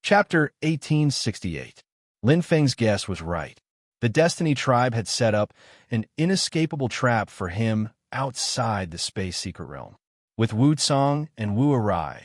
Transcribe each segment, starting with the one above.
Chapter 1868. Lin Feng's guess was right. The Destiny tribe had set up an inescapable trap for him outside the space secret realm. With Wu Cong and Wu Arai,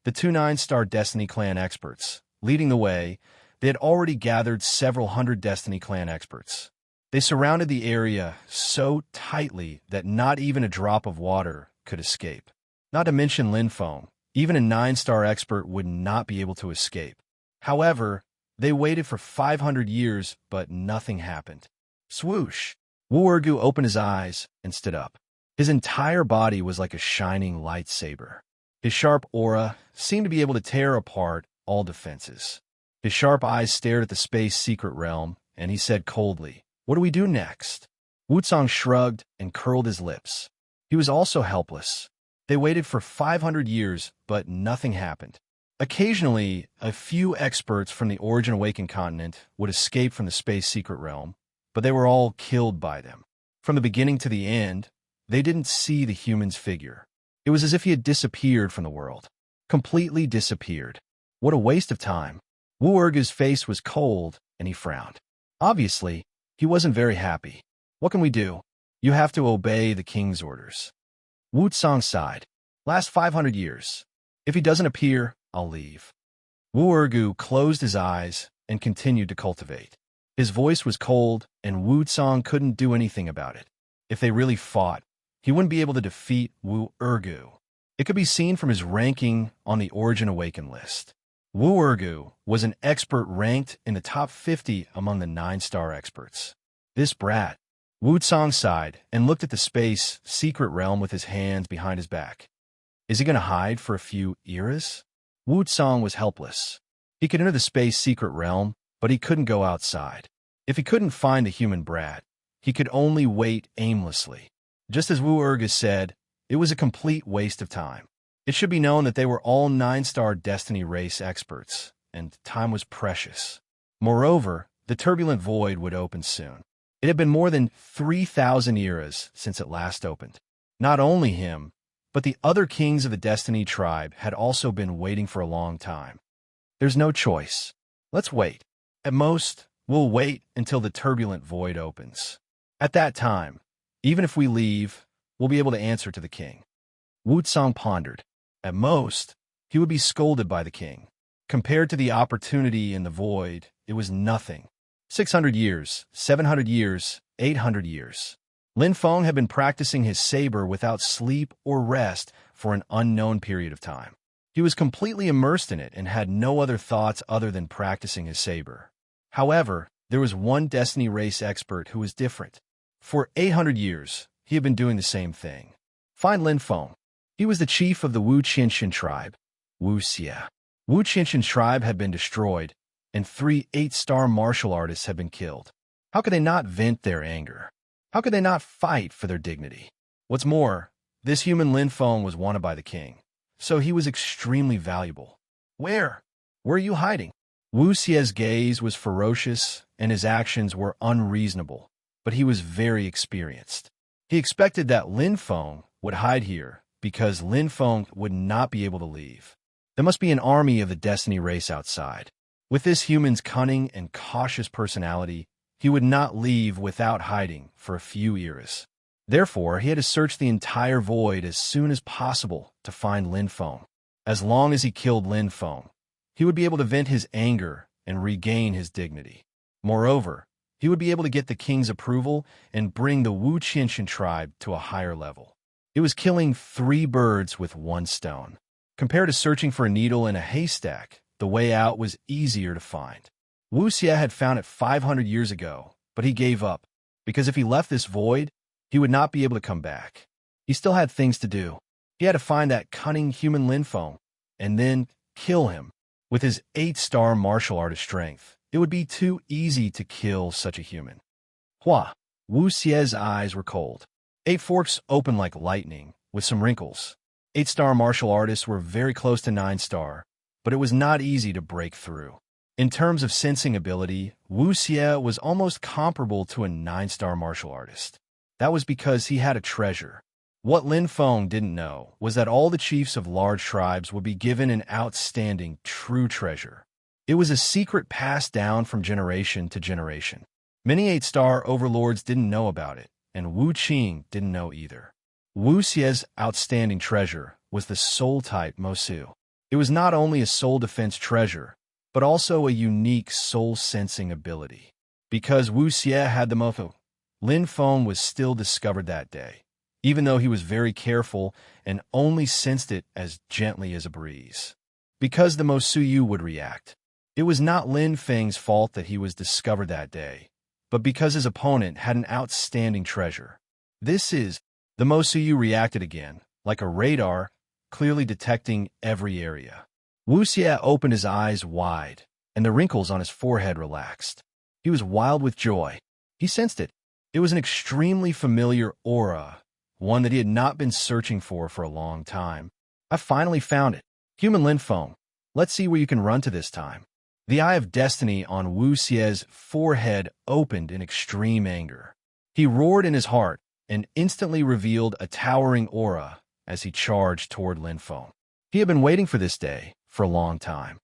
the two nine-star Destiny clan experts, leading the way, they had already gathered several hundred Destiny clan experts. They surrounded the area so tightly that not even a drop of water could escape. Not to mention Lin Feng, even a nine-star expert would not be able to escape. However, they waited for 500 years, but nothing happened. Swoosh! Wu Ergu opened his eyes and stood up. His entire body was like a shining lightsaber. His sharp aura seemed to be able to tear apart all defenses. His sharp eyes stared at the space secret realm, and he said coldly, "What do we do next?" Wu Cong shrugged and curled his lips. He was also helpless. They waited for 500 years, but nothing happened. Occasionally, a few experts from the Origin Awakened continent would escape from the space secret realm, but they were all killed by them. From the beginning to the end, they didn't see the human's figure. It was as if he had disappeared from the world. Completely disappeared. What a waste of time. Wu Ergu's face was cold, and he frowned. Obviously, he wasn't very happy. "What can we do? You have to obey the king's orders." Wu Cong sighed. "Last 500 years. If he doesn't appear, I'll leave." Wu Ergu closed his eyes and continued to cultivate. His voice was cold, and Wu Cong couldn't do anything about it. If they really fought, he wouldn't be able to defeat Wu Ergu. It could be seen from his ranking on the Origin Awakened list. Wu Ergu was an expert ranked in the top 50 among the nine-star experts. This brat. Wu Cong sighed and looked at the space secret realm with his hands behind his back. Is he going to hide for a few eras? Wu Cong was helpless. He could enter the space secret realm, but he couldn't go outside. If he couldn't find the human brat, he could only wait aimlessly. Just as Wu Ergu said, it was a complete waste of time. It should be known that they were all nine-star Destiny race experts, and time was precious. Moreover, the turbulent void would open soon. It had been more than 3,000 eras since it last opened. Not only him, but the other kings of the Destiny tribe had also been waiting for a long time. There's no choice. Let's wait. At most, we'll wait until the turbulent void opens. At that time, even if we leave, we'll be able to answer to the king. Wu Cong pondered. At most, he would be scolded by the king. Compared to the opportunity in the void, it was nothing. 600 years, 700 years, 800 years. Lin Feng had been practicing his saber without sleep or rest for an unknown period of time. He was completely immersed in it and had no other thoughts other than practicing his saber. However, there was one Destiny race expert who was different. For 800 years, he had been doing the same thing. Find Lin Feng. He was the chief of the Wu Qinshan tribe, Wu Xie. Wu Qinshan tribe had been destroyed, and 3 8-star martial artists had been killed. How could they not vent their anger? How could they not fight for their dignity? What's more, this human Lin Feng was wanted by the king, so he was extremely valuable. Where are you hiding? Wu Xie's gaze was ferocious, and his actions were unreasonable, but he was very experienced. He expected that Lin Feng would hide here because Lin Feng would not be able to leave. There must be an army of the Destiny race outside. With this human's cunning and cautious personality, he would not leave without hiding for a few eras. Therefore, he had to search the entire void as soon as possible to find Lin Feng. As long as he killed Lin Feng, he would be able to vent his anger and regain his dignity. Moreover, he would be able to get the king's approval and bring the Wu Qinshan tribe to a higher level. It was killing 3 birds with 1 stone. Compared to searching for a needle in a haystack, the way out was easier to find. Wu Xie had found it 500 years ago, but he gave up, because if he left this void, he would not be able to come back. He still had things to do. He had to find that cunning human Lin Feng, and then kill him. With his 8-star martial artist strength, it would be too easy to kill such a human. Hua! Wu Xie's eyes were cold. 8 forks opened like lightning, with some wrinkles. 8-star martial artists were very close to 9-star, but it was not easy to break through. In terms of sensing ability, Wu Xie was almost comparable to a 9-star martial artist. That was because he had a treasure. What Lin Feng didn't know was that all the chiefs of large tribes would be given an outstanding true treasure. It was a secret passed down from generation to generation. Many 8-star overlords didn't know about it, and Wu Qing didn't know either. Wu Xie's outstanding treasure was the soul-type Mosu. It was not only a soul defense treasure, but also a unique soul-sensing ability. Because Wu Xie had the Mofu, Lin Feng was still discovered that day, even though he was very careful and only sensed it as gently as a breeze. Because the Mosuyu would react. It was not Lin Feng's fault that he was discovered that day, but because his opponent had an outstanding treasure. The Mosuyu reacted again, like a radar, clearly detecting every area. Wu Xie opened his eyes wide, and the wrinkles on his forehead relaxed. He was wild with joy. He sensed it. It was an extremely familiar aura, one that he had not been searching for a long time. I finally found it. Human Lin Feng, let's see where you can run to this time. The eye of destiny on Wu Xie's forehead opened in extreme anger. He roared in his heart and instantly revealed a towering aura as he charged toward Lin Feng. He had been waiting for this day for a long time.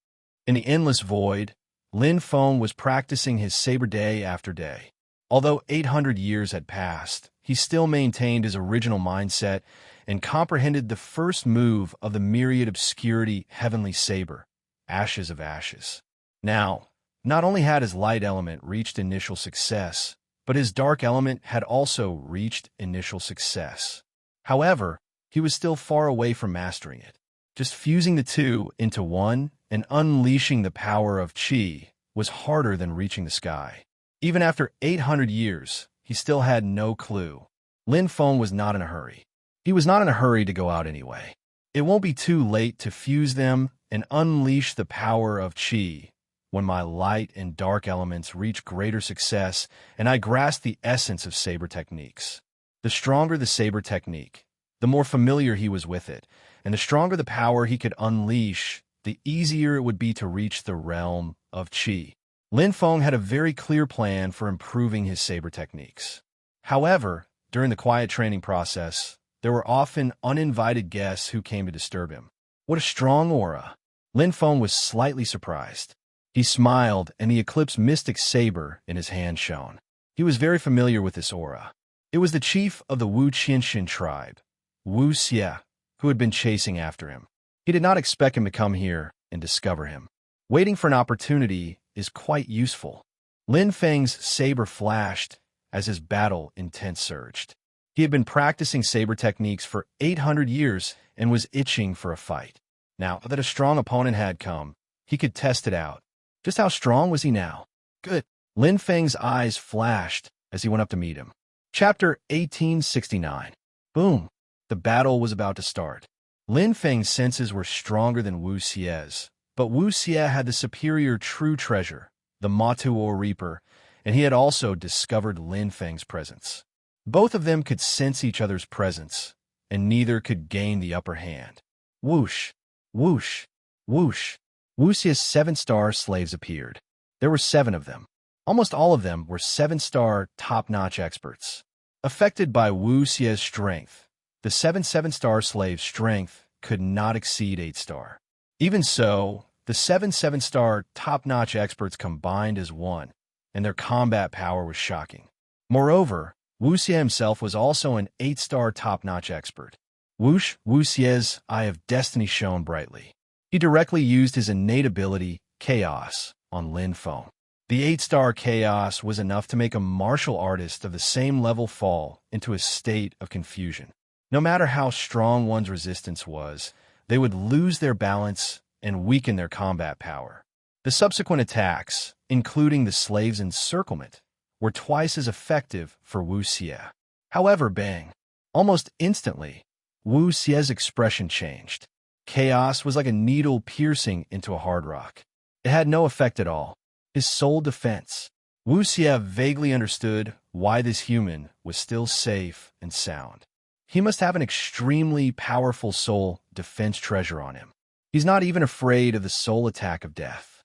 In the endless void, Lin Feng was practicing his saber day after day. Although 800 years had passed, he still maintained his original mindset and comprehended the first move of the myriad obscurity heavenly saber, Ashes of Ashes. Now, not only had his light element reached initial success, but his dark element had also reached initial success. However, he was still far away from mastering it. Just fusing the two into one and unleashing the power of Qi was harder than reaching the sky. Even after 800 years, he still had no clue. Lin Feng was not in a hurry. He was not in a hurry to go out anyway. It won't be too late to fuse them and unleash the power of Qi when my light and dark elements reach greater success and I grasp the essence of saber techniques. The stronger the saber technique, the more familiar he was with it, and the stronger the power he could unleash, the easier it would be to reach the realm of Qi. Lin Feng had a very clear plan for improving his saber techniques. However, during the quiet training process, there were often uninvited guests who came to disturb him. What a strong aura! Lin Feng was slightly surprised. He smiled, and the eclipse mystic saber in his hand shone. He was very familiar with this aura. It was the chief of the Wu Qinshin tribe, Wu Xie, who had been chasing after him. He did not expect him to come here and discover him. Waiting for an opportunity is quite useful. Lin Feng's saber flashed as his battle intent surged. He had been practicing saber techniques for 800 years and was itching for a fight. Now that a strong opponent had come, he could test it out. Just how strong was he now? Good. Lin Feng's eyes flashed as he went up to meet him. Chapter 1869. Boom. The battle was about to start. Lin Feng's senses were stronger than Wu Xie's, but Wu Xie had the superior true treasure, the Matuo Reaper, and he had also discovered Lin Feng's presence. Both of them could sense each other's presence, and neither could gain the upper hand. Whoosh, whoosh, whoosh. Wu Xie's 7-star slaves appeared. There were 7 of them. Almost all of them were 7-star top-notch experts. Affected by Wu Xie's strength, the 7-star slaves' strength could not exceed 8-star. Even so, the 7-star top-notch experts combined as one, and their combat power was shocking. Moreover, Wu Xie himself was also an 8-star top-notch expert. Whoosh, Wu Xie's eye of destiny shone brightly. He directly used his innate ability, Chaos, on Lin Feng. The 8-star Chaos was enough to make a martial artist of the same level fall into a state of confusion. No matter how strong one's resistance was, they would lose their balance and weaken their combat power. The subsequent attacks, including the slave's encirclement, were twice as effective for Wu Xie. However, bang! Almost instantly, Wu Xie's expression changed. Chaos was like a needle piercing into a hard rock. It had no effect at all. His sole defense. Wu Xie vaguely understood why this human was still safe and sound. He must have an extremely powerful soul defense treasure on him. He's not even afraid of the soul attack of death.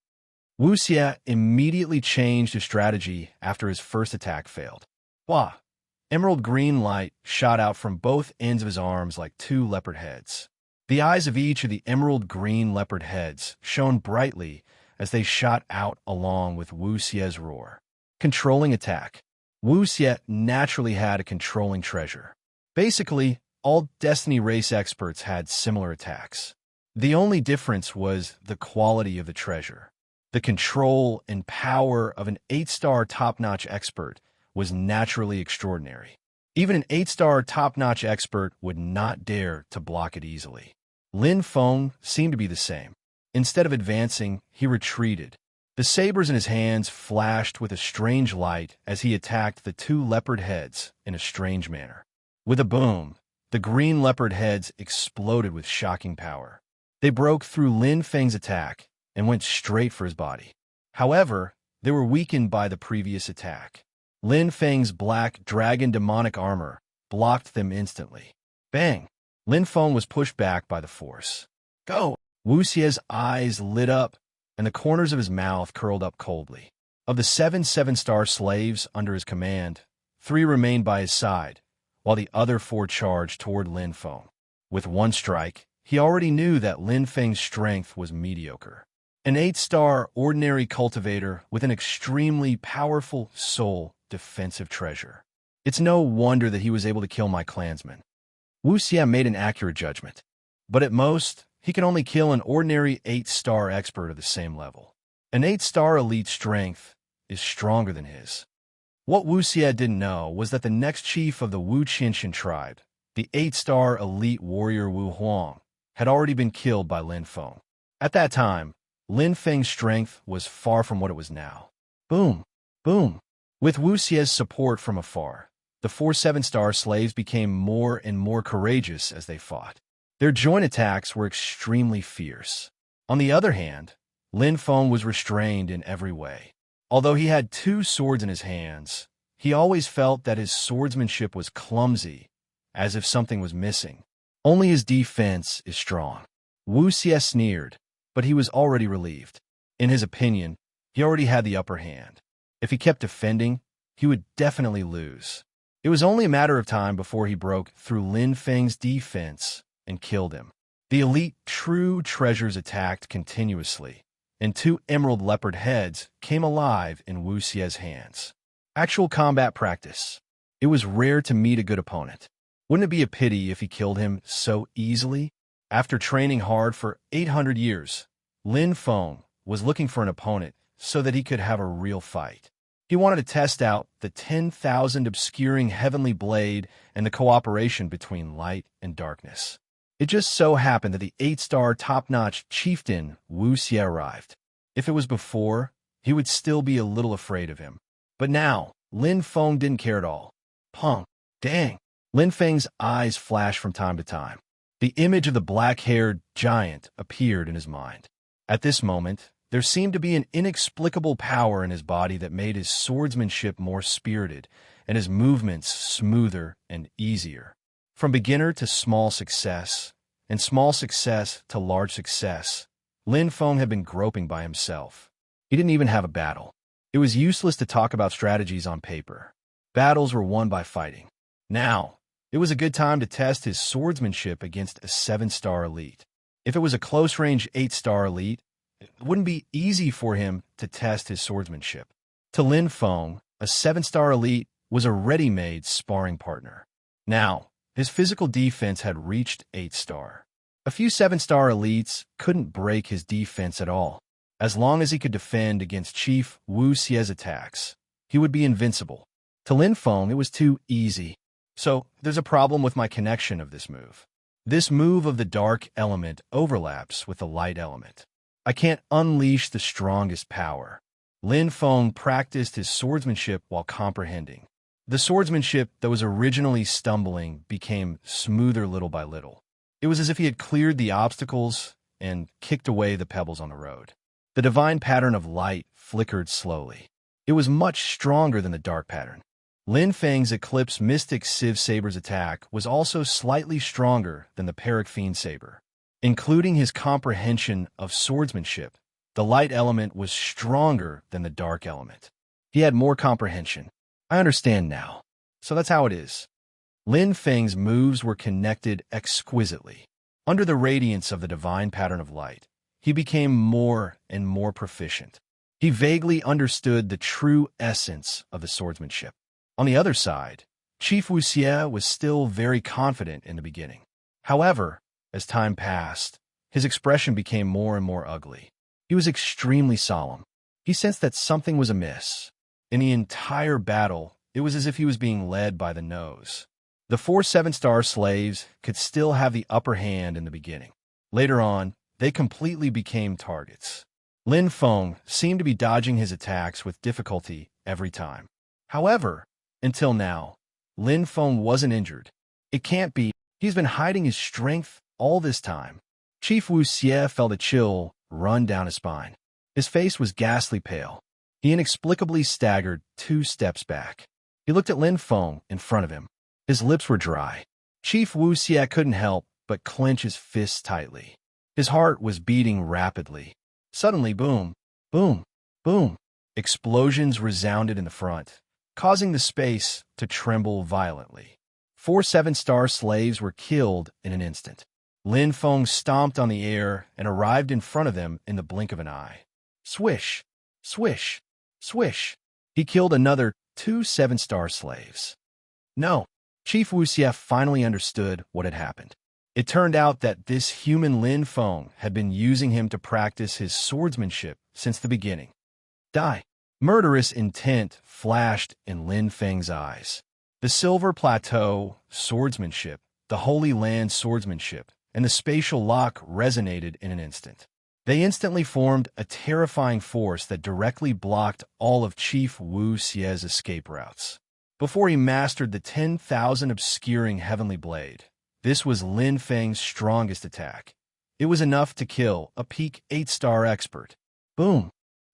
Wu Xie immediately changed his strategy after his first attack failed. Wah! Emerald green light shot out from both ends of his arms like 2 leopard heads. The eyes of each of the emerald green leopard heads shone brightly as they shot out along with Wu Xie's roar. Controlling attack. Wu Xie naturally had a controlling treasure. Basically, all Destiny race experts had similar attacks. The only difference was the quality of the treasure. The control and power of an 8-star top-notch expert was naturally extraordinary. Even an 8-star top-notch expert would not dare to block it easily. Lin Feng seemed to be the same. Instead of advancing, he retreated. The sabers in his hands flashed with a strange light as he attacked the two leopard heads in a strange manner. With a boom, the green leopard heads exploded with shocking power. They broke through Lin Feng's attack and went straight for his body. However, they were weakened by the previous attack. Lin Feng's black dragon demonic armor blocked them instantly. Bang! Lin Feng was pushed back by the force. Go! Wu Xie's eyes lit up, and the corners of his mouth curled up coldly. Of the 7-star slaves under his command, 3 remained by his side, while the other 4 charged toward Lin Feng. With one strike, he already knew that Lin Feng's strength was mediocre. An 8-star ordinary cultivator with an extremely powerful soul defensive treasure. It's no wonder that he was able to kill my clansman. Wu Xie made an accurate judgment. But at most, he can only kill an ordinary 8-star expert of the same level. An 8-star elite strength is stronger than his. What Wu Xie didn't know was that the next chief of the Wu Qinshan tribe, the 8-star elite warrior Wu Huang, had already been killed by Lin Feng. At that time, Lin Feng's strength was far from what it was now. Boom! Boom! With Wu Xie's support from afar, the 4 7-star slaves became more and more courageous as they fought. Their joint attacks were extremely fierce. On the other hand, Lin Feng was restrained in every way. Although he had 2 swords in his hands, he always felt that his swordsmanship was clumsy, as if something was missing. Only his defense is strong. Wu Xie sneered, but he was already relieved. In his opinion, he already had the upper hand. If he kept defending, he would definitely lose. It was only a matter of time before he broke through Lin Feng's defense and killed him. The elite true treasures attacked continuously, and 2 emerald leopard heads came alive in Wu Xie's hands. Actual combat practice. It was rare to meet a good opponent. Wouldn't it be a pity if he killed him so easily? After training hard for 800 years, Lin Feng was looking for an opponent so that he could have a real fight. He wanted to test out the 10,000 obscuring heavenly blade and the cooperation between light and darkness. It just so happened that the 8-star top-notch chieftain Wu Xie arrived. If it was before, he would still be a little afraid of him. But now, Lin Feng didn't care at all. Punk! Dang! Lin Feng's eyes flashed from time to time. The image of the black-haired giant appeared in his mind. At this moment, there seemed to be an inexplicable power in his body that made his swordsmanship more spirited and his movements smoother and easier. From beginner to small success, and small success to large success, Lin Feng had been groping by himself. He didn't even have a battle. It was useless to talk about strategies on paper. Battles were won by fighting. Now, it was a good time to test his swordsmanship against a 7-star elite. If it was a close-range 8-star elite, it wouldn't be easy for him to test his swordsmanship. To Lin Feng, a 7-star elite was a ready-made sparring partner. Now, his physical defense had reached 8-star. A few 7-star elites couldn't break his defense at all. As long as he could defend against Chief Wu Xie's attacks, he would be invincible. To Lin Feng, it was too easy. So, there's a problem with my connection of this move. This move of the dark element overlaps with the light element. I can't unleash the strongest power. Lin Feng practiced his swordsmanship while comprehending. The swordsmanship that was originally stumbling became smoother little by little. It was as if he had cleared the obstacles and kicked away the pebbles on the road. The divine pattern of light flickered slowly. It was much stronger than the dark pattern. Lin Feng's Eclipse Mystic Civ Saber's attack was also slightly stronger than the Peric Fiend Saber. Including his comprehension of swordsmanship, the light element was stronger than the dark element. He had more comprehension. I understand now. So that's how it is. Lin Feng's moves were connected exquisitely. Under the radiance of the divine pattern of light, he became more and more proficient. He vaguely understood the true essence of the swordsmanship. On the other side, Chief Wuxie was still very confident in the beginning. However, as time passed, his expression became more and more ugly. He was extremely solemn. He sensed that something was amiss. In the entire battle, it was as if he was being led by the nose. The 4 7-star slaves could still have the upper hand in the beginning. Later on, they completely became targets. Lin Feng seemed to be dodging his attacks with difficulty every time. However, until now, Lin Feng wasn't injured. It can't be. He's been hiding his strength all this time. Chief Wuxie felt a chill run down his spine. His face was ghastly pale. He inexplicably staggered 2 steps back. He looked at Lin Feng in front of him. His lips were dry. Chief Wuxie couldn't help but clench his fists tightly. His heart was beating rapidly. Suddenly, boom, boom, boom. Explosions resounded in the front, causing the space to tremble violently. 4 7-star slaves were killed in an instant. Lin Feng stomped on the air and arrived in front of them in the blink of an eye. Swish, swish, swish. He killed another 2 7-star slaves. No. Chief Wuxie finally understood what had happened. It turned out that this human Lin Feng had been using him to practice his swordsmanship since the beginning. Die. Murderous intent flashed in Lin Feng's eyes. The Silver Plateau swordsmanship, the Holy Land swordsmanship, and the spatial lock resonated in an instant. They instantly formed a terrifying force that directly blocked all of Chief Wuxie's escape routes. Before he mastered the 10,000 obscuring heavenly blade, this was Lin Feng's strongest attack. It was enough to kill a peak 8-star expert. Boom.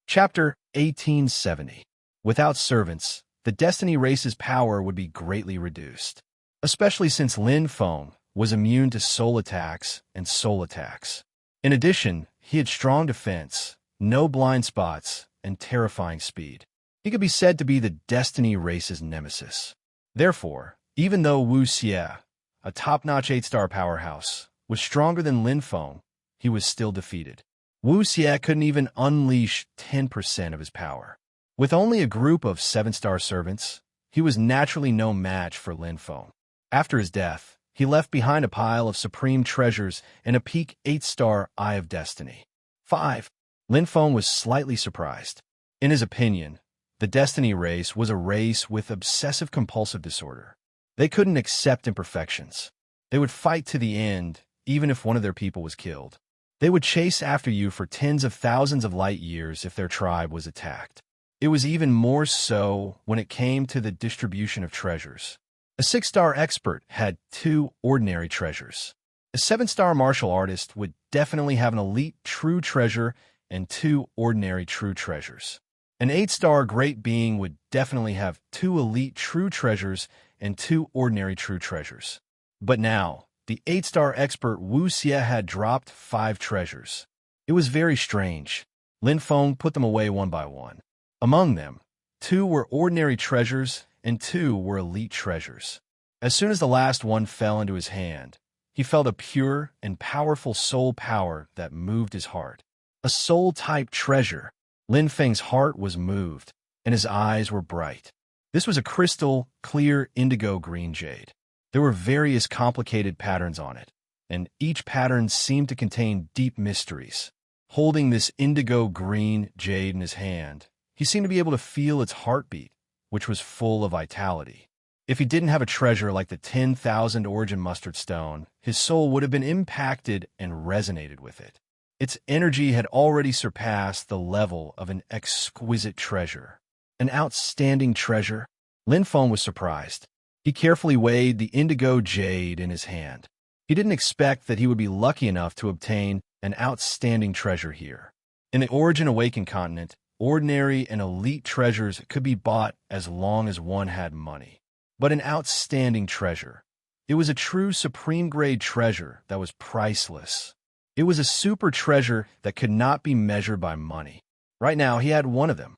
Chapter 1870. Without servants, the Destiny race's power would be greatly reduced, especially since Lin Feng was immune to soul attacks and soul attacks. In addition, he had strong defense, no blind spots, and terrifying speed. He could be said to be the Destiny race's nemesis. Therefore, even though Wuxie, a top-notch 8-star powerhouse, was stronger than Lin Feng, he was still defeated. Wuxie couldn't even unleash 10% of his power. With only a group of 7-star servants, he was naturally no match for Lin Feng. After his death, he left behind a pile of supreme treasures and a peak 8-star Eye of Destiny. 5. Lin Feng was slightly surprised. In his opinion, the Destiny race was a race with obsessive-compulsive disorder. They couldn't accept imperfections. They would fight to the end, even if one of their people was killed. They would chase after you for tens of thousands of light years if their tribe was attacked. It was even more so when it came to the distribution of treasures. A 6-star expert had 2 ordinary treasures. A 7-star martial artist would definitely have an elite true treasure and 2 ordinary true treasures. An 8-star great being would definitely have 2 elite true treasures and 2 ordinary true treasures. But now, the 8-star expert Wuxie had dropped 5 treasures. It was very strange. Lin Feng put them away one by one. Among them, 2 were ordinary treasures and 2 were elite treasures. As soon as the last one fell into his hand, he felt a pure and powerful soul power that moved his heart. A soul-type treasure. Lin Feng's heart was moved, and his eyes were bright. This was a crystal, clear indigo-green jade. There were various complicated patterns on it, and each pattern seemed to contain deep mysteries. Holding this indigo-green jade in his hand, he seemed to be able to feel its heartbeat, which was full of vitality. If he didn't have a treasure like the 10,000 origin mustard stone, his soul would have been impacted and resonated with it. Its energy had already surpassed the level of an exquisite treasure. An outstanding treasure? Lin Feng was surprised. He carefully weighed the indigo jade in his hand. He didn't expect that he would be lucky enough to obtain an outstanding treasure here. In the Origin Awakened continent, ordinary and elite treasures could be bought as long as one had money. But an outstanding treasure. It was a true supreme-grade treasure that was priceless. It was a super treasure that could not be measured by money. Right now, he had one of them.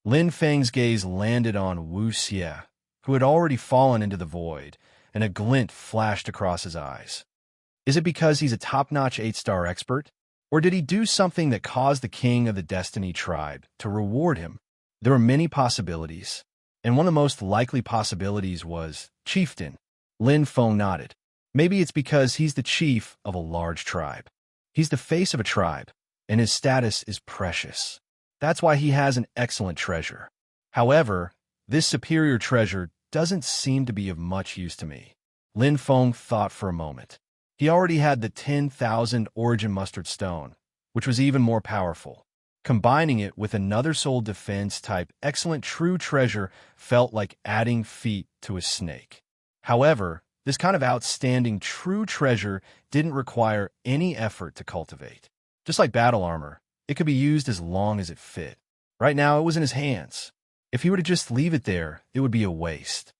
Lin Feng's gaze landed on Wuxie, who had already fallen into the void, and a glint flashed across his eyes. Is it because he's a top-notch 8-star expert? Or did he do something that caused the king of the Destiny tribe to reward him? There were many possibilities, and one of the most likely possibilities was chieftain. Lin Feng nodded. Maybe it's because he's the chief of a large tribe. He's the face of a tribe, and his status is precious. That's why he has an excellent treasure. However, this superior treasure doesn't seem to be of much use to me. Lin Feng thought for a moment. He already had the 10,000 origin mustard stone, which was even more powerful. Combining it with another soul defense type excellent true treasure felt like adding feet to a snake. However, this kind of outstanding true treasure didn't require any effort to cultivate. Just like battle armor, it could be used as long as it fit. Right now, it was in his hands. If he were to just leave it there, it would be a waste.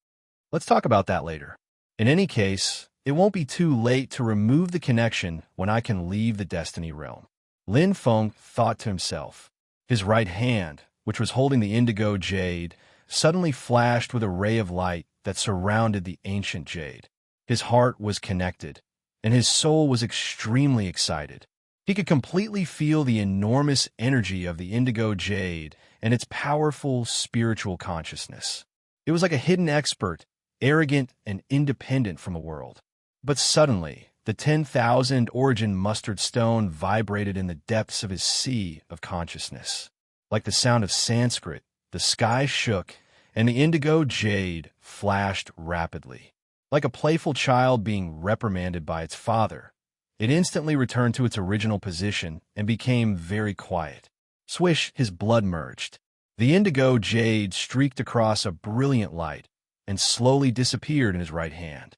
Let's talk about that later. In any case, it won't be too late to remove the connection when I can leave the Destiny realm. Lin Feng thought to himself. His right hand, which was holding the indigo jade, suddenly flashed with a ray of light that surrounded the ancient jade. His heart was connected, and his soul was extremely excited. He could completely feel the enormous energy of the indigo jade and its powerful spiritual consciousness. It was like a hidden expert, arrogant and independent from the world. But suddenly, the 10,000 origin mustard stone vibrated in the depths of his sea of consciousness. Like the sound of Sanskrit, the sky shook, and the indigo jade flashed rapidly. Like a playful child being reprimanded by its father, it instantly returned to its original position and became very quiet. Swish, his blood merged. The indigo jade streaked across a brilliant light and slowly disappeared in his right hand.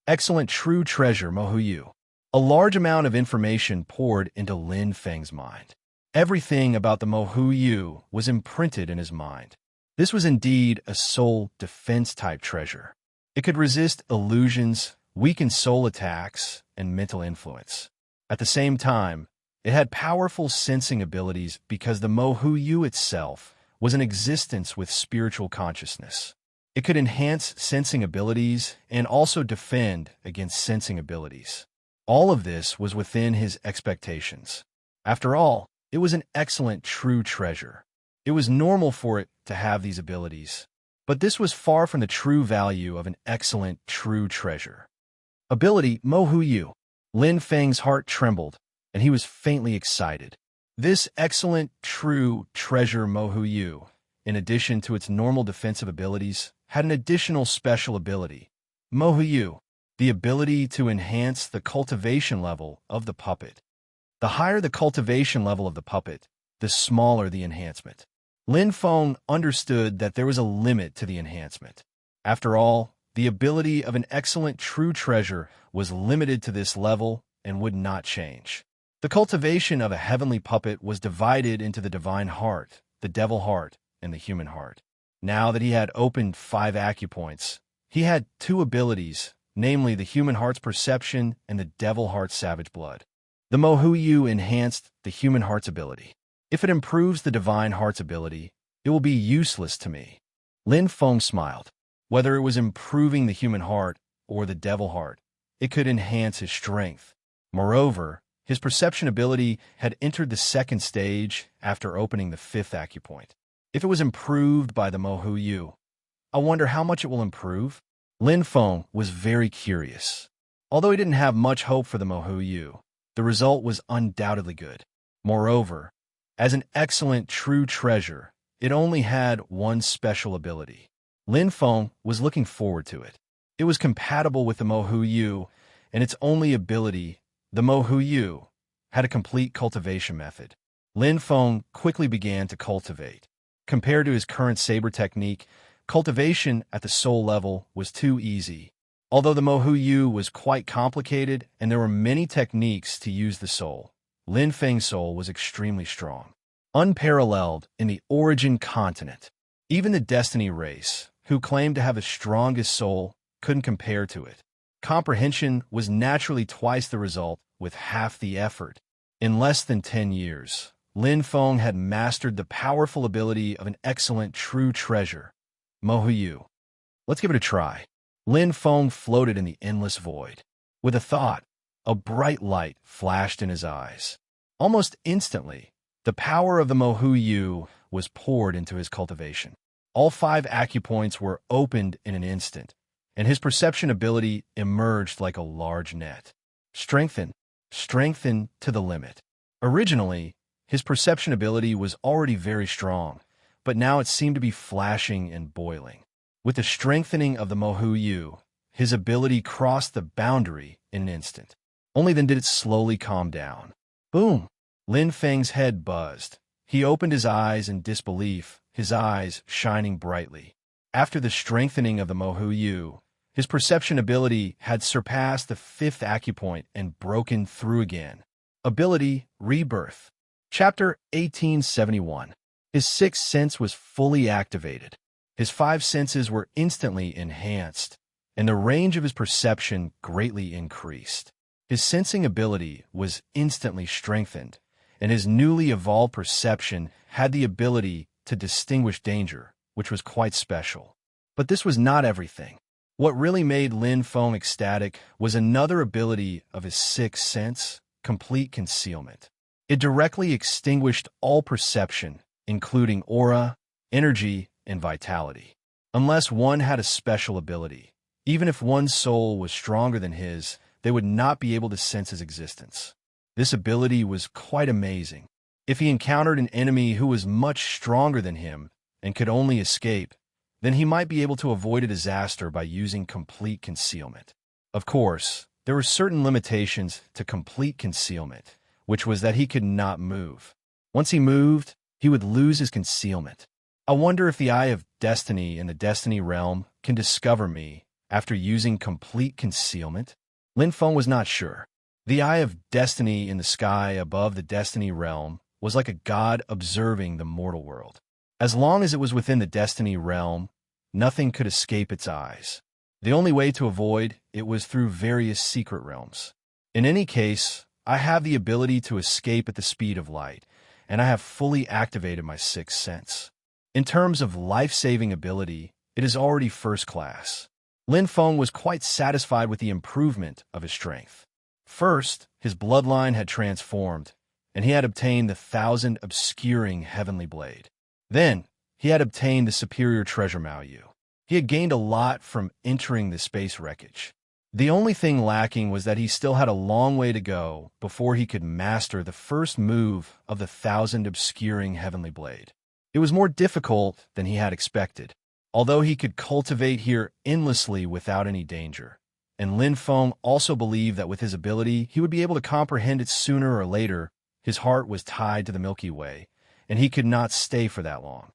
Excellent true treasure, Mohuyu. A large amount of information poured into Lin Feng's mind. Everything about the Mohuyu was imprinted in his mind. This was indeed a soul defense-type treasure. It could resist illusions, weaken soul attacks, and mental influence. At the same time, it had powerful sensing abilities because the Mohuyu itself was an existence with spiritual consciousness. It could enhance sensing abilities and also defend against sensing abilities. All of this was within his expectations. After all, it was an excellent true treasure. It was normal for it to have these abilities. But this was far from the true value of an excellent true treasure. Ability Mohuyu. Lin Feng's heart trembled, and he was faintly excited. This excellent true treasure Mohuyu, in addition to its normal defensive abilities, had an additional special ability. Mohuyu, the ability to enhance the cultivation level of the puppet. The higher the cultivation level of the puppet, the smaller the enhancement. Lin Feng understood that there was a limit to the enhancement. After all, the ability of an excellent true treasure was limited to this level and would not change. The cultivation of a heavenly puppet was divided into the divine heart, the devil heart, and the human heart. Now that he had opened 5 acupoints, he had 2 abilities, namely the human heart's perception and the devil heart's savage blood. The Mohuyu enhanced the human heart's ability. If it improves the divine heart's ability, it will be useless to me. Lin Feng smiled. Whether it was improving the human heart or the devil heart, it could enhance his strength. Moreover, his perception ability had entered the 2nd stage after opening the 5th acupoint. If it was improved by the Mohuyu, I wonder how much it will improve? Lin Feng was very curious. Although he didn't have much hope for the Mohuyu, the result was undoubtedly good. Moreover, as an excellent true treasure, it only had one special ability. Lin Feng was looking forward to it. It was compatible with the Mohuyu, and its only ability, the Mohuyu, had a complete cultivation method. Lin Feng quickly began to cultivate. Compared to his current saber technique, cultivation at the soul level was too easy. Although the Mohuyu was quite complicated and there were many techniques to use the soul, Lin Feng's soul was extremely strong. Unparalleled in the origin continent. Even the Destiny race, who claimed to have the strongest soul, couldn't compare to it. Comprehension was naturally twice the result with half the effort. In less than 10 years, Lin Feng had mastered the powerful ability of an excellent true treasure, Mohuyu. Let's give it a try. Lin Feng floated in the endless void. With a thought, a bright light flashed in his eyes. Almost instantly, the power of the Mohu Yu was poured into his cultivation. All 5 acupoints were opened in an instant, and his perception ability emerged like a large net. Strengthen, strengthen to the limit. Originally, his perception ability was already very strong, but now it seemed to be flashing and boiling. With the strengthening of the Mohu Yu, his ability crossed the boundary in an instant. Only then did it slowly calm down. Boom! Lin Feng's head buzzed. He opened his eyes in disbelief, his eyes shining brightly. After the strengthening of the Mohu Yu, his perception ability had surpassed the 5th acupoint and broken through again. Ability Rebirth. Chapter 1871. His 6th sense was fully activated. His 5 senses were instantly enhanced, and the range of his perception greatly increased. His sensing ability was instantly strengthened, and his newly evolved perception had the ability to distinguish danger, which was quite special. But this was not everything. What really made Lin Feng ecstatic was another ability of his 6th sense, complete concealment. It directly extinguished all perception, including aura, energy, and vitality. Unless one had a special ability, even if one's soul was stronger than his, they would not be able to sense his existence. This ability was quite amazing. If he encountered an enemy who was much stronger than him and could only escape, then he might be able to avoid a disaster by using complete concealment. Of course, there were certain limitations to complete concealment, which was that he could not move. Once he moved, he would lose his concealment. I wonder if the Eye of Destiny in the Destiny realm can discover me after using complete concealment. Lin Feng was not sure. The Eye of Destiny in the sky above the Destiny realm was like a god observing the mortal world. As long as it was within the Destiny realm, nothing could escape its eyes. The only way to avoid it was through various secret realms. In any case, I have the ability to escape at the speed of light, and I have fully activated my 6th sense. In terms of life-saving ability, it is already first class. Lin Feng was quite satisfied with the improvement of his strength. First, his bloodline had transformed, and he had obtained the 1,000 obscuring heavenly blade. Then, he had obtained the superior treasure Maoyu. He had gained a lot from entering the space wreckage. The only thing lacking was that he still had a long way to go before he could master the first move of the 1,000 obscuring heavenly blade. It was more difficult than he had expected, although he could cultivate here endlessly without any danger. And Lin Feng also believed that with his ability, he would be able to comprehend it sooner or later. His heart was tied to the Milky Way, and he could not stay for that long.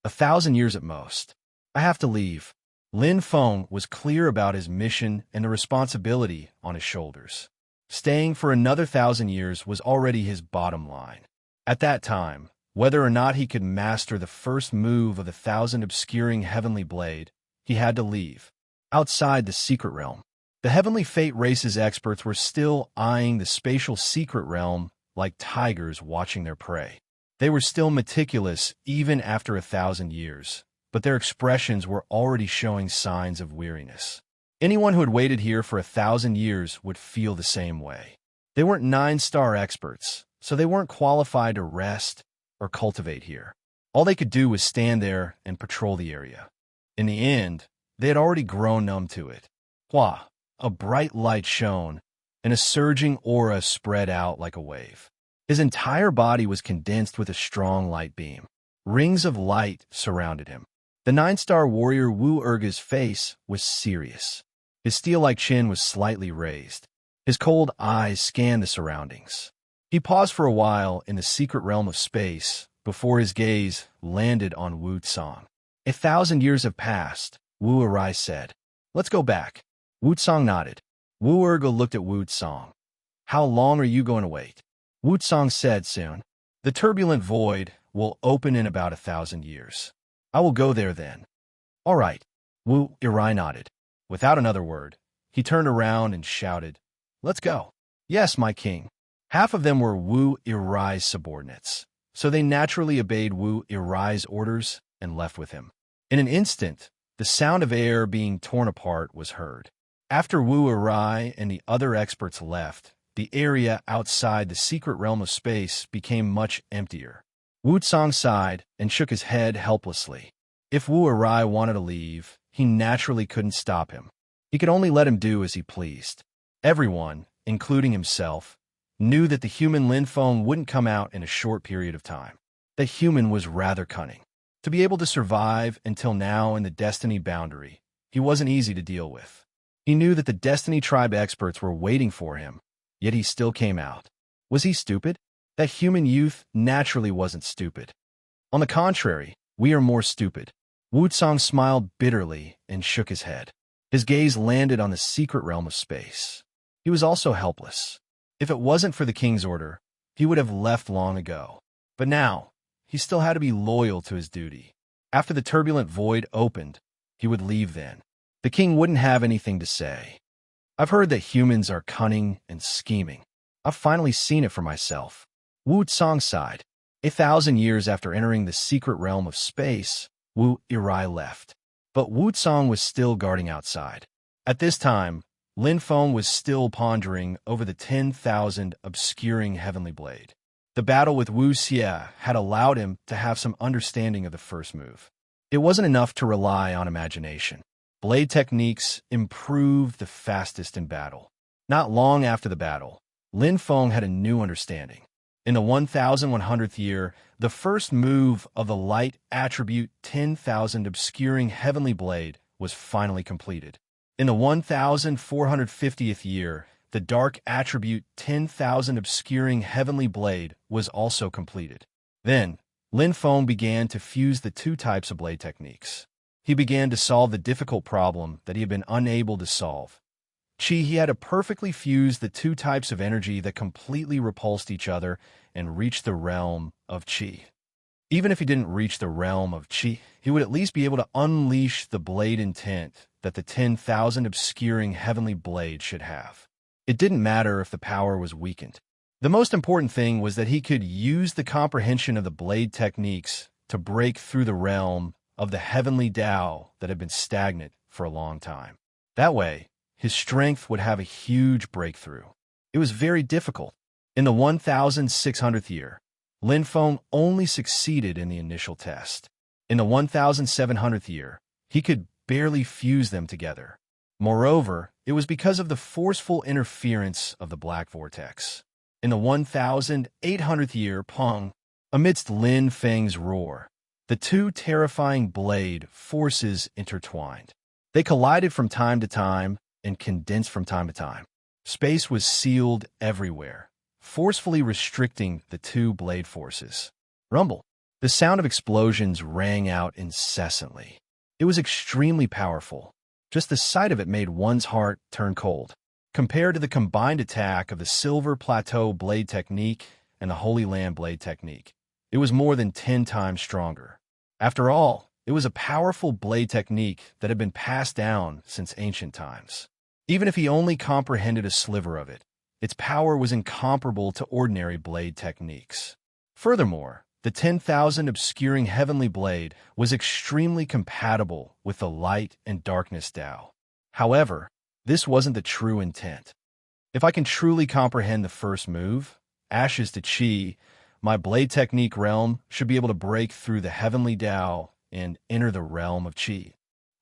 1,000 years at most. I have to leave. Lin Feng was clear about his mission and the responsibility on his shoulders. Staying for another 1,000 years was already his bottom line. At that time, whether or not he could master the first move of the 1,000 obscuring heavenly blade, he had to leave. Outside the secret realm, the Heavenly Fate Race's experts were still eyeing the spatial secret realm like tigers watching their prey. They were still meticulous even after 1,000 years, but their expressions were already showing signs of weariness. Anyone who had waited here for 1,000 years would feel the same way. They weren't 9-star experts, so they weren't qualified to rest or cultivate here. All they could do was stand there and patrol the area. In the end, they had already grown numb to it. Hua! A bright light shone, and a surging aura spread out like a wave. His entire body was condensed with a strong light beam. Rings of light surrounded him. The 9-star warrior Wu Erga's face was serious. His steel-like chin was slightly raised. His cold eyes scanned the surroundings. He paused for a while in the secret realm of space before his gaze landed on Wu Tsang. 1,000 years have passed, Wu Erai said. Let's go back. Wu Tsang nodded. Wu Erga looked at Wu Tsang. How long are you going to wait? Wu Tsang said soon. The turbulent void will open in about 1,000 years. I will go there then. All right. Wu Erai nodded. Without another word, he turned around and shouted, Let's go. Yes, my king. Half of them were Wu Erai's subordinates, so they naturally obeyed Wu Erai's orders and left with him. In an instant, the sound of air being torn apart was heard. After Wu Erai and the other experts left, the area outside the secret realm of space became much emptier. Wu Tsang sighed and shook his head helplessly. If Wu Arai wanted to leave, he naturally couldn't stop him. He could only let him do as he pleased. Everyone, including himself, knew that the human Lin Feng wouldn't come out in a short period of time. The human was rather cunning. To be able to survive until now in the Destiny boundary, he wasn't easy to deal with. He knew that the Destiny tribe experts were waiting for him, yet he still came out. Was he stupid? That human youth naturally wasn't stupid. On the contrary, we are more stupid. Wu Tsang smiled bitterly and shook his head. His gaze landed on the secret realm of space. He was also helpless. If it wasn't for the king's order, he would have left long ago. But now, he still had to be loyal to his duty. After the turbulent void opened, he would leave then. The king wouldn't have anything to say. I've heard that humans are cunning and scheming. I've finally seen it for myself. Wu Tsang sighed. 1,000 years after entering the secret realm of space, Wu Irai left. But Wu Tsang was still guarding outside. At this time, Lin Feng was still pondering over the 10,000 obscuring heavenly blade. The battle with Wu Xie had allowed him to have some understanding of the first move. It wasn't enough to rely on imagination. Blade techniques improved the fastest in battle. Not long after the battle, Lin Feng had a new understanding. In the 1100th year, the first move of the light attribute 10,000 obscuring heavenly blade was finally completed. In the 1450th year, the dark attribute 10,000 obscuring heavenly blade was also completed. Then, Lin Feng began to fuse the two types of blade techniques. He began to solve the difficult problem that he had been unable to solve. He had to perfectly fuse the two types of energy that completely repulsed each other and reach the realm of Qi. Even if he didn't reach the realm of Qi, he would at least be able to unleash the blade intent that the 10,000 obscuring heavenly blade should have. It didn't matter if the power was weakened. The most important thing was that he could use the comprehension of the blade techniques to break through the realm of the heavenly Tao that had been stagnant for a long time. That way, his strength would have a huge breakthrough. It was very difficult. In the 1600th year, Lin Feng only succeeded in the initial test. In the 1700th year, he could barely fuse them together. Moreover, it was because of the forceful interference of the Black Vortex. In the 1800th year, Peng, amidst Lin Feng's roar, the two terrifying blade forces intertwined. They collided from time to time and condensed from time to time. Space was sealed everywhere, forcefully restricting the two blade forces. Rumble. The sound of explosions rang out incessantly. It was extremely powerful. Just the sight of it made one's heart turn cold. Compared to the combined attack of the Silver Plateau blade technique and the Holy Land blade technique, it was more than 10 times stronger. After all, it was a powerful blade technique that had been passed down since ancient times. Even if he only comprehended a sliver of it, its power was incomparable to ordinary blade techniques. Furthermore, the 10,000 obscuring heavenly blade was extremely compatible with the light and darkness Tao. However, this wasn't the true intent. If I can truly comprehend the first move, Ashes to Qi, my blade technique realm should be able to break through the heavenly Tao and enter the realm of Qi.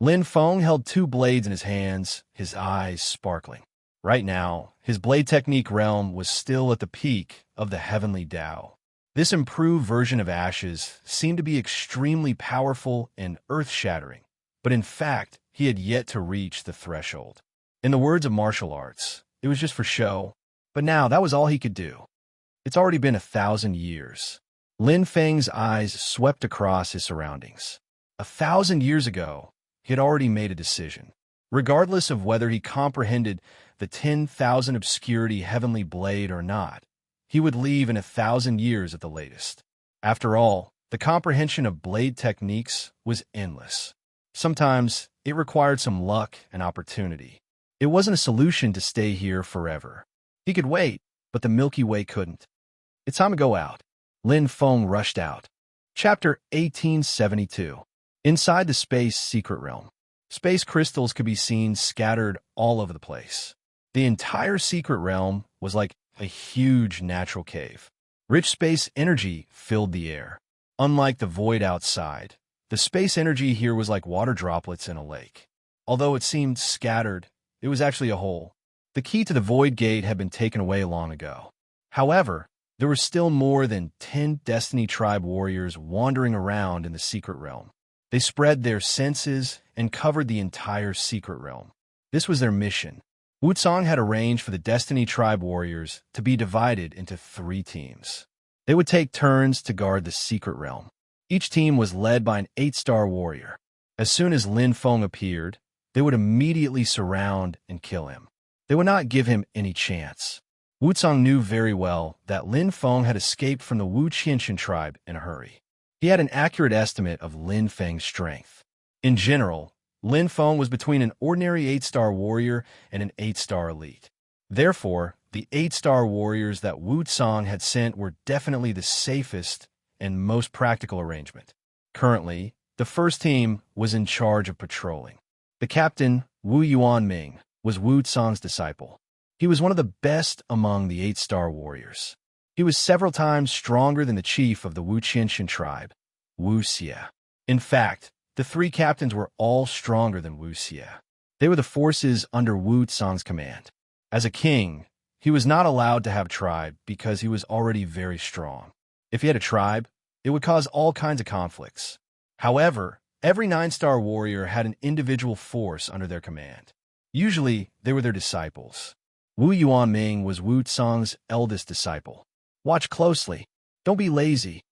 Lin Feng held two blades in his hands, his eyes sparkling. Right now, his blade technique realm was still at the peak of the heavenly Tao. This improved version of Ashes seemed to be extremely powerful and earth-shattering, but in fact, he had yet to reach the threshold. In the words of martial arts, it was just for show, but now that was all he could do. It's already been 1,000 years. Lin Feng's eyes swept across his surroundings. 1,000 years ago, he had already made a decision. Regardless of whether he comprehended the 10,000 obscurity heavenly blade or not, he would leave in 1,000 years at the latest. After all, the comprehension of blade techniques was endless. Sometimes, it required some luck and opportunity. It wasn't a solution to stay here forever. He could wait, but the Milky Way couldn't. It's time to go out. Lin Feng rushed out. Chapter 1872. Inside the space secret realm. Space crystals could be seen scattered all over the place. The entire secret realm was like a huge natural cave. Rich space energy filled the air. Unlike the void outside, the space energy here was like water droplets in a lake. Although it seemed scattered, it was actually a whole. The key to the void gate had been taken away long ago. However, there were still more than 10 Destiny Tribe warriors wandering around in the secret realm. They spread their senses and covered the entire secret realm. This was their mission. Wutsong had arranged for the Destiny Tribe warriors to be divided into 3 teams. They would take turns to guard the secret realm. Each team was led by an 8-star warrior. As soon as Lin Feng appeared, they would immediately surround and kill him. They would not give him any chance. Wutsong knew very well that Lin Feng had escaped from the Wu Qianxian tribe in a hurry. He had an accurate estimate of Lin Feng's strength. In general, Lin Feng was between an ordinary 8-star warrior and an 8-star elite. Therefore, the 8-star warriors that Wutsong had sent were definitely the safest and most practical arrangement. Currently, the first team was in charge of patrolling. The captain, Wu Yuanming, was Wutsong's disciple. He was one of the best among the 8-star warriors. He was several times stronger than the chief of the Wu Qianxian tribe, Wu Xie. In fact, the 3 captains were all stronger than Wu Xie. They were the forces under Wutsong's command. As a king, he was not allowed to have a tribe because he was already very strong. If he had a tribe, it would cause all kinds of conflicts. However, every 9-star warrior had an individual force under their command. Usually, they were their disciples. Wu Yuanming was Wutsong's eldest disciple. Watch closely. Don't be lazy,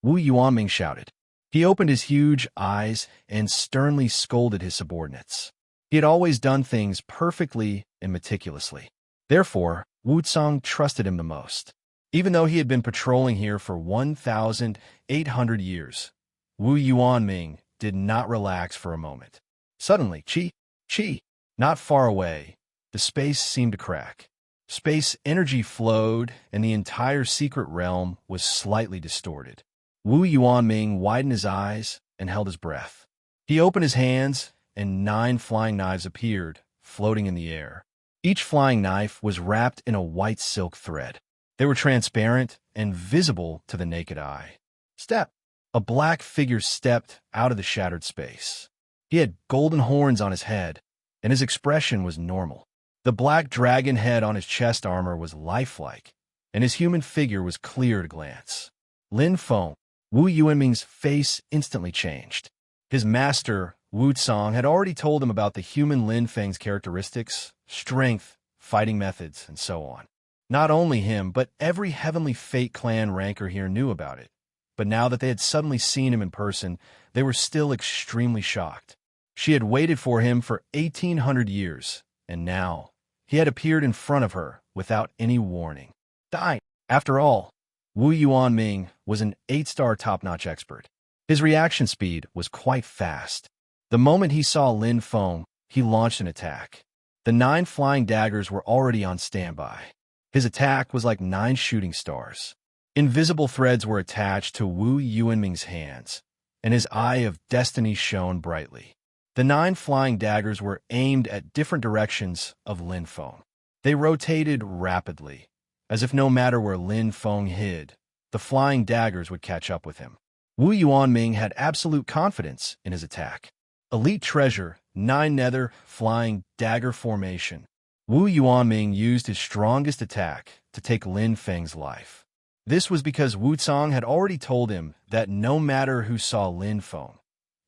Wu Yuanming shouted. He opened his huge eyes and sternly scolded his subordinates. He had always done things perfectly and meticulously. Therefore, Wutsong trusted him the most. Even though he had been patrolling here for 1,800 years, Wu Yuanming did not relax for a moment. Suddenly, chi, not far away, the space seemed to crack. Space energy flowed, and the entire secret realm was slightly distorted. Wu Yuanming widened his eyes and held his breath. He opened his hands, and 9 flying knives appeared, floating in the air. Each flying knife was wrapped in a white silk thread. They were transparent and visible to the naked eye. Step! A black figure stepped out of the shattered space. He had golden horns on his head, and his expression was normal. The black dragon head on his chest armor was lifelike, and his human figure was clear to glance. Lin Feng, Wu Yuanming's face instantly changed. His master, Wutsong, had already told him about the human Lin Feng's characteristics, strength, fighting methods, and so on. Not only him, but every Heavenly Fate clan ranker here knew about it. But now that they had suddenly seen him in person, they were still extremely shocked. She had waited for him for 1,800 years, and now he had appeared in front of her without any warning. Die! After all, Wu Yuanming was an 8-star top-notch expert. His reaction speed was quite fast. The moment he saw Lin Feng, he launched an attack. The 9 flying daggers were already on standby. His attack was like 9 shooting stars. Invisible threads were attached to Wu Yuanming's hands, and his eye of destiny shone brightly. The 9 flying daggers were aimed at different directions of Lin Feng. They rotated rapidly, as if no matter where Lin Feng hid, the flying daggers would catch up with him. Wu Yuanming had absolute confidence in his attack. Elite treasure, 9 nether, flying dagger formation. Wu Yuanming used his strongest attack to take Lin Feng's life. This was because Wutsong had already told him that no matter who saw Lin Feng,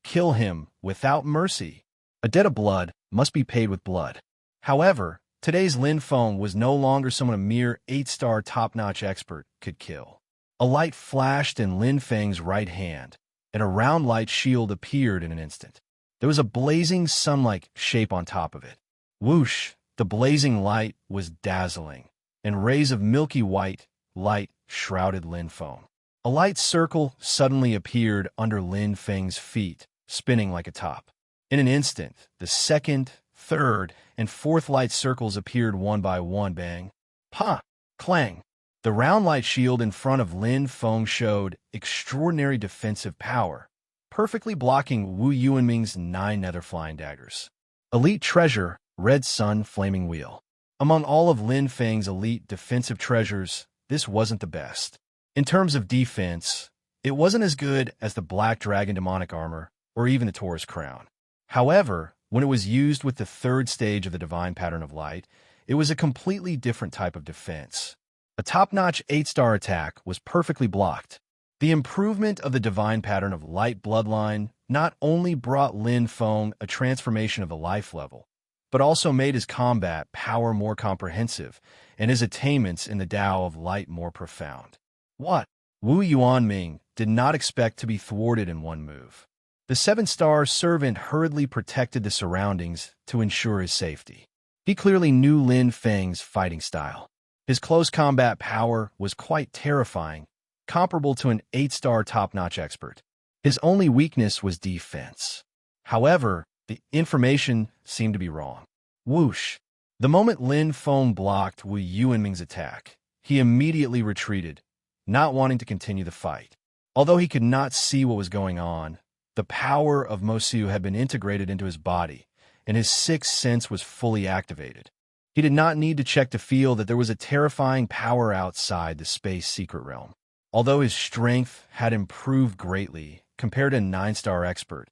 kill him without mercy. A debt of blood must be paid with blood. However, today's Lin Feng was no longer someone a mere 8-star top-notch expert could kill. A light flashed in Lin Feng's right hand, and a round light shield appeared in an instant. There was a blazing sun-like shape on top of it. Whoosh! The blazing light was dazzling, and rays of milky white light shrouded Lin Feng. A light circle suddenly appeared under Lin Feng's feet, spinning like a top. In an instant, the second, third, and fourth light circles appeared one by one. Bang! Pa! Clang! The round light shield in front of Lin Feng showed extraordinary defensive power, perfectly blocking Wu Yuanming's 9 nether flying daggers. Elite treasure, red sun flaming wheel. Among all of Lin Feng's elite defensive treasures, this wasn't the best. In terms of defense, it wasn't as good as the Black Dragon demonic armor or even the Taurus crown. However, when it was used with the third stage of the divine pattern of light, it was a completely different type of defense. A top-notch 8-star attack was perfectly blocked. The improvement of the divine pattern of light bloodline not only brought Lin Feng a transformation of the life level, but also made his combat power more comprehensive and his attainments in the Tao of light more profound. What? Wu Yuanming did not expect to be thwarted in one move. The 7-star servant hurriedly protected the surroundings to ensure his safety. He clearly knew Lin Feng's fighting style. His close combat power was quite terrifying, comparable to an 8-star top-notch expert. His only weakness was defense. However, the information seemed to be wrong. Whoosh! The moment Lin Feng blocked Wu Yuanming's attack, he immediately retreated, not wanting to continue the fight. Although he could not see what was going on, the power of Mosiu had been integrated into his body, and his sixth sense was fully activated. He did not need to check to feel that there was a terrifying power outside the space secret realm. Although his strength had improved greatly compared to a 9-star expert,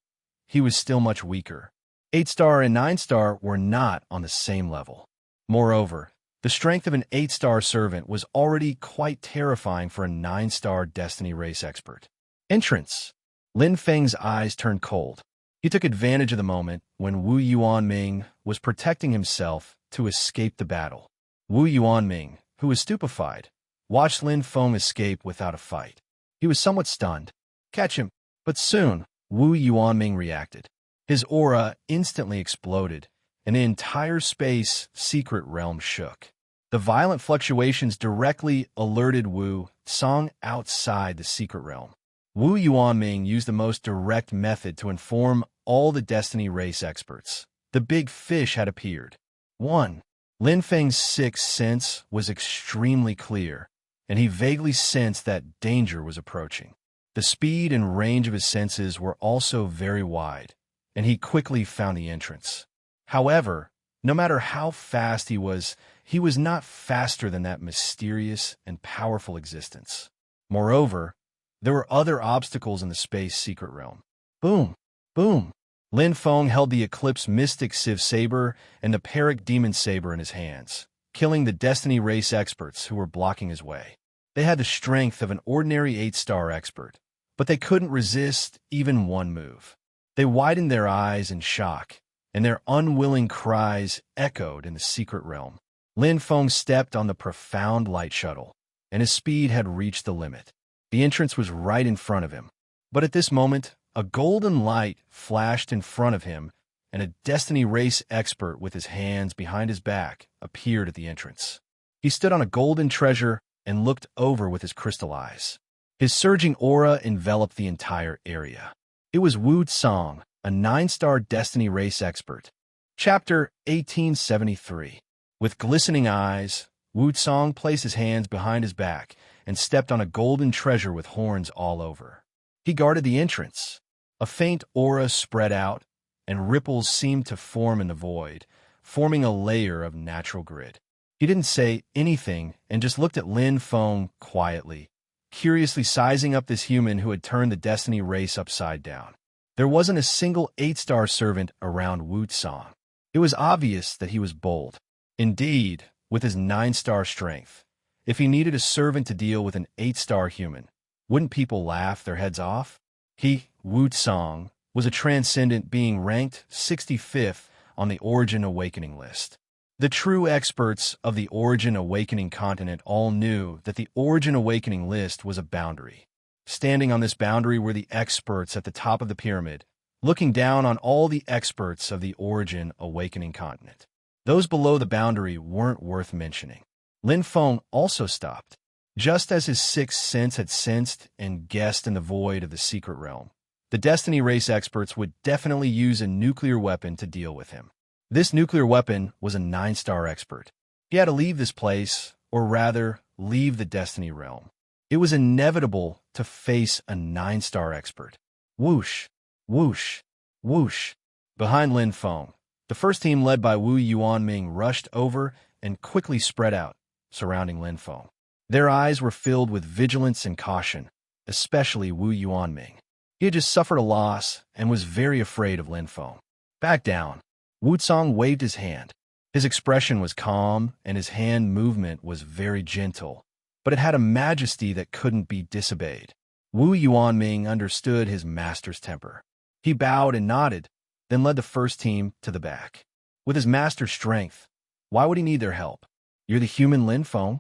he was still much weaker. 8-star and 9-star were not on the same level. Moreover, the strength of an 8-star servant was already quite terrifying for a 9-star destiny race expert. Entrance. Lin Feng's eyes turned cold. He took advantage of the moment when Wu Yuanming was protecting himself to escape the battle. Wu Yuanming, who was stupefied, watched Lin Feng escape without a fight. He was somewhat stunned. Catch him! But soon, Wu Yuanming reacted. His aura instantly exploded, and the entire space secret realm shook. The violent fluctuations directly alerted Wu Song outside the secret realm. Wu Yuanming used the most direct method to inform all the Destiny race experts. The big fish had appeared. 1. Lin Feng's sixth sense was extremely clear, and he vaguely sensed that danger was approaching. The speed and range of his senses were also very wide, and he quickly found the entrance. However, no matter how fast he was not faster than that mysterious and powerful existence. Moreover, there were other obstacles in the space secret realm. Boom! Boom! Lin Feng held the Eclipse Mystic Civ Saber and the Peric Demon Saber in his hands, killing the Destiny race experts who were blocking his way. They had the strength of an ordinary 8-star expert, but they couldn't resist even one move. They widened their eyes in shock, and their unwilling cries echoed in the secret realm. Lin Feng stepped on the profound light shuttle, and his speed had reached the limit. The entrance was right in front of him. But at this moment, a golden light flashed in front of him, and a Destiny race expert with his hands behind his back appeared at the entrance. He stood on a golden treasure and looked over with his crystal eyes. His surging aura enveloped the entire area. It was Wu Song, a 9-star Destiny race expert. Chapter 1873. With glistening eyes, Wu Song placed his hands behind his back and stepped on a golden treasure with horns all over. He guarded the entrance. A faint aura spread out, and ripples seemed to form in the void, forming a layer of natural grid. He didn't say anything and just looked at Lin Feng quietly, curiously sizing up this human who had turned the Destiny race upside down. There wasn't a single 8-star servant around Wu Song. It was obvious that he was bold. Indeed, with his 9-star strength, if he needed a servant to deal with an 8-star human, wouldn't people laugh their heads off? He, Wu Song, was a transcendent being ranked 65th on the Origin Awakening list. The true experts of the Origin Awakening continent all knew that the Origin Awakening list was a boundary. Standing on this boundary were the experts at the top of the pyramid, looking down on all the experts of the Origin Awakening continent. Those below the boundary weren't worth mentioning. Lin Feng also stopped. Just as his sixth sense had sensed and guessed in the void of the secret realm, the Destiny race experts would definitely use a nuclear weapon to deal with him. This nuclear weapon was a 9-star expert. He had to leave this place, or rather, leave the Destiny realm. It was inevitable to face a 9-star expert. Whoosh, whoosh, whoosh. Behind Lin Feng, the first team led by Wu Yuanming rushed over and quickly spread out, surrounding Lin Feng. Their eyes were filled with vigilance and caution, especially Wu Yuanming. He had just suffered a loss and was very afraid of Lin Feng. Back down. Wu Cong waved his hand. His expression was calm, and his hand movement was very gentle, but it had a majesty that couldn't be disobeyed. Wu Yuanming understood his master's temper. He bowed and nodded, then led the first team to the back. With his master's strength, why would he need their help? You're the human Lin Feng?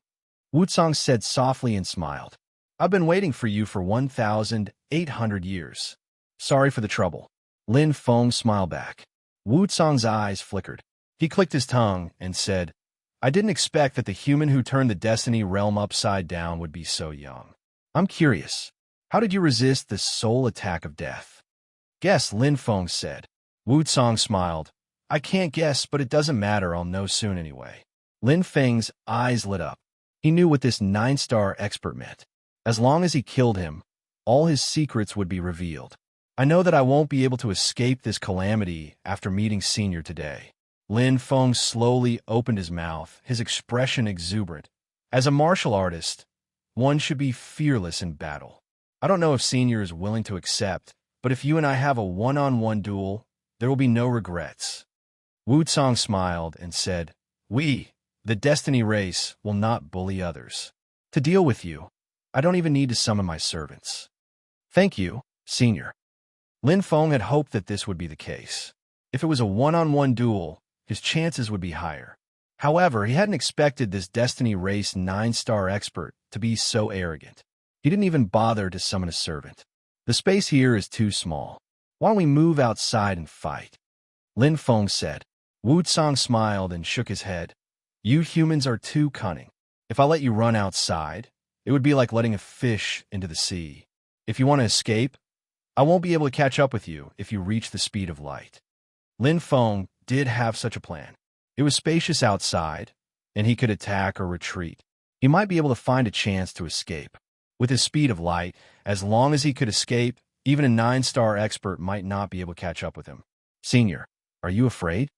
Wu Cong said softly and smiled. I've been waiting for you for 1,800 years. Sorry for the trouble. Lin Feng smiled back. Wu Cong's eyes flickered. He clicked his tongue and said, I didn't expect that the human who turned the destiny realm upside down would be so young. I'm curious. How did you resist the soul attack of death? Guess, Lin Feng said. Wu Cong smiled. I can't guess, but it doesn't matter. I'll know soon anyway. Lin Feng's eyes lit up. He knew what this 9-star expert meant. As long as he killed him, all his secrets would be revealed. I know that I won't be able to escape this calamity after meeting Senior today. Lin Feng slowly opened his mouth, his expression exuberant. As a martial artist, one should be fearless in battle. I don't know if Senior is willing to accept, but if you and I have a one-on-one duel, there will be no regrets. Wu Cong smiled and said, We, the Destiny race, will not bully others. To deal with you, I don't even need to summon my servants. Thank you, Senior. Lin Feng had hoped that this would be the case. If it was a one-on-one duel, his chances would be higher. However, he hadn't expected this Destiny race 9-star expert to be so arrogant. He didn't even bother to summon a servant. The space here is too small. Why don't we move outside and fight? Lin Feng said. Wu Cong smiled and shook his head. You humans are too cunning. If I let you run outside, it would be like letting a fish into the sea. If you want to escape, I won't be able to catch up with you if you reach the speed of light. Lin Feng did have such a plan. It was spacious outside, and he could attack or retreat. He might be able to find a chance to escape. With his speed of light, as long as he could escape, even a 9-star expert might not be able to catch up with him. Senior, are you afraid?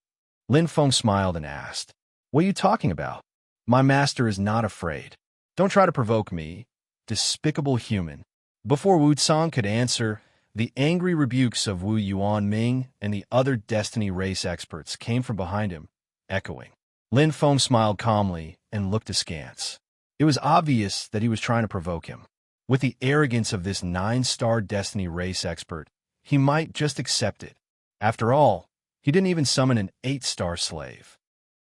Lin Feng smiled and asked. What are you talking about? My master is not afraid. Don't try to provoke me, despicable human. Before Wu Cong could answer, the angry rebukes of Wu Yuanming and the other Destiny race experts came from behind him, echoing. Lin Feng smiled calmly and looked askance. It was obvious that he was trying to provoke him. With the arrogance of this 9-star Destiny race expert, he might just accept it. After all, he didn't even summon an 8-star slave.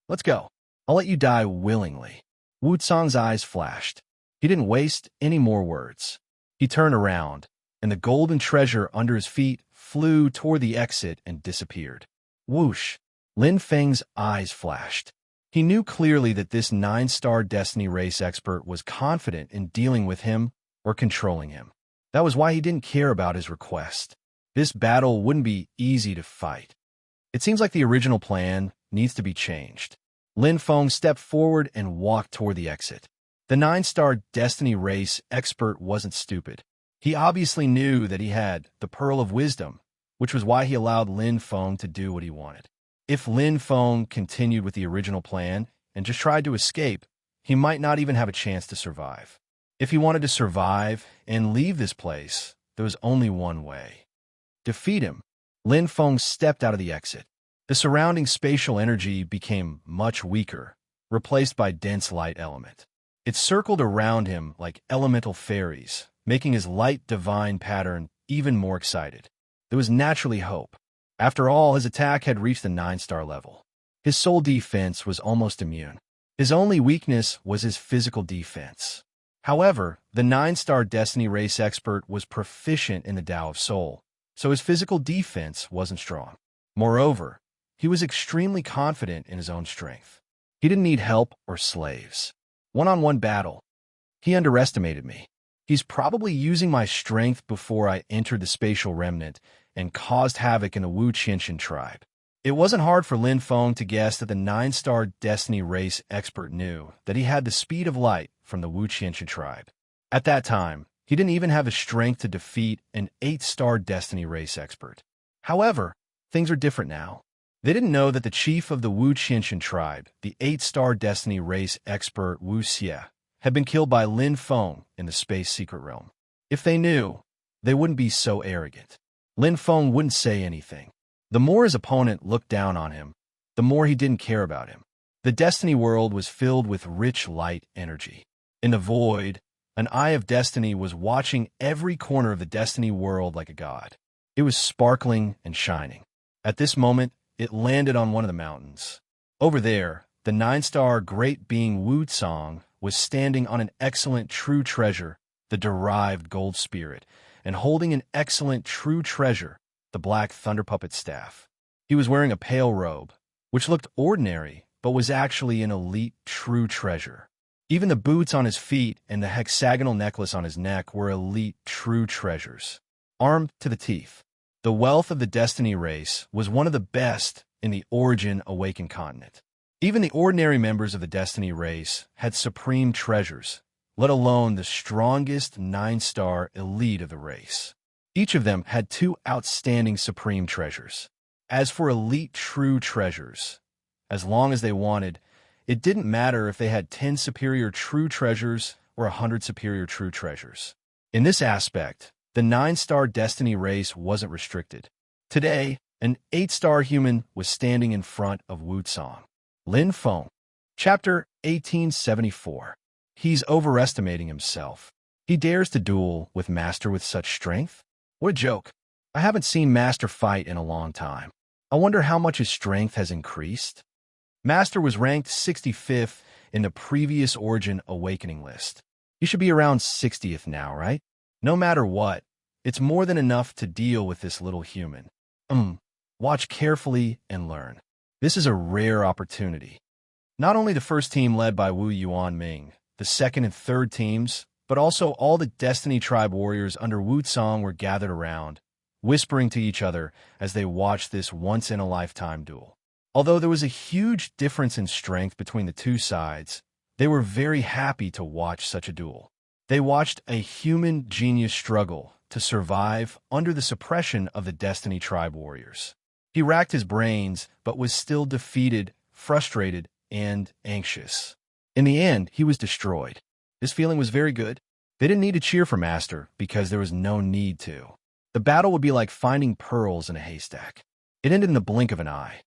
Let's go. I'll let you die willingly. Wu Cong's eyes flashed. He didn't waste any more words. He turned around, and the golden treasure under his feet flew toward the exit and disappeared. Whoosh! Lin Feng's eyes flashed. He knew clearly that this 9-star Destiny race expert was confident in dealing with him or controlling him. That was why he didn't care about his request. This battle wouldn't be easy to fight. It seems like the original plan needs to be changed. Lin Feng stepped forward and walked toward the exit. The 9-star Destiny race expert wasn't stupid. He obviously knew that he had the Pearl of Wisdom, which was why he allowed Lin Feng to do what he wanted. If Lin Feng continued with the original plan and just tried to escape, he might not even have a chance to survive. If he wanted to survive and leave this place, there was only one way. Defeat him. Lin Feng stepped out of the exit. The surrounding spatial energy became much weaker, replaced by dense light element. It circled around him like elemental fairies, making his light divine pattern even more excited. There was naturally hope. After all, his attack had reached the 9-star level. His soul defense was almost immune. His only weakness was his physical defense. However, the 9-star Destiny race expert was proficient in the Tao of Soul, so his physical defense wasn't strong. Moreover, he was extremely confident in his own strength. He didn't need help or slaves. One-on-one battle. He underestimated me. He's probably using my strength before I entered the spatial remnant and caused havoc in the Wu Qianxian tribe. It wasn't hard for Lin Feng to guess that the 9-star Destiny race expert knew that he had the speed of light from the Wu Qianxian tribe. At that time, he didn't even have the strength to defeat an 8-star Destiny race expert. However, things are different now. They didn't know that the chief of the Wu Qinshan tribe, the 8-star destiny race expert Wu Xie, had been killed by Lin Feng in the space secret realm. If they knew, they wouldn't be so arrogant. Lin Feng wouldn't say anything. The more his opponent looked down on him, the more he didn't care about him. The destiny world was filled with rich light energy. In the void, an eye of destiny was watching every corner of the destiny world like a god. It was sparkling and shining. At this moment, it landed on one of the mountains. Over there, the 9-star great being Wu Tsang was standing on an excellent true treasure, the derived gold spirit, and holding an excellent true treasure, the black thunder puppet staff. He was wearing a pale robe, which looked ordinary, but was actually an elite true treasure. Even the boots on his feet and the hexagonal necklace on his neck were elite true treasures. Armed to the teeth, the wealth of the destiny race was one of the best in the Origin Awakened continent. Even the ordinary members of the destiny race had supreme treasures, let alone the strongest 9-star elite of the race. Each of them had 2 outstanding supreme treasures. As for elite true treasures, as long as they wanted, it didn't matter if they had 10 superior true treasures or 100 superior true treasures. In this aspect, the 9-star destiny race wasn't restricted. Today, an 8-star human was standing in front of Wu Tsang. Lin Feng. Chapter 1874. He's overestimating himself. He dares to duel with Master with such strength? What a joke. I haven't seen Master fight in a long time. I wonder how much his strength has increased. Master was ranked 65th in the previous Origin Awakening list. He should be around 60th now, right? No matter what, it's more than enough to deal with this little human. Watch carefully and learn. This is a rare opportunity. Not only the first team led by Wu Yuanming, the second and third teams, but also all the Destiny Tribe warriors under Wu Tsang were gathered around, whispering to each other as they watched this once-in-a-lifetime duel. Although there was a huge difference in strength between the two sides, they were very happy to watch such a duel. They watched a human genius struggle to survive under the suppression of the Destiny Tribe warriors. He racked his brains, but was still defeated, frustrated, and anxious. In the end, he was destroyed. His feeling was very good. They didn't need to cheer for Master because there was no need to. The battle would be like finding pearls in a haystack. It ended in the blink of an eye.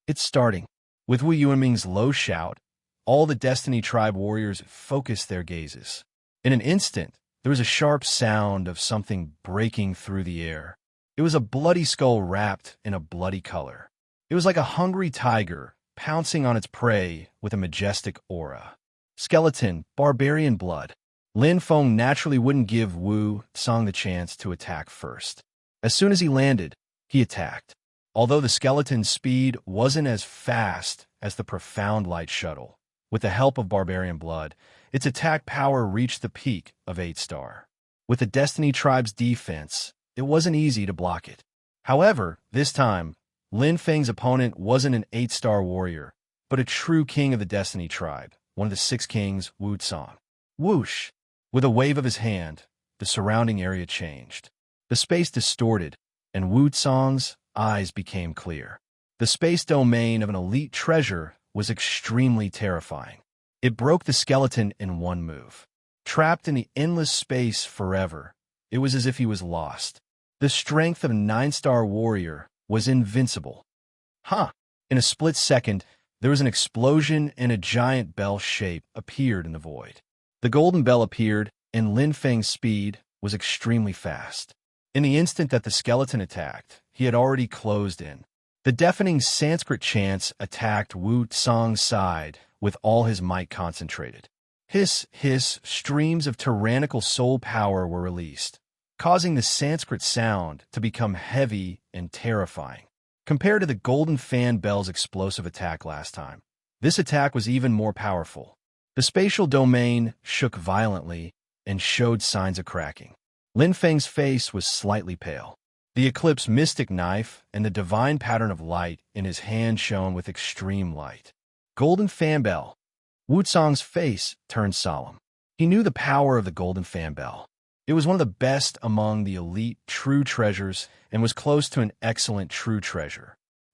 It's starting. With Wu Yuanming's low shout, all the Destiny Tribe warriors focused their gazes. In an instant, there was a sharp sound of something breaking through the air. It was a bloody skull wrapped in a bloody color. It was like a hungry tiger pouncing on its prey with a majestic aura. Skeleton, barbarian blood. Lin Feng naturally wouldn't give Wu Tsang the chance to attack first. As soon as he landed, he attacked. Although the skeleton's speed wasn't as fast as the profound light shuttle, with the help of barbarian blood, its attack power reached the peak of 8-star. With the Destiny Tribe's defense, it wasn't easy to block it. However, this time, Lin Feng's opponent wasn't an 8-star warrior, but a true king of the Destiny Tribe, one of the 6 kings, Wu Tsang. Whoosh! With a wave of his hand, the surrounding area changed. The space distorted, and Wu Tsang's eyes became clear. The space domain of an elite treasure was extremely terrifying. It broke the skeleton in one move. Trapped in the endless space forever, it was as if he was lost. The strength of a 9-star warrior was invincible. In a split second, there was an explosion and a giant bell shape appeared in the void. The golden bell appeared, and Lin Feng's speed was extremely fast. In the instant that the skeleton attacked, he had already closed in. The deafening Sanskrit chants attacked Wu Tsang's side with all his might concentrated. Hiss, streams of tyrannical soul power were released, causing the Sanskrit sound to become heavy and terrifying. Compared to the Golden Fan Bell's explosive attack last time, this attack was even more powerful. The spatial domain shook violently and showed signs of cracking. Lin Feng's face was slightly pale. The Eclipse mystic knife and the divine pattern of light in his hand shone with extreme light. Golden Fan Bell. Wu Tsang's face turned solemn. He knew the power of the Golden Fan Bell. It was one of the best among the elite true treasures and was close to an excellent true treasure.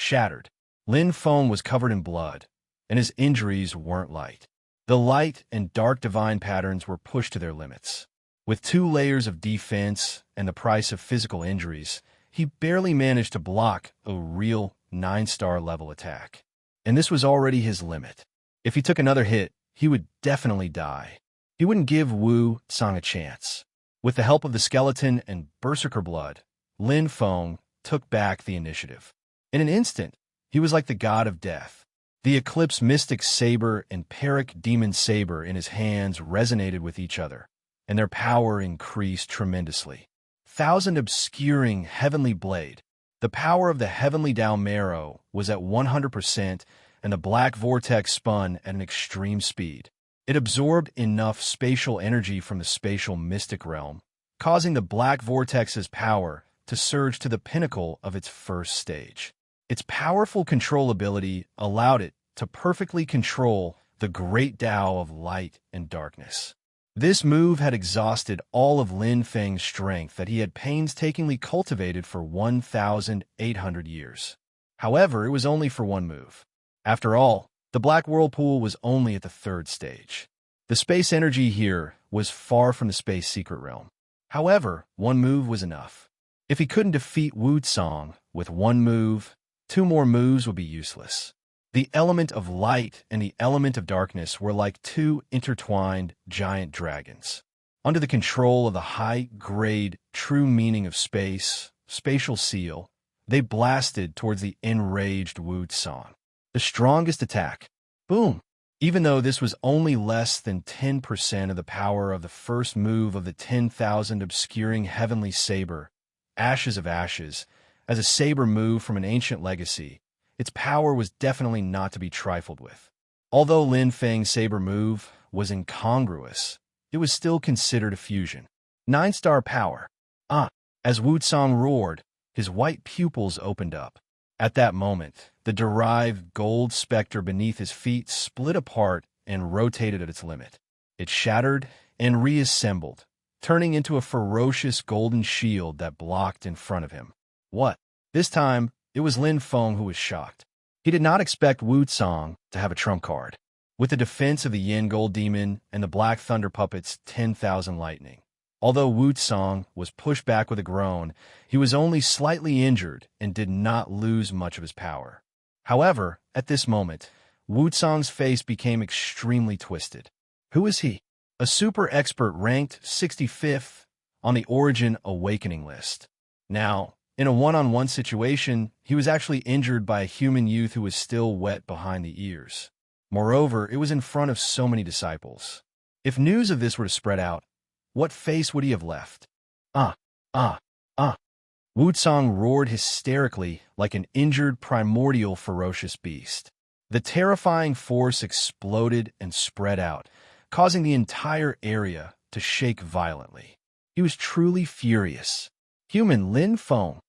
shattered. Lin Feng was covered in blood, and his injuries weren't light. The light and dark divine patterns were pushed to their limits. With 2 layers of defense and the price of physical injuries, he barely managed to block a real 9-star level attack. And this was already his limit. If he took another hit, he would definitely die. He wouldn't give Wu Song a chance. With the help of the skeleton and berserker blood, Lin Feng took back the initiative. In an instant, he was like the god of death. The Eclipse Mystic Saber and Peric Demon Saber in his hands resonated with each other, and their power increased tremendously. Thousand obscuring heavenly blade. The power of the heavenly Dao Marrow was at 100%, and the black vortex spun at an extreme speed. It absorbed enough spatial energy from the spatial mystic realm, causing the black vortex's power to surge to the pinnacle of its first stage. Its powerful controllability allowed it to perfectly control the great Tao of light and darkness. This move had exhausted all of Lin Feng's strength that he had painstakingly cultivated for 1,800 years. However, it was only for one move. After all, the Black Whirlpool was only at the 3rd stage. The space energy here was far from the space secret realm. However, one move was enough. If he couldn't defeat Wu Song with one move, 2 more moves would be useless. The element of light and the element of darkness were like 2 intertwined giant dragons. Under the control of the high-grade true meaning of space, spatial seal, they blasted towards the enraged Wu Song. The strongest attack. Boom! Even though this was only less than 10% of the power of the first move of the 10,000 obscuring heavenly saber, Ashes of Ashes, as a saber move from an ancient legacy, its power was definitely not to be trifled with. Although Lin Feng's saber move was incongruous, it was still considered a fusion. 9-star power. As Wu Song roared, his white pupils opened up. At that moment, the derived gold specter beneath his feet split apart and rotated at its limit. It shattered and reassembled, turning into a ferocious golden shield that blocked in front of him. What? This time, it was Lin Feng who was shocked. He did not expect Wu Song to have a trump card. With the defense of the Yin Gold Demon and the Black Thunder Puppet's 10,000 Lightning. Although Wu Song was pushed back with a groan, he was only slightly injured and did not lose much of his power. However, at this moment, Wu Song's face became extremely twisted. Who is he? A super expert ranked 65th on the Origin Awakening list. Now, in a one-on-one situation, he was actually injured by a human youth who was still wet behind the ears. Moreover, it was in front of so many disciples. If news of this were to spread out, what face would he have left? Wu Song roared hysterically like an injured primordial ferocious beast. The terrifying force exploded and spread out, causing the entire area to shake violently. He was truly furious. Human Lin Feng.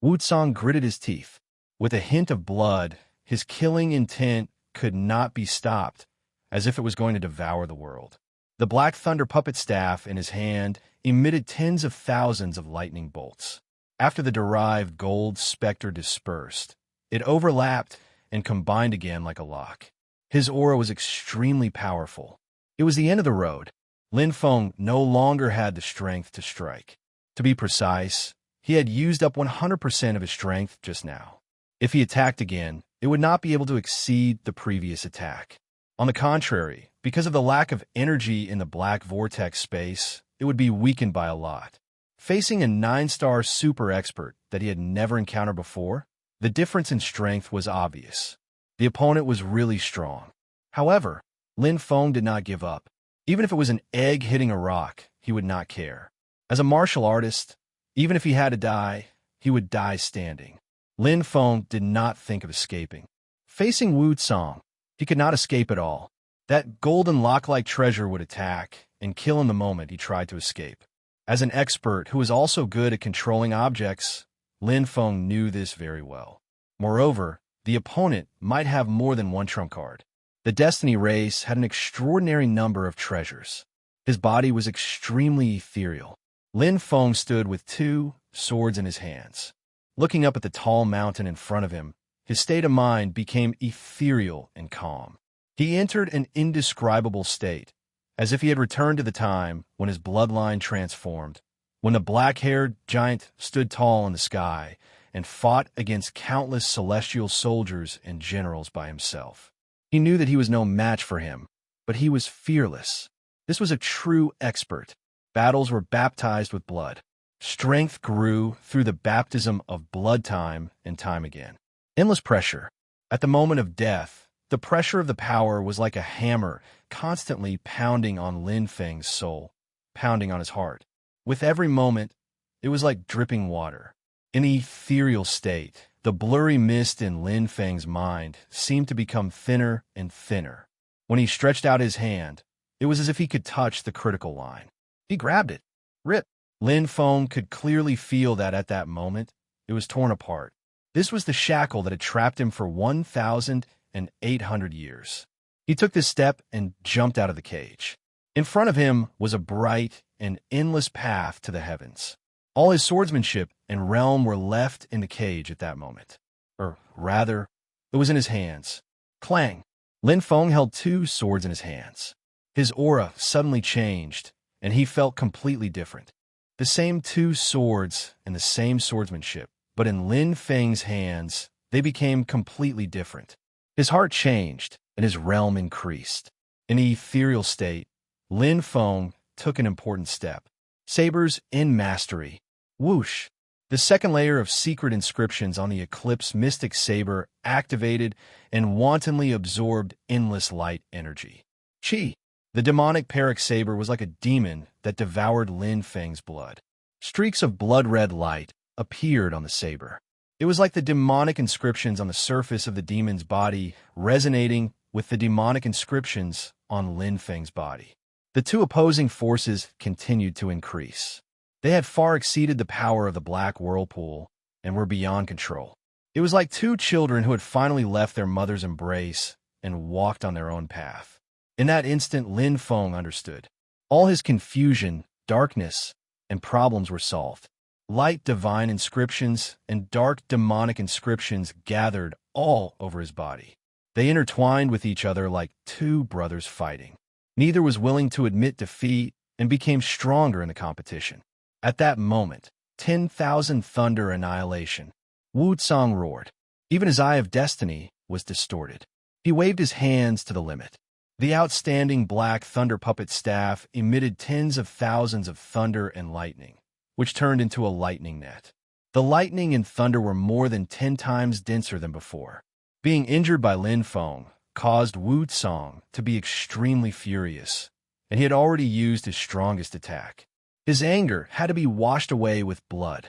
Wu Song gritted his teeth. With a hint of blood, his killing intent could not be stopped, as if it was going to devour the world. The Black Thunder puppet staff in his hand emitted tens of thousands of lightning bolts. After the derived gold specter dispersed, it overlapped and combined again like a lock. His aura was extremely powerful. It was the end of the road. Lin Feng no longer had the strength to strike. To be precise, he had used up 100% of his strength just now. If he attacked again, it would not be able to exceed the previous attack. On the contrary, because of the lack of energy in the black vortex space, it would be weakened by a lot. Facing a 9-star super expert that he had never encountered before, the difference in strength was obvious. The opponent was really strong. However, Lin Feng did not give up. Even if it was an egg hitting a rock, he would not care. As a martial artist, even if he had to die, he would die standing. Lin Feng did not think of escaping. Facing Wu Song, he could not escape at all. That golden lock-like treasure would attack and kill him the moment he tried to escape. As an expert who was also good at controlling objects, Lin Feng knew this very well. Moreover, the opponent might have more than one trump card. The Destiny race had an extraordinary number of treasures. His body was extremely ethereal. Lin Feng stood with 2 swords in his hands. Looking up at the tall mountain in front of him, his state of mind became ethereal and calm. He entered an indescribable state, as if he had returned to the time when his bloodline transformed, when the black-haired giant stood tall in the sky and fought against countless celestial soldiers and generals by himself. He knew that he was no match for him, but he was fearless. This was a true expert. Battles were baptized with blood. Strength grew through the baptism of blood time and time again. Endless pressure. At the moment of death, the pressure of the power was like a hammer constantly pounding on Lin Feng's soul, pounding on his heart. With every moment, it was like dripping water. In the ethereal state, the blurry mist in Lin Feng's mind seemed to become thinner and thinner. When he stretched out his hand, it was as if he could touch the critical line. He grabbed it. Rip! Lin Feng could clearly feel that at that moment, it was torn apart. This was the shackle that had trapped him for 1,800 years. He took this step and jumped out of the cage. In front of him was a bright and endless path to the heavens. All his swordsmanship and realm were left in the cage at that moment. Or rather, it was in his hands. Clang! Lin Feng held two swords in his hands. His aura suddenly changed, and he felt completely different. The same two swords and the same swordsmanship, but in Lin Feng's hands, they became completely different. His heart changed, and his realm increased. In the ethereal state, Lin Feng took an important step. Sabers in mastery. Whoosh! The second layer of secret inscriptions on the Eclipse Mystic Saber activated and wantonly absorbed endless light energy. Chi! The demonic Peric Saber was like a demon that devoured Lin Feng's blood. Streaks of blood-red light appeared on the saber. It was like the demonic inscriptions on the surface of the demon's body resonating with the demonic inscriptions on Lin Feng's body. The two opposing forces continued to increase. They had far exceeded the power of the Black Whirlpool and were beyond control. It was like two children who had finally left their mother's embrace and walked on their own path. In that instant, Lin Feng understood. All his confusion, darkness, and problems were solved. Light divine inscriptions and dark demonic inscriptions gathered all over his body. They intertwined with each other like two brothers fighting. Neither was willing to admit defeat and became stronger in the competition. At that moment, 10,000 thunder annihilation. Wu Tsang roared. Even his eye of destiny was distorted. He waved his hands to the limit. The outstanding black thunder puppet staff emitted tens of thousands of thunder and lightning, which turned into a lightning net. The lightning and thunder were more than 10 times denser than before. Being injured by Lin Feng caused Wu Tsang to be extremely furious, and he had already used his strongest attack. His anger had to be washed away with blood.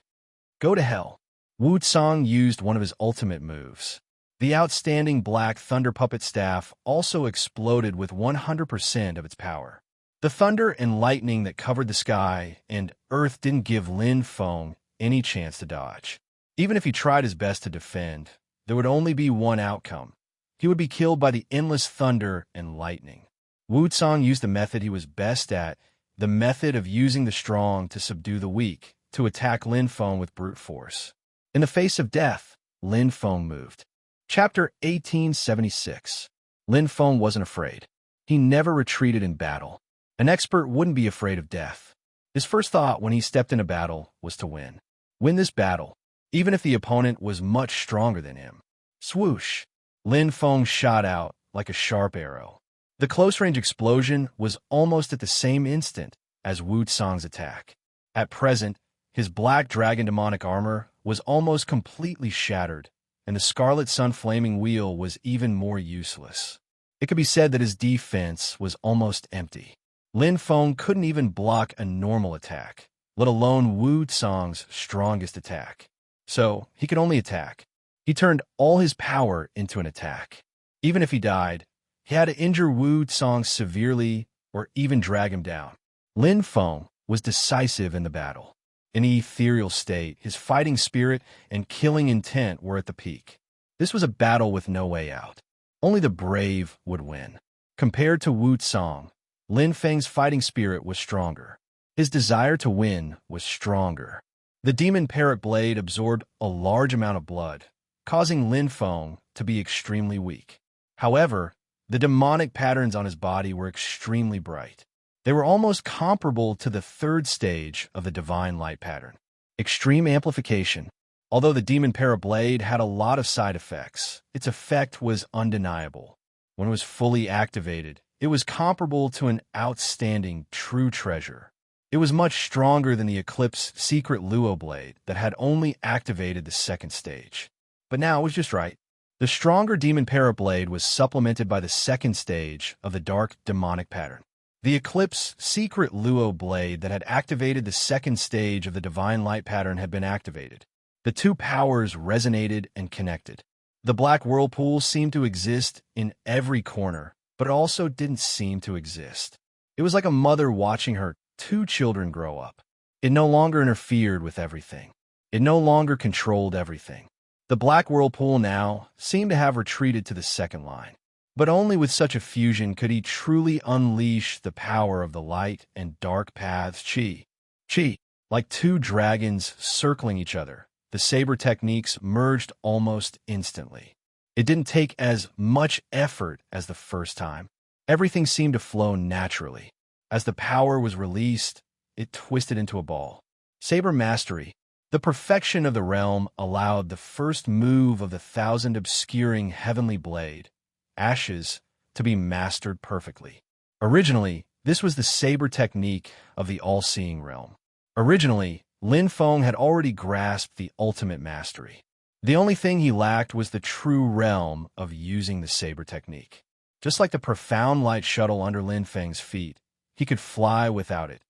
Go to hell. Wu Tsang used one of his ultimate moves. The outstanding black thunder puppet staff also exploded with 100% of its power. The thunder and lightning that covered the sky and earth didn't give Lin Feng any chance to dodge. Even if he tried his best to defend, there would only be one outcome. He would be killed by the endless thunder and lightning. Wu Tsang used the method he was best at, the method of using the strong to subdue the weak, to attack Lin Feng with brute force. In the face of death, Lin Feng moved. Chapter 1876. Lin Feng wasn't afraid. He never retreated in battle. An expert wouldn't be afraid of death. His first thought when he stepped into battle was to win. Win this battle, even if the opponent was much stronger than him. Swoosh! Lin Feng shot out like a sharp arrow. The close-range explosion was almost at the same instant as Wu Tsang's attack. At present, his black dragon demonic armor was almost completely shattered, and the Scarlet Sun Flaming Wheel was even more useless. It could be said that his defense was almost empty. Lin Feng couldn't even block a normal attack, let alone Wu Tsang's strongest attack. So, he could only attack. He turned all his power into an attack. Even if he died, he had to injure Wu Tsang severely or even drag him down. Lin Feng was decisive in the battle. In the ethereal state, his fighting spirit and killing intent were at the peak. This was a battle with no way out. Only the brave would win. Compared to Wu Tsang, Lin Feng's fighting spirit was stronger. His desire to win was stronger. The demon Peric blade absorbed a large amount of blood, causing Lin Feng to be extremely weak. However, the demonic patterns on his body were extremely bright. They were almost comparable to the third stage of the divine light pattern. Extreme amplification. Although the demon parablade had a lot of side effects, its effect was undeniable. When it was fully activated, it was comparable to an outstanding true treasure. It was much stronger than the Eclipse secret Luo blade that had only activated the second stage. But now it was just right. The stronger demon parablade was supplemented by the second stage of the dark demonic pattern. The Eclipse secret Luo blade that had activated the second stage of the divine light pattern had been activated. The two powers resonated and connected. The black whirlpool seemed to exist in every corner, but it also didn't seem to exist. It was like a mother watching her two children grow up. It no longer interfered with everything. It no longer controlled everything. The black whirlpool now seemed to have retreated to the second line. But only with such a fusion could he truly unleash the power of the light and dark paths Qi. Like two dragons circling each other, the saber techniques merged almost instantly. It didn't take as much effort as the first time. Everything seemed to flow naturally. As the power was released, it twisted into a ball. Saber mastery. The perfection of the realm allowed the first move of the thousand obscuring heavenly blade, Ashes, to be mastered perfectly. Originally, this was the saber technique of the all-seeing realm. Originally, Lin Feng had already grasped the ultimate mastery. The only thing he lacked was the true realm of using the saber technique. Just like the profound light shuttle under Lin Feng's feet, he could fly without it,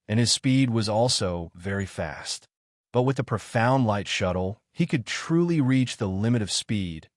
and his speed was also very fast. But with the profound light shuttle, he could truly reach the limit of speed,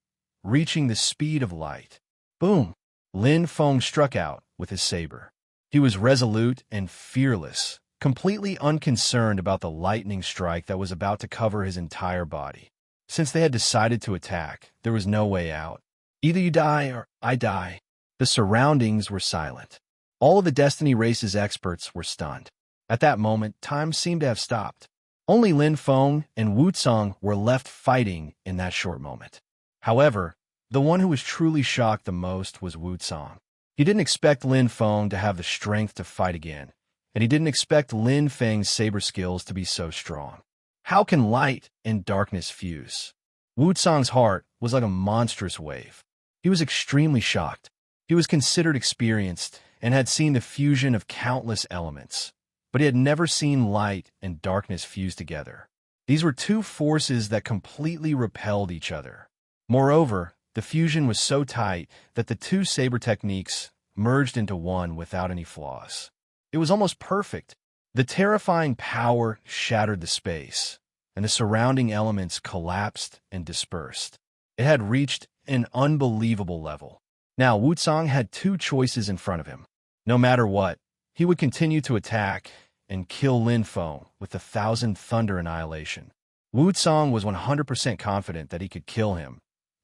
reaching the speed of light. Boom! Lin Feng struck out with his saber. He was resolute and fearless, completely unconcerned about the lightning strike that was about to cover his entire body. Since they had decided to attack, there was no way out. Either you die or I die. The surroundings were silent. All of the Destiny Race's experts were stunned. At that moment, time seemed to have stopped. Only Lin Feng and Wu Cong were left fighting in that short moment. However, the one who was truly shocked the most was Wu Cong. He didn't expect Lin Feng to have the strength to fight again, and he didn't expect Lin Feng's saber skills to be so strong. How can light and darkness fuse? Wu Cong's heart was like a monstrous wave. He was extremely shocked. He was considered experienced and had seen the fusion of countless elements, but he had never seen light and darkness fuse together. These were two forces that completely repelled each other. Moreover, the fusion was so tight that the two saber techniques merged into one without any flaws. It was almost perfect. The terrifying power shattered the space, and the surrounding elements collapsed and dispersed. It had reached an unbelievable level. Now, Wu Cong had two choices in front of him. No matter what, he would continue to attack and kill Lin Feng with the Thousand Thunder Annihilation. Wu Cong was 100% confident that he could kill him,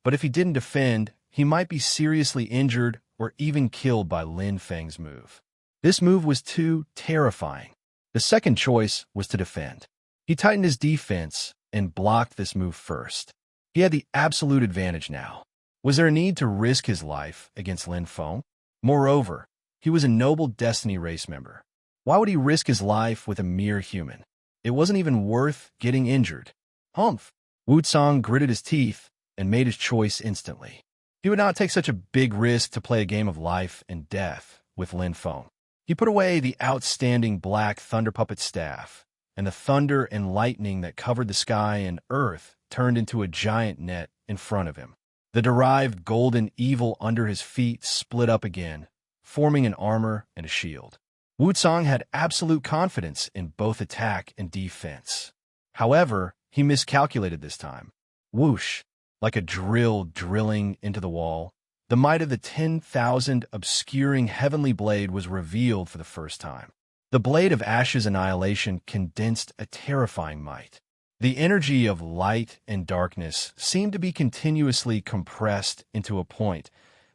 but if he didn't defend, he might be seriously injured or even killed by Lin Feng's move. This move was too terrifying. The second choice was to defend. He tightened his defense and blocked this move first. He had the absolute advantage now. Was there a need to risk his life against Lin Feng? Moreover, he was a noble Destiny Race member. Why would he risk his life with a mere human? It wasn't even worth getting injured. Humph! Wu Cong gritted his teeth and made his choice instantly. He would not take such a big risk to play a game of life and death with Lin Feng. He put away the outstanding black thunder puppet staff, and the thunder and lightning that covered the sky and earth turned into a giant net in front of him. The derived golden evil under his feet split up again, forming an armor and a shield. Wu Cong had absolute confidence in both attack and defense. However, he miscalculated this time. Whoosh! Like a drill drilling into the wall, the might of the 10,000 obscuring heavenly blade was revealed for the first time. The blade of Ash's annihilation condensed a terrifying might. The energy of light and darkness seemed to be continuously compressed into a point,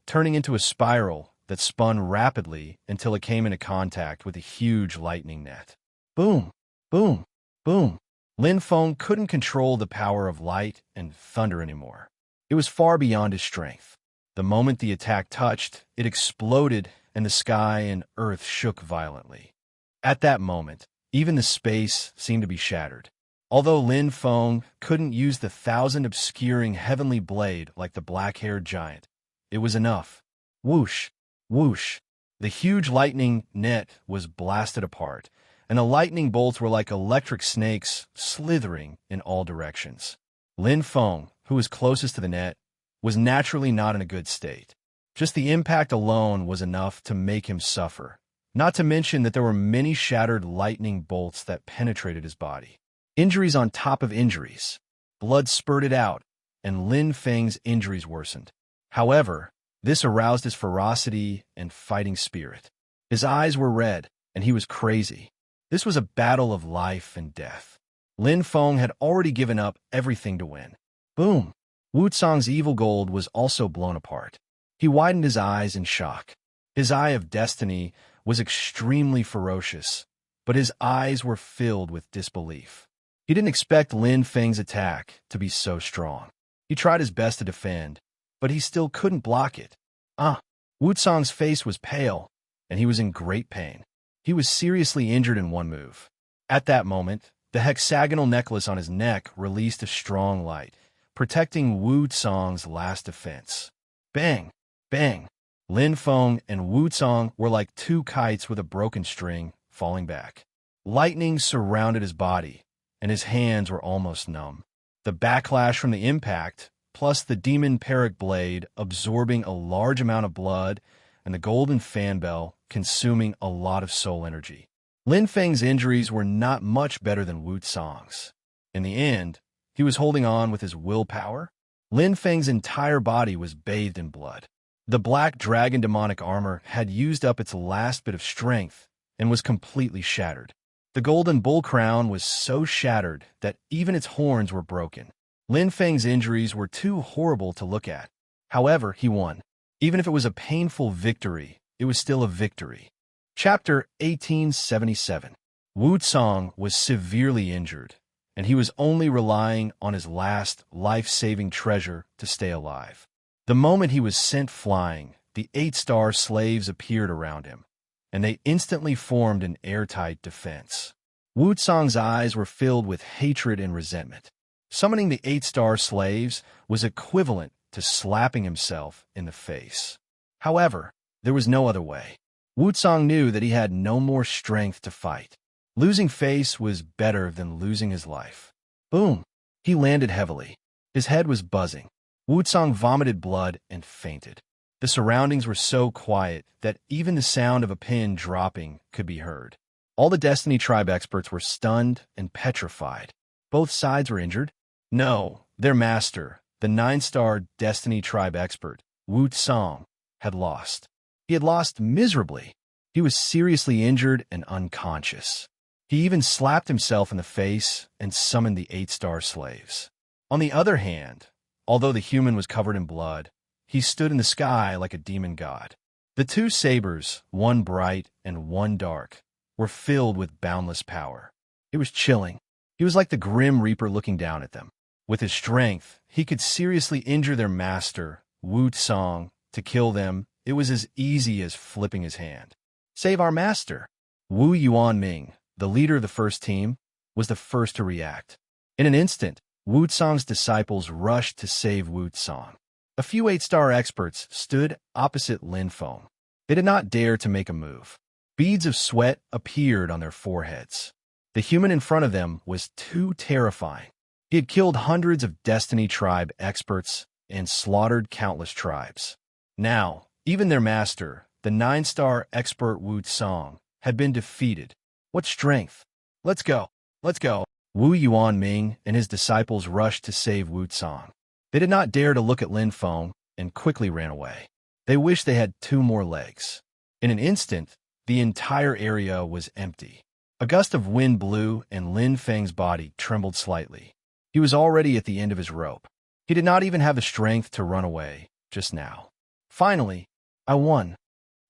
turning into a spiral that spun rapidly until it came into contact with a huge lightning net. Boom! Boom! Boom! Lin Feng couldn't control the power of light and thunder anymore. It was far beyond his strength. The moment the attack touched, it exploded and the sky and earth shook violently. At that moment, even the space seemed to be shattered. Although Lin Feng couldn't use the thousand obscuring heavenly blade like the black-haired giant, it was enough. Whoosh! Whoosh! The huge lightning net was blasted apart, and the lightning bolts were like electric snakes slithering in all directions. Lin Feng, who was closest to the net, was naturally not in a good state. Just the impact alone was enough to make him suffer, not to mention that there were many shattered lightning bolts that penetrated his body. Injuries on top of injuries. Blood spurted out, and Lin Feng's injuries worsened. However, this aroused his ferocity and fighting spirit. His eyes were red, and he was crazy. This was a battle of life and death. Lin Feng had already given up everything to win. Boom! Wu Cang's evil gold was also blown apart. He widened his eyes in shock. His eye of destiny was extremely ferocious, but his eyes were filled with disbelief. He didn't expect Lin Feng's attack to be so strong. He tried his best to defend, but he still couldn't block it. Wu Cang's face was pale, and he was in great pain. He was seriously injured in one move. At that moment, the hexagonal necklace on his neck released a strong light, protecting Wu Cang's last defense. Bang! Bang! Lin Feng and Wu Cang were like two kites with a broken string falling back. Lightning surrounded his body, and his hands were almost numb. The backlash from the impact, plus the demon Perik blade absorbing a large amount of blood, and the golden fan bell consuming a lot of soul energy. Lin Feng's injuries were not much better than Wu Cang's. In the end, he was holding on with his willpower. Lin Feng's entire body was bathed in blood. The black dragon demonic armor had used up its last bit of strength and was completely shattered. The golden bull crown was so shattered that even its horns were broken. Lin Feng's injuries were too horrible to look at. However, he won. Even if it was a painful victory, it was still a victory. Chapter 1877. Wu Cang was severely injured, and he was only relying on his last life-saving treasure to stay alive. The moment he was sent flying, the 8-star slaves appeared around him, and they instantly formed an airtight defense. Wu Cang's eyes were filled with hatred and resentment. Summoning the 8-star slaves was equivalent to slapping himself in the face. However, there was no other way. Wu Cang knew that he had no more strength to fight. Losing face was better than losing his life. Boom! He landed heavily. His head was buzzing. Wu Cang vomited blood and fainted. The surroundings were so quiet that even the sound of a pin dropping could be heard. All the Destiny Tribe experts were stunned and petrified. Both sides were injured. No, their master, the 9-star Destiny Tribe expert, Wu Cang, had lost. He had lost miserably. He was seriously injured and unconscious. He even slapped himself in the face and summoned the 8-star slaves. On the other hand, although the human was covered in blood, he stood in the sky like a demon god. The two sabers, one bright and one dark, were filled with boundless power. It was chilling. He was like the Grim Reaper looking down at them. With his strength, he could seriously injure their master, Wu Cang. To kill them, it was as easy as flipping his hand. Save our master! Wu Yuanming, the leader of the first team, was the first to react. In an instant, Wu Cang's disciples rushed to save Wu Cang. A few 8-star experts stood opposite Lin Feng. They did not dare to make a move. Beads of sweat appeared on their foreheads. The human in front of them was too terrifying. He had killed hundreds of Destiny Tribe experts and slaughtered countless tribes. Now, even their master, the 9-star expert Wu Cang, had been defeated. What strength! Let's go! Let's go! Wu Yuanming and his disciples rushed to save Wu Cang. They did not dare to look at Lin Feng and quickly ran away. They wished they had 2 more legs. In an instant, the entire area was empty. A gust of wind blew and Lin Feng's body trembled slightly. He was already at the end of his rope. He did not even have the strength to run away just now. Finally, I won.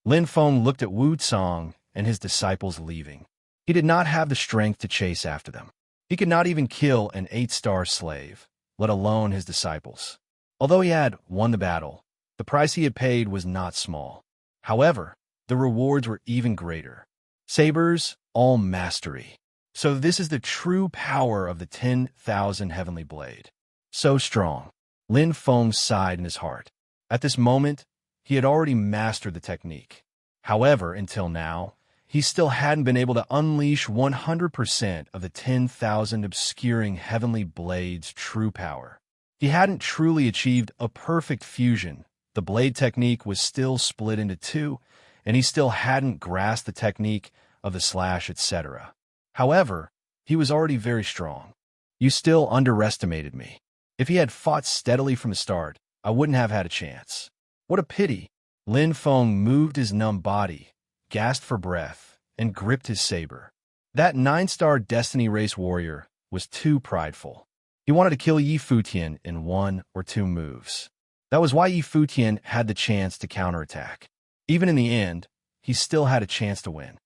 Lin Feng looked at Wu Cang and his disciples leaving. He did not have the strength to chase after them. He could not even kill an 8-star slave, let alone his disciples. Although he had won the battle, the price he had paid was not small. However, the rewards were even greater. Sabers, all mastery. So this is the true power of the 10,000 Heavenly Blade. So strong. Lin Feng sighed in his heart. At this moment, he had already mastered the technique. However, until now, he still hadn't been able to unleash 100% of the 10,000 obscuring Heavenly Blade's true power. He hadn't truly achieved a perfect fusion. The blade technique was still split into two, and he still hadn't grasped the technique of the slash, etc. However, he was already very strong. You still underestimated me. If he had fought steadily from the start, I wouldn't have had a chance. What a pity. Lin Feng moved his numb body, gasped for breath, and gripped his saber. That 9-star Destiny Race warrior was too prideful. He wanted to kill Yi Futian in 1 or 2 moves. That was why Yi Futian had the chance to counterattack. Even in the end, he still had a chance to win.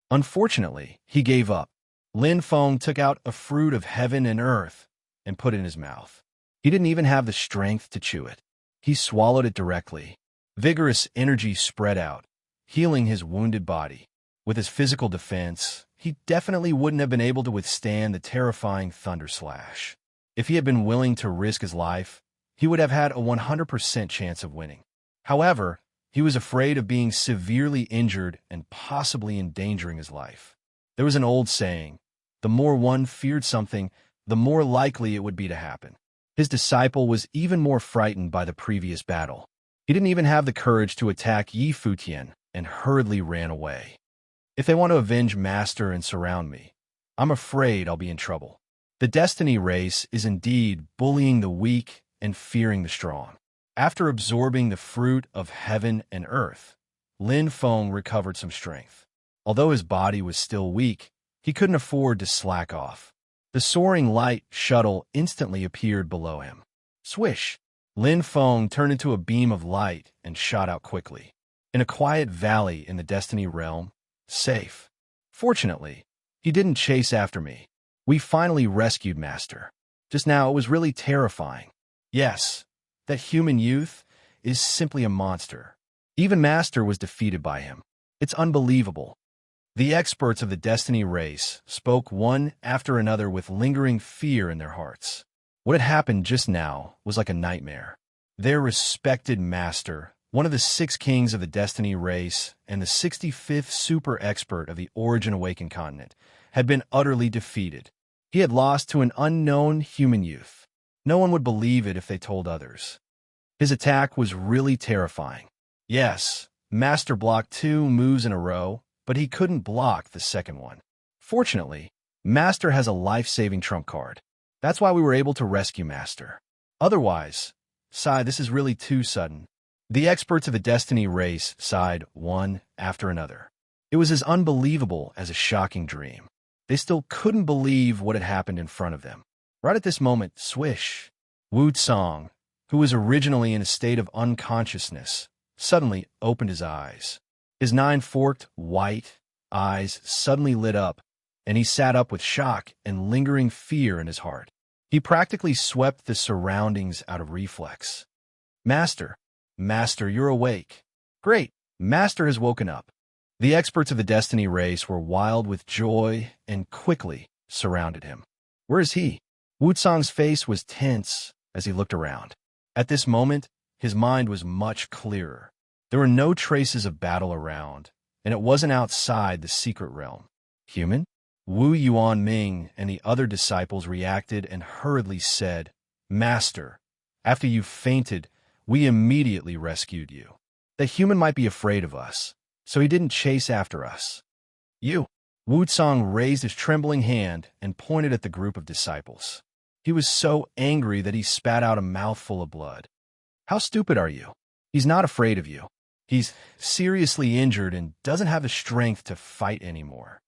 Unfortunately, he gave up. Lin Feng took out a fruit of heaven and earth and put it in his mouth. He didn't even have the strength to chew it. He swallowed it directly. Vigorous energy spread out, healing his wounded body. With his physical defense, he definitely wouldn't have been able to withstand the terrifying thunder slash. If he had been willing to risk his life, he would have had a 100% chance of winning. However, he was afraid of being severely injured and possibly endangering his life. There was an old saying, the more one feared something, the more likely it would be to happen. His disciple was even more frightened by the previous battle. He didn't even have the courage to attack Yi Futian and hurriedly ran away. If they want to avenge Master and surround me, I'm afraid I'll be in trouble. The Destiny Race is indeed bullying the weak and fearing the strong. After absorbing the fruit of heaven and earth, Lin Feng recovered some strength. Although his body was still weak, he couldn't afford to slack off. The soaring light shuttle instantly appeared below him. Swish! Lin Feng turned into a beam of light and shot out quickly. In a quiet valley in the Destiny realm, safe. Fortunately, he didn't chase after me. We finally rescued Master. Just now it was really terrifying. Yes, that human youth is simply a monster. Even Master was defeated by him. It's unbelievable. The experts of the Destiny Race spoke one after another with lingering fear in their hearts. What had happened just now was like a nightmare. Their respected Master, one of the 6 kings of the Destiny Race and the 65th super expert of the Origin Awakened continent, had been utterly defeated. He had lost to an unknown human youth. No one would believe it if they told others. His attack was really terrifying. Yes, Master blocked 2 moves in a row, but he couldn't block the second one. Fortunately, Master has a life-saving trump card. That's why we were able to rescue Master. Otherwise, this is really too sudden. The experts of the Destiny Race sighed one after another. It was as unbelievable as a shocking dream. They still couldn't believe what had happened in front of them. Right at this moment, swish! Wu Tsang, who was originally in a state of unconsciousness, suddenly opened his eyes. His 9 forked, white eyes suddenly lit up, and he sat up with shock and lingering fear in his heart. He practically swept the surroundings out of reflex. Master, you're awake. Great, Master has woken up. The experts of the Destiny Race were wild with joy and quickly surrounded him. Where is he? Wu Tsang's face was tense as he looked around. At this moment, his mind was much clearer. There were no traces of battle around, and it wasn't outside the secret realm. Human? Wu Yuanming and the other disciples reacted and hurriedly said, Master, after you fainted, we immediately rescued you. The human might be afraid of us, so he didn't chase after us. You. Wu Tsang raised his trembling hand and pointed at the group of disciples. He was so angry that he spat out a mouthful of blood. How stupid are you? He's not afraid of you. He's seriously injured and doesn't have the strength to fight anymore.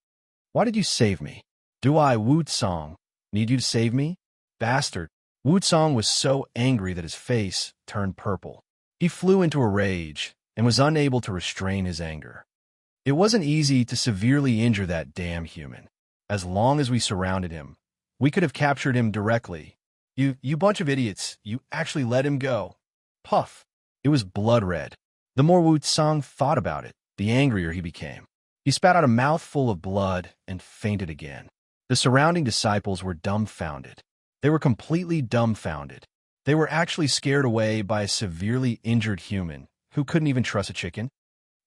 Why did you save me? Do I, Wu Tsang, need you to save me? Bastard. Wu Tsang was so angry that his face turned purple. He flew into a rage and was unable to restrain his anger. It wasn't easy to severely injure that damn human. As long as we surrounded him, we could have captured him directly, You bunch of idiots. You actually let him go. Puff. It was blood red. The more Wu Tsang thought about it, the angrier he became. He spat out a mouthful of blood and fainted again. The surrounding disciples were dumbfounded. They were completely dumbfounded. They were actually scared away by a severely injured human who couldn't even trust a chicken.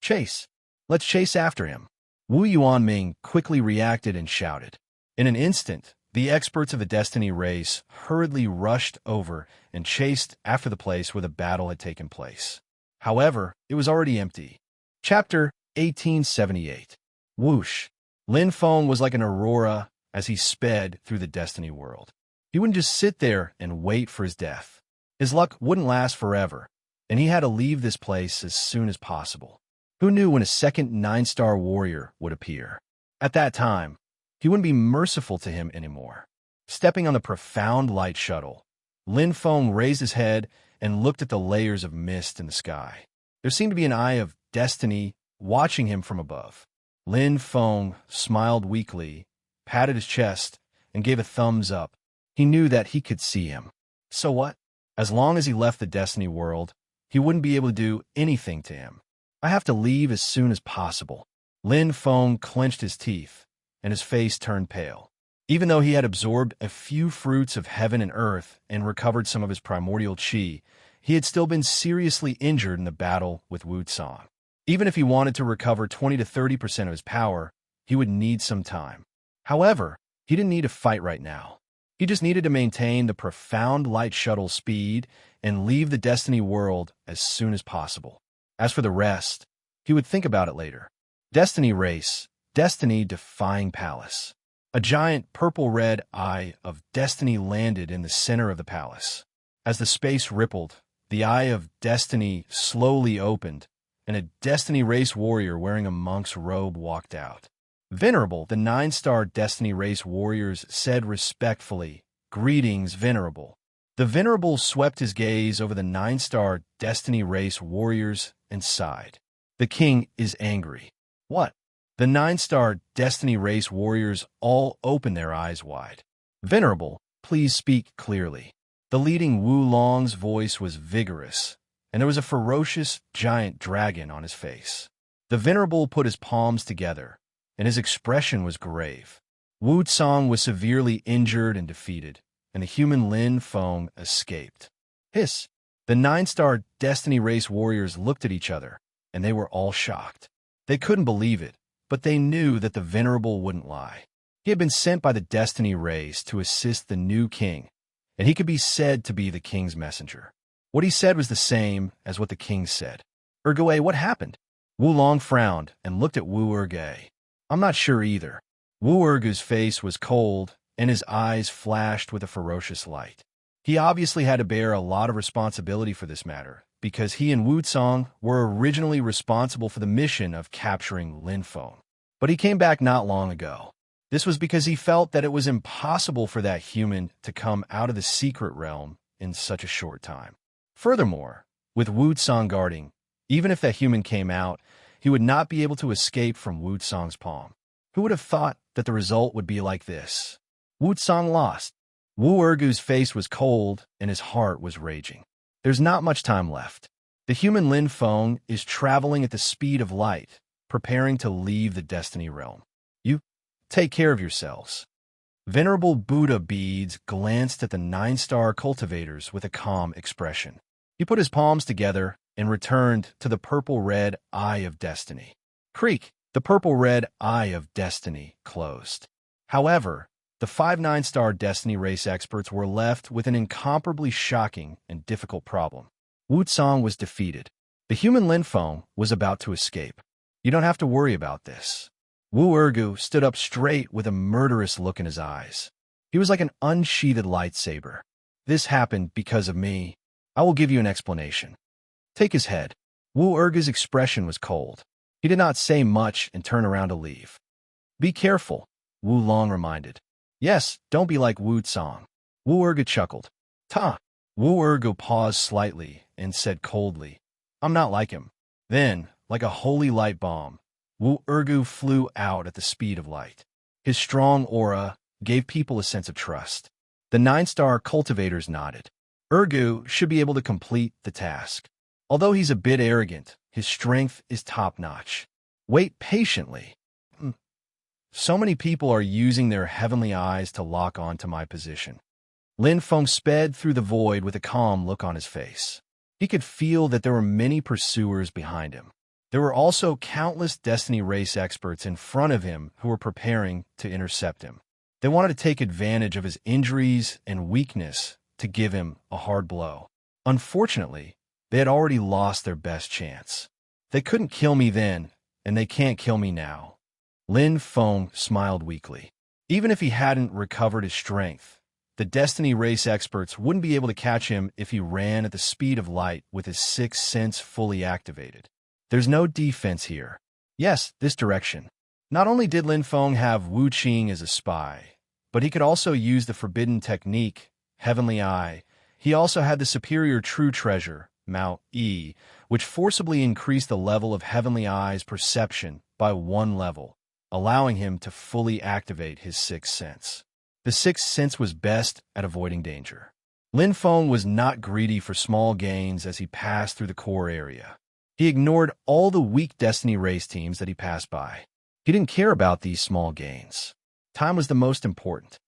Chase. Let's chase after him. Wu Yuanming quickly reacted and shouted. In an instant, the experts of the Destiny race hurriedly rushed over and chased after the place where the battle had taken place. However, it was already empty. Chapter 1878. Whoosh. Lin Feng was like an aurora as he sped through the Destiny world. He wouldn't just sit there and wait for his death. His luck wouldn't last forever, and he had to leave this place as soon as possible. Who knew when a second 9-star warrior would appear? At that time, he wouldn't be merciful to him anymore. Stepping on the profound light shuttle, Lin Feng raised his head and looked at the layers of mist in the sky. There seemed to be an eye of destiny watching him from above. Lin Feng smiled weakly, patted his chest, and gave a thumbs up. He knew that he could see him. So what? As long as he left the Destiny world, he wouldn't be able to do anything to him. I have to leave as soon as possible. Lin Feng clenched his teeth, and his face turned pale. Even though he had absorbed a few fruits of heaven and earth and recovered some of his primordial qi, he had still been seriously injured in the battle with Wu Tsang. Even if he wanted to recover 20 to 30% of his power, he would need some time. However, he didn't need to fight right now. He just needed to maintain the profound light shuttle speed and leave the Destiny world as soon as possible. As for the rest, he would think about it later. Destiny race, Destiny-defying palace. A giant purple-red eye of Destiny landed in the center of the palace. As the space rippled, the eye of Destiny slowly opened, and a Destiny race warrior wearing a monk's robe walked out. Venerable, the 9-star Destiny race warriors said respectfully, "Greetings, Venerable." The Venerable swept his gaze over the 9-star Destiny race warriors and sighed. The king is angry. What? The 9-star Destiny race warriors all opened their eyes wide. Venerable, please speak clearly. The leading Wu Long's voice was vigorous, and there was a ferocious giant dragon on his face. The Venerable put his palms together, and his expression was grave. Wu Tsang was severely injured and defeated, and the human Lin Feng escaped. Hiss! The 9-star Destiny race warriors looked at each other, and they were all shocked. They couldn't believe it, but they knew that the Venerable wouldn't lie. He had been sent by the Destiny race to assist the new king, and he could be said to be the king's messenger. What he said was the same as what the king said. Ergue, what happened? Wu Long frowned and looked at Wu Ergue. I'm not sure either. Wu Ergu's face was cold, and his eyes flashed with a ferocious light. He obviously had to bear a lot of responsibility for this matter, because he and Wu Tsang were originally responsible for the mission of capturing Lin Feng. But he came back not long ago. This was because he felt that it was impossible for that human to come out of the secret realm in such a short time. Furthermore, with Wu Tsang guarding, even if that human came out, he would not be able to escape from Wu Tsang's palm. Who would have thought that the result would be like this? Wu Tsang lost. Wu Ergu's face was cold, and his heart was raging. There's not much time left. The human Lin Feng is traveling at the speed of light, preparing to leave the Destiny realm. You take care of yourselves. Venerable Buddha Beads glanced at the 9-star cultivators with a calm expression. He put his palms together and returned to the purple-red eye of Destiny. Creak! The purple-red eye of Destiny closed. However, the 5 9-star Destiny race experts were left with an incomparably shocking and difficult problem. Wu Tsang was defeated. The human Lin Feng was about to escape. You don't have to worry about this. Wu Ergu stood up straight with a murderous look in his eyes. He was like an unsheathed lightsaber. This happened because of me. I will give you an explanation. Take his head. Wu Ergu's expression was cold. He did not say much and turn around to leave. Be careful, Wu Long reminded. Yes, don't be like Wu Tsang. Wu Ergu chuckled. Ta! Wu Ergu paused slightly and said coldly, I'm not like him. Then, like a holy light bomb, Wu Ergu flew out at the speed of light. His strong aura gave people a sense of trust. The 9-star cultivators nodded. Urgu should be able to complete the task. Although he's a bit arrogant, his strength is top-notch. Wait patiently. So many people are using their heavenly eyes to lock onto my position. Lin Feng sped through the void with a calm look on his face. He could feel that there were many pursuers behind him. There were also countless Destiny race experts in front of him who were preparing to intercept him. They wanted to take advantage of his injuries and weakness to give him a hard blow. Unfortunately, they had already lost their best chance. They couldn't kill me then, and they can't kill me now. Lin Feng smiled weakly. Even if he hadn't recovered his strength, the Destiny race experts wouldn't be able to catch him if he ran at the speed of light with his sixth sense fully activated. There's no defense here. Yes, this direction. Not only did Lin Feng have Wu Qing as a spy, but he could also use the forbidden technique, Heavenly Eye. He also had the superior True Treasure, Mao Yi, which forcibly increased the level of Heavenly Eye's perception by 1 level, allowing him to fully activate his sixth sense. The sixth sense was best at avoiding danger. Lin Feng was not greedy for small gains as he passed through the core area. He ignored all the weak Destiny race teams that he passed by. He didn't care about these small gains. Time was the most important.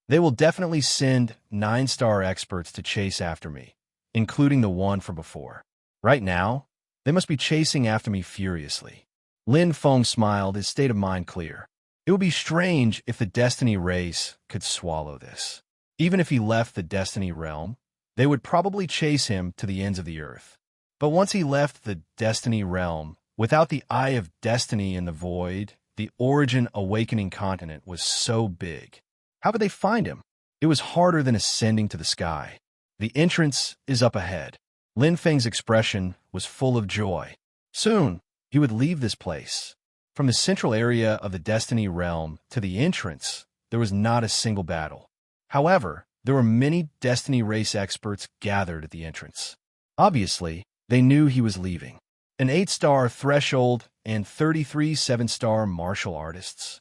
They will definitely send 9-star experts to chase after me, including the one from before. Right now, they must be chasing after me furiously. Lin Feng smiled, his state of mind clear. It would be strange if the Destiny race could swallow this. Even if he left the Destiny realm, they would probably chase him to the ends of the earth. But once he left the Destiny realm, without the Eye of Destiny in the void, the Origin Awakening continent was so big. How could they find him? It was harder than ascending to the sky. The entrance is up ahead. Lin Feng's expression was full of joy. Soon, he would leave this place. From the central area of the Destiny realm to the entrance, there was not a single battle. However, there were many Destiny race experts gathered at the entrance. Obviously, they knew he was leaving. An 8-star threshold and 33 7-star martial artists.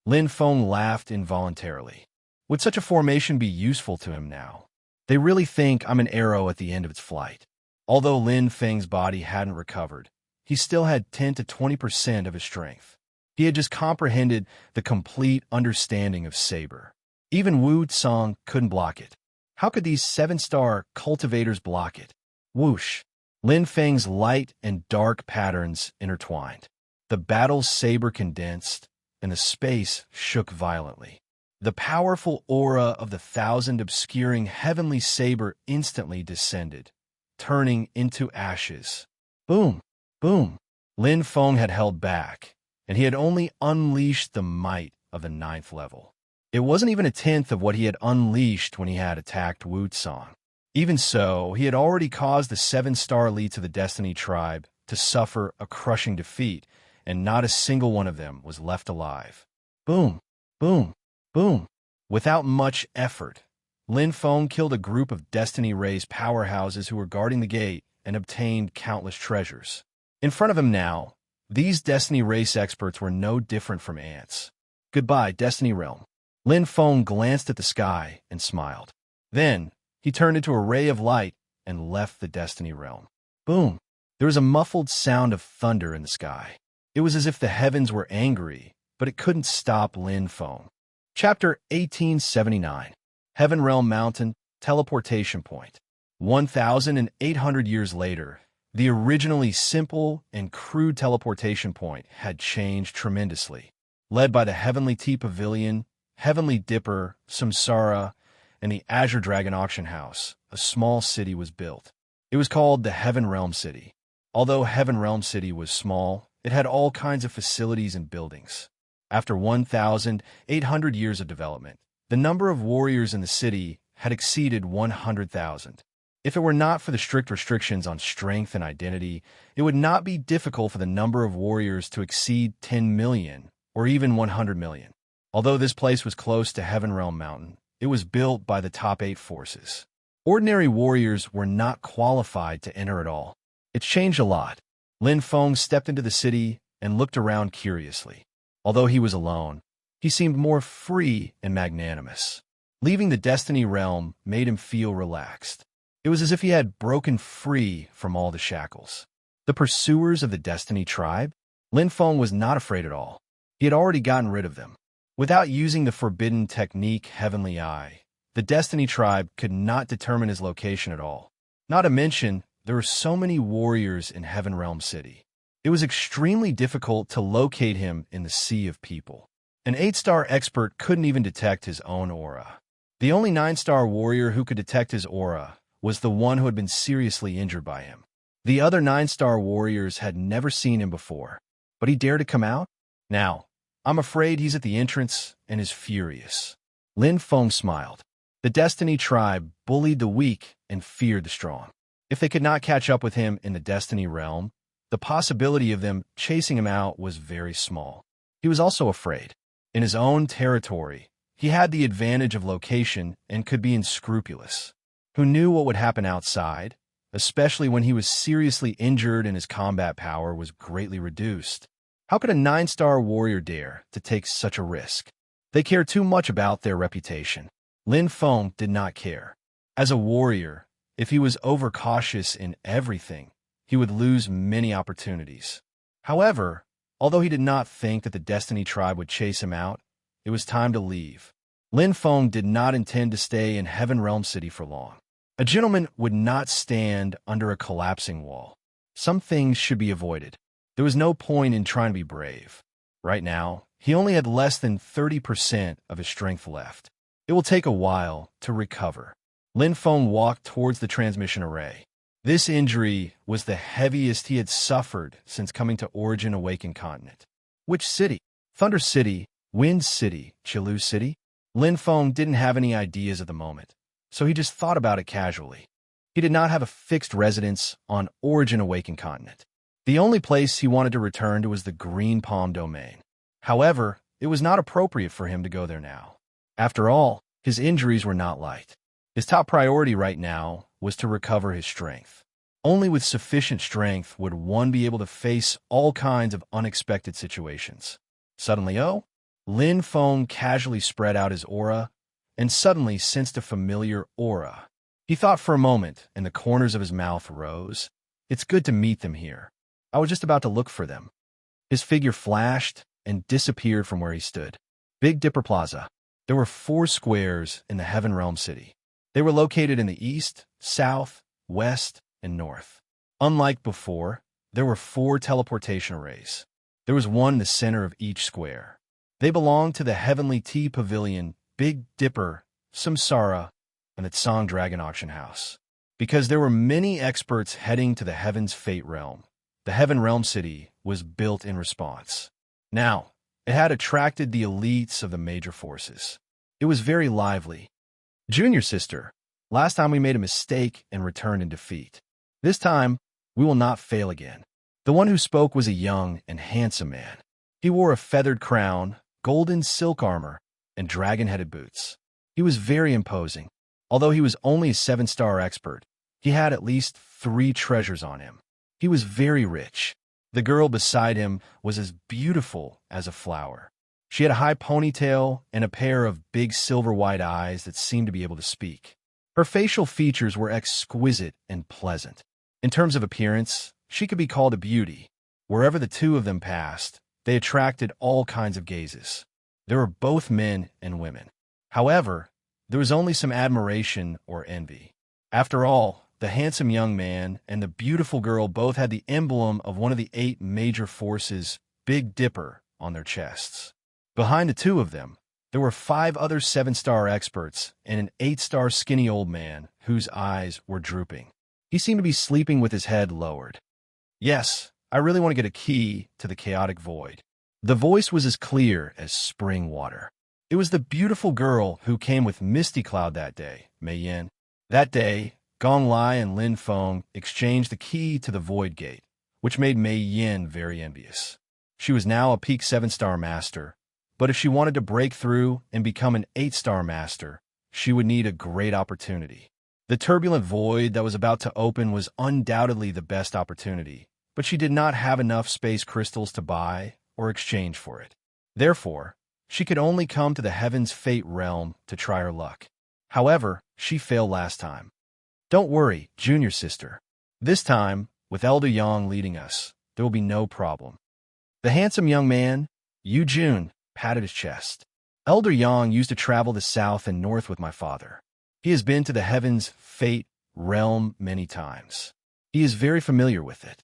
Lin Feng laughed involuntarily. Would such a formation be useful to him now? They really think I'm an arrow at the end of its flight. Although Lin Feng's body hadn't recovered, he still had 10 to 20% of his strength. He had just comprehended the complete understanding of Saber. Even Wu Tsang couldn't block it. How could these 7-star cultivators block it? Whoosh! Lin Feng's light and dark patterns intertwined. The battle's saber condensed, and the space shook violently. The powerful aura of the 1,000 obscuring heavenly saber instantly descended, turning into ashes. Boom! Boom! Lin Feng had held back, and he had only unleashed the might of the 9th level. It wasn't even a tenth of what he had unleashed when he had attacked Wu Tsang. Even so, he had already caused the 7-star elites of the Destiny tribe to suffer a crushing defeat, and not a single one of them was left alive. Boom! Boom! Boom! Without much effort, Lin Feng killed a group of Destiny race powerhouses who were guarding the gate and obtained countless treasures. In front of him now, these Destiny race experts were no different from ants. Goodbye, Destiny realm. Lin Feng glanced at the sky and smiled. Then, he turned into a ray of light and left the Destiny realm. Boom! There was a muffled sound of thunder in the sky. It was as if the heavens were angry, but it couldn't stop Lin Feng. Chapter 1879. Heaven Realm Mountain, Teleportation Point. 1,800 years later, the originally simple and crude teleportation point had changed tremendously. Led by the Heavenly Tea Pavilion, Heavenly Dipper, Samsara, and the Azure Dragon Auction House, a small city was built. It was called the Heaven Realm City. Although Heaven Realm City was small, it had all kinds of facilities and buildings. After 1,800 years of development, the number of warriors in the city had exceeded 100,000. If it were not for the strict restrictions on strength and identity, it would not be difficult for the number of warriors to exceed 10 million or even 100 million. Although this place was close to Heaven Realm Mountain, it was built by the top 8 forces. Ordinary warriors were not qualified to enter at all. It's changed a lot. Lin Feng stepped into the city and looked around curiously. Although he was alone, he seemed more free and magnanimous. Leaving the Destiny realm made him feel relaxed. It was as if he had broken free from all the shackles. The pursuers of the Destiny tribe? Lin Feng was not afraid at all. He had already gotten rid of them. Without using the forbidden technique Heavenly Eye, the Destiny tribe could not determine his location at all. Not to mention, there were so many warriors in Heaven Realm City. It was extremely difficult to locate him in the sea of people. An 8-star expert couldn't even detect his own aura. The only 9-star warrior who could detect his aura was the one who had been seriously injured by him. The other 9-star warriors had never seen him before, but he dared to come out? Now, I'm afraid he's at the entrance and is furious. Lin Feng smiled. The Destiny tribe bullied the weak and feared the strong. If they could not catch up with him in the Destiny realm, the possibility of them chasing him out was very small. He was also afraid. In his own territory, he had the advantage of location and could be unscrupulous. Who knew what would happen outside, especially when he was seriously injured and his combat power was greatly reduced? How could a 9-star warrior dare to take such a risk? They cared too much about their reputation. Lin Feng did not care. As a warrior, if he was overcautious in everything, he would lose many opportunities. However, although he did not think that the Destiny tribe would chase him out, it was time to leave. Lin Feng did not intend to stay in Heaven Realm City for long. A gentleman would not stand under a collapsing wall. Some things should be avoided. There was no point in trying to be brave. Right now, he only had less than 30% of his strength left. It will take a while to recover. Lin Feng walked towards the transmission array. This injury was the heaviest he had suffered since coming to Origin Awakened Continent. Which city? Thunder City, Wind City, Qilu City? Lin Feng didn't have any ideas at the moment, so he just thought about it casually. He did not have a fixed residence on Origin Awakened Continent. The only place he wanted to return to was the Green Palm Domain. However, it was not appropriate for him to go there now. After all, his injuries were not light. His top priority right now was to recover his strength. Only with sufficient strength would one be able to face all kinds of unexpected situations. Suddenly, Lin Feng casually spread out his aura and suddenly sensed a familiar aura. He thought for a moment, and the corners of his mouth rose. It's good to meet them here. I was just about to look for them. His figure flashed and disappeared from where he stood. Big Dipper Plaza. There were 4 squares in the Heaven Realm City. They were located in the east, south, west, and north. Unlike before, there were 4 teleportation arrays. There was one in the center of each square. They belonged to the Heavenly Tea Pavilion, Big Dipper, Samsara, and the Tsang Dragon Auction House. Because there were many experts heading to the Heaven's Fate Realm, the Heaven Realm City was built in response. Now, it had attracted the elites of the major forces. It was very lively. Junior sister, last time we made a mistake and returned in defeat. This time, we will not fail again. The one who spoke was a young and handsome man. He wore a feathered crown, golden silk armor, and dragon-headed boots. He was very imposing. Although he was only a 7-star expert, he had at least 3 treasures on him. He was very rich. The girl beside him was as beautiful as a flower. She had a high ponytail and a pair of big silver-white eyes that seemed to be able to speak. Her facial features were exquisite and pleasant. In terms of appearance, she could be called a beauty. Wherever the two of them passed, they attracted all kinds of gazes. They were both men and women. However, there was only some admiration or envy. After all, the handsome young man and the beautiful girl both had the emblem of one of the 8 major forces, Big Dipper, on their chests. Behind the two of them, there were 5 other 7-star experts and an 8-star skinny old man whose eyes were drooping. He seemed to be sleeping with his head lowered. Yes, I really want to get a key to the chaotic void. The voice was as clear as spring water. It was the beautiful girl who came with Misty Cloud that day, Mei Yin. That day, Gong Lai and Lin Feng exchanged the key to the Void Gate, which made Mei Yin very envious. She was now a peak 7-star master, but if she wanted to break through and become an 8-star master, she would need a great opportunity. The turbulent void that was about to open was undoubtedly the best opportunity, but she did not have enough space crystals to buy or exchange for it. Therefore, she could only come to the Heaven's Fate realm to try her luck. However, she failed last time. Don't worry, junior sister. This time, with Elder Yang leading us, there will be no problem. The handsome young man, Yu Jun, patted his chest. Elder Yang used to travel the south and north with my father. He has been to the heavens' fate realm many times. He is very familiar with it.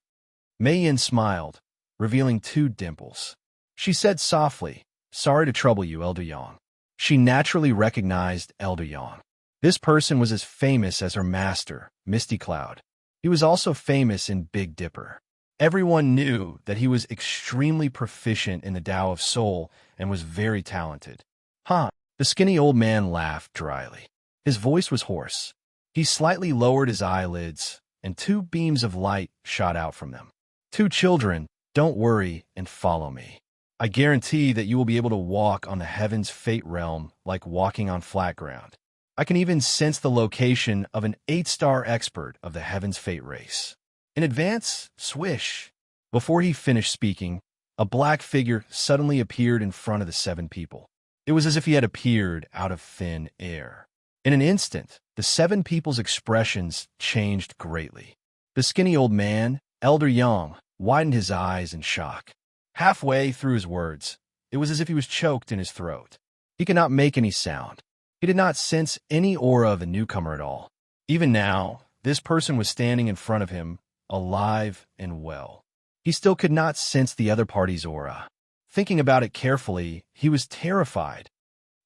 Mei Yin smiled, revealing 2 dimples. She said softly, "Sorry to trouble you, Elder Yang." She naturally recognized Elder Yang. This person was as famous as her master, Misty Cloud. He was also famous in Big Dipper. Everyone knew that he was extremely proficient in the Tao of Soul and was very talented. Huh? The skinny old man laughed dryly. His voice was hoarse. He slightly lowered his eyelids, and 2 beams of light shot out from them. "2 children, don't worry and follow me. I guarantee that you will be able to walk on the heaven's fate realm like walking on flat ground. I can even sense the location of an 8-star expert of the heaven's fate race. In advance, swish." Before he finished speaking, a black figure suddenly appeared in front of the 7 people. It was as if he had appeared out of thin air. In an instant, the 7 people's expressions changed greatly. The skinny old man, Elder Yang, widened his eyes in shock. Halfway through his words, it was as if he was choked in his throat. He could not make any sound. He did not sense any aura of the newcomer at all. Even now, this person was standing in front of him, alive and well. He still could not sense the other party's aura. Thinking about it carefully, he was terrified.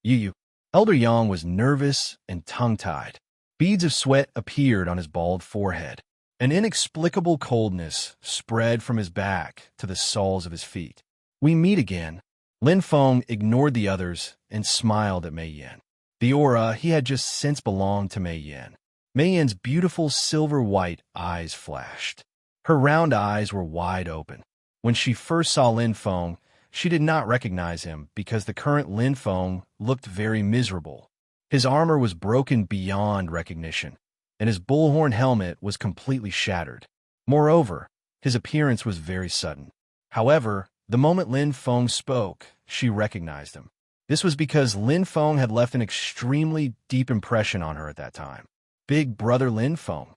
Yu. Elder Yang was nervous and tongue-tied. Beads of sweat appeared on his bald forehead. An inexplicable coldness spread from his back to the soles of his feet. "We meet again." Lin Feng ignored the others and smiled at Mei Yin. The aura he had just sensed belonged to Mei Yin. Mei Yin's beautiful silver-white eyes flashed. Her round eyes were wide open. When she first saw Lin Feng, she did not recognize him because the current Lin Feng looked very miserable. His armor was broken beyond recognition, and his bullhorn helmet was completely shattered. Moreover, his appearance was very sudden. However, the moment Lin Feng spoke, she recognized him. This was because Lin Feng had left an extremely deep impression on her at that time. "Big brother Lin Feng."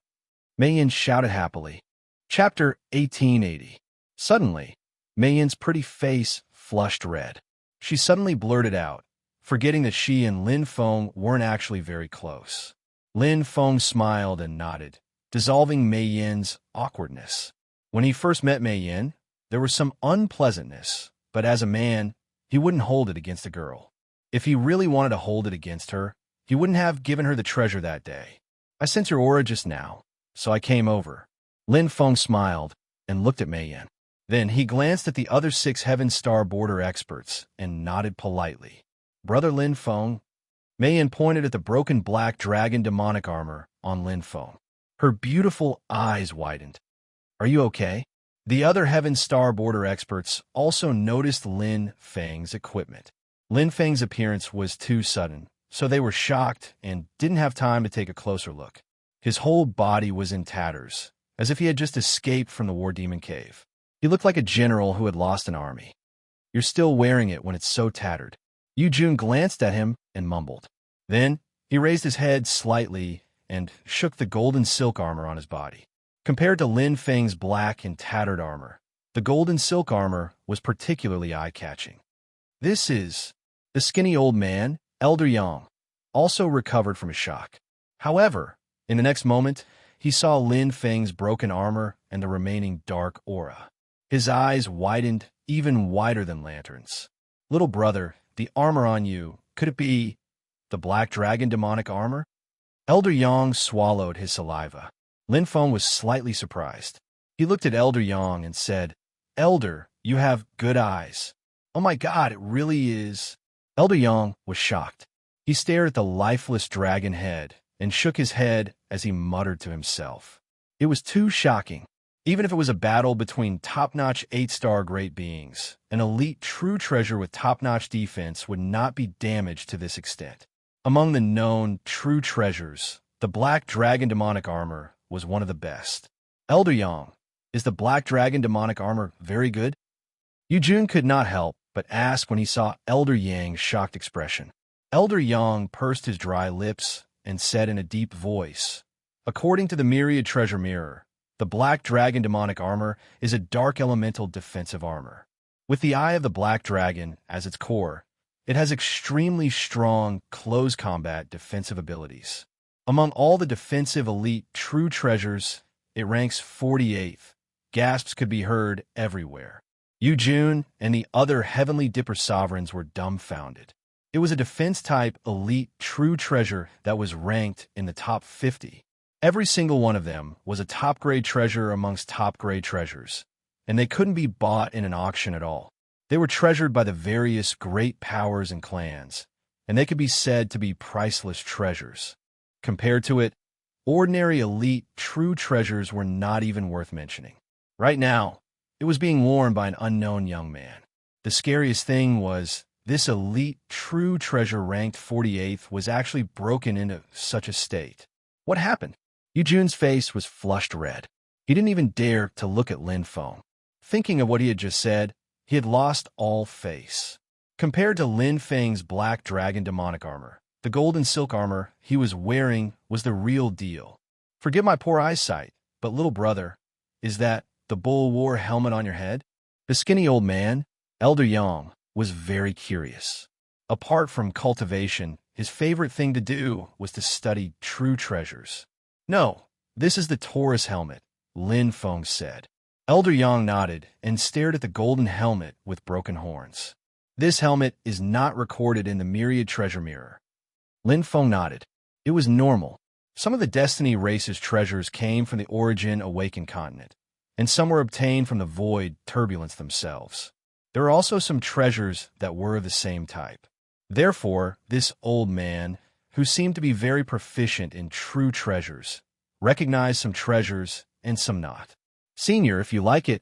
Mei Yin shouted happily. Chapter 1880. Suddenly, Mei Yin's pretty face flushed red. She suddenly blurted out, forgetting that she and Lin Feng weren't actually very close. Lin Feng smiled and nodded, dissolving Mei Yin's awkwardness. When he first met Mei Yin, there was some unpleasantness, but as a man, he wouldn't hold it against a girl. If he really wanted to hold it against her, he wouldn't have given her the treasure that day. "I sensed your aura just now, so I came over." Lin Feng smiled and looked at Mei Yin. Then he glanced at the other 6 Heaven Star Border experts and nodded politely. "Brother Lin Feng." Mei Yin pointed at the broken black dragon demonic armor on Lin Feng. Her beautiful eyes widened. "Are you okay?" The other Heaven Star Border experts also noticed Lin Feng's equipment. Lin Feng's appearance was too sudden, so they were shocked and didn't have time to take a closer look. His whole body was in tatters, as if he had just escaped from the War Demon Cave. He looked like a general who had lost an army. "You're still wearing it when it's so tattered." Yu Jun glanced at him and mumbled. Then, he raised his head slightly and shook the golden silk armor on his body. Compared to Lin Feng's black and tattered armor, the golden silk armor was particularly eye-catching. "This is..." The skinny old man, Elder Yang, also recovered from his shock. However, in the next moment, he saw Lin Feng's broken armor and the remaining dark aura. His eyes widened even wider than lanterns. "Little brother, the armor on you, could it be the black dragon demonic armor?" Elder Yang swallowed his saliva. Lin Feng was slightly surprised. He looked at Elder Yang and said, "Elder, you have good eyes." "Oh my God, it really is." Elder Yang was shocked. He stared at the lifeless dragon head and shook his head as he muttered to himself. It was too shocking. Even if it was a battle between top-notch 8-star great beings, an elite true treasure with top-notch defense would not be damaged to this extent. Among the known true treasures, the Black Dragon Demonic Armor was one of the best. "Elder Yang, is the Black Dragon Demonic Armor very good?" Yu Jun could not help but ask when he saw Elder Yang's shocked expression. Elder Yang pursed his dry lips and said in a deep voice, "According to the Myriad Treasure Mirror, the Black Dragon demonic armor is a dark elemental defensive armor. With the Eye of the Black Dragon as its core, it has extremely strong close combat defensive abilities. Among all the defensive elite true treasures, it ranks 48th. Gasps could be heard everywhere. Yu Jun and the other Heavenly Dipper sovereigns were dumbfounded. It was a defense-type elite true treasure that was ranked in the top 50. Every single one of them was a top-grade treasure amongst top-grade treasures, and they couldn't be bought in an auction at all. They were treasured by the various great powers and clans, and they could be said to be priceless treasures. Compared to it, ordinary elite true treasures were not even worth mentioning. Right now, it was being worn by an unknown young man. The scariest thing was this elite true treasure ranked 48th was actually broken into such a state. What happened? Yu Jun's face was flushed red. He didn't even dare to look at Lin Feng. Thinking of what he had just said, he had lost all face. Compared to Lin Feng's Black Dragon demonic armor, the golden silk armor he was wearing was the real deal. Forgive my poor eyesight, but little brother, is that the bull war helmet on your head? The skinny old man, Elder Yang, was very curious. Apart from cultivation, his favorite thing to do was to study true treasures. No, this is the Taurus helmet, Lin Feng said. Elder Yang nodded and stared at the golden helmet with broken horns. This helmet is not recorded in the Myriad Treasure Mirror. Lin Feng nodded. It was normal. Some of the Destiny race's treasures came from the Origin Awakened continent, and some were obtained from the Void Turbulence themselves. There are also some treasures that were of the same type. Therefore, this old man, who seemed to be very proficient in true treasures, recognized some treasures and some not. Senior, if you like it,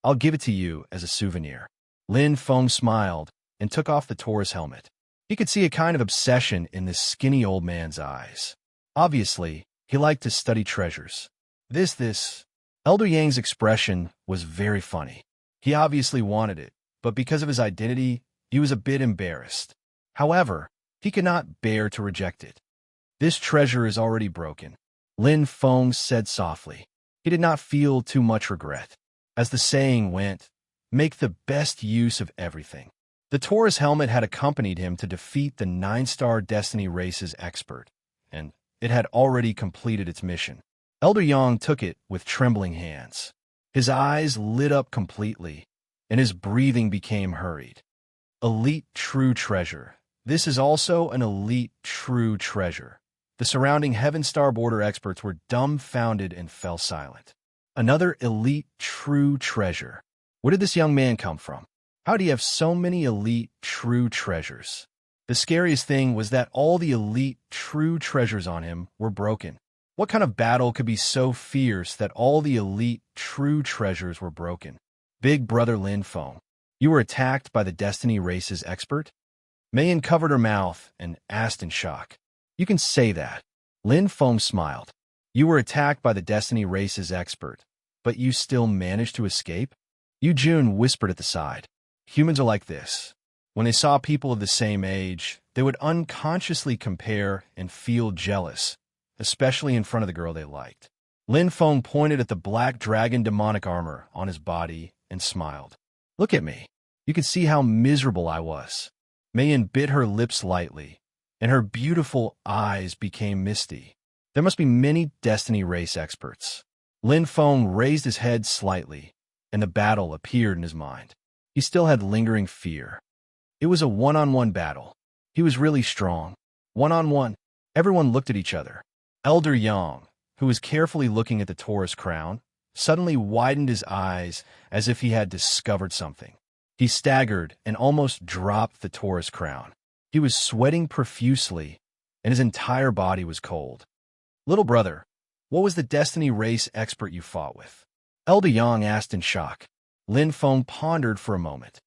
I'll give it to you as a souvenir. Lin Feng smiled and took off the Taurus helmet. He could see a kind of obsession in this skinny old man's eyes. Obviously, he liked to study treasures. This. Elder Yang's expression was very funny. He obviously wanted it, but because of his identity, he was a bit embarrassed. However, he could not bear to reject it. This treasure is already broken, Lin Feng said softly. He did not feel too much regret. As the saying went, make the best use of everything. The Taurus helmet had accompanied him to defeat the 9-star Destiny race's expert, and it had already completed its mission. Elder Yang took it with trembling hands. His eyes lit up completely, and his breathing became hurried. Elite true treasure. This is also an elite true treasure. The surrounding Heaven Star border experts were dumbfounded and fell silent. Another elite true treasure. Where did this young man come from? How did he have so many elite true treasures? The scariest thing was that all the elite true treasures on him were broken. What kind of battle could be so fierce that all the elite true treasures were broken? Big brother Lin Feng, you were attacked by the Destiny race's expert? Mayan covered her mouth and asked in shock. You can say that. Lin Feng smiled. You were attacked by the Destiny race's expert, but you still managed to escape? Yu Jun whispered at the side. Humans are like this. When they saw people of the same age, they would unconsciously compare and feel jealous, especially in front of the girl they liked. Lin Feng pointed at the Black Dragon demonic armor on his body and smiled. Look at me. You can see how miserable I was. Mayan bit her lips lightly, and her beautiful eyes became misty. There must be many Destiny race experts. Lin Feng raised his head slightly, and the battle appeared in his mind. He still had lingering fear. It was a one-on-one battle. He was really strong. One-on-one. Everyone looked at each other. Elder Yang, who was carefully looking at the Taurus crown, suddenly widened his eyes as if he had discovered something. He staggered and almost dropped the Taurus crown. He was sweating profusely, and his entire body was cold. Little brother, what was the Destiny race expert you fought with? Elder Yang asked in shock. Lin Feng pondered for a moment.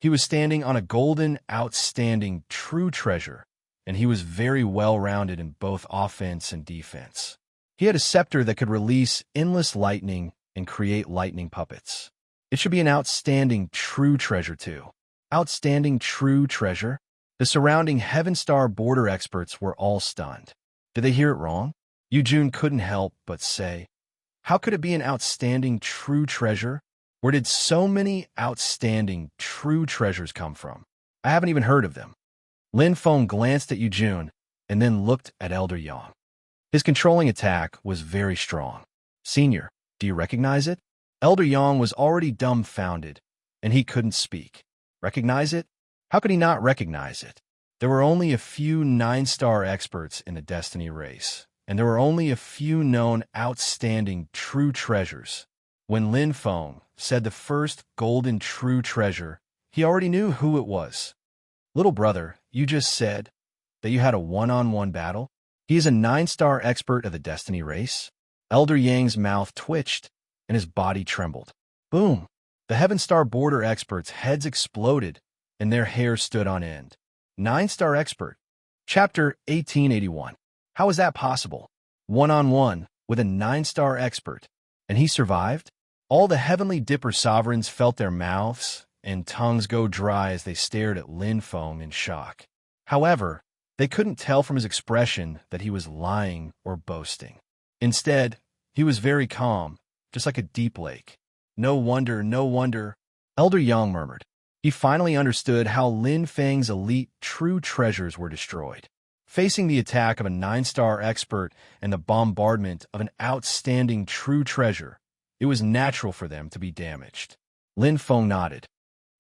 He was standing on a golden, outstanding, true treasure, and he was very well-rounded in both offense and defense. He had a scepter that could release endless lightning and create lightning puppets. It should be an outstanding true treasure, too. Outstanding true treasure? The surrounding Heaven Star border experts were all stunned. Did they hear it wrong? Yujun couldn't help but say, how could it be an outstanding true treasure? Where did so many outstanding true treasures come from? I haven't even heard of them. Lin Feng glanced at Yujun and then looked at Elder Yang. His controlling attack was very strong. Senior, do you recognize it? Elder Yang was already dumbfounded, and he couldn't speak. Recognize it? How could he not recognize it? There were only a few 9-star experts in the Destiny race, and there were only a few known outstanding true treasures. When Lin Feng said the first golden true treasure, he already knew who it was. Little brother, you just said that you had a one-on-one battle? He is a 9-star expert of the Destiny race? Elder Yang's mouth twitched, and his body trembled. Boom! The Heaven Star Border experts' heads exploded, and their hair stood on end. 9-star expert. Chapter 1881. How is that possible? One-on-one with a 9-star expert. And he survived? All the Heavenly Dipper sovereigns felt their mouths and tongues go dry as they stared at Lin Feng in shock. However, they couldn't tell from his expression that he was lying or boasting. Instead, he was very calm, just like a deep lake. No wonder, no wonder, Elder Yang murmured. He finally understood how Lin Feng's elite true treasures were destroyed. Facing the attack of a 9-star expert and the bombardment of an outstanding true treasure, it was natural for them to be damaged. Lin Feng nodded.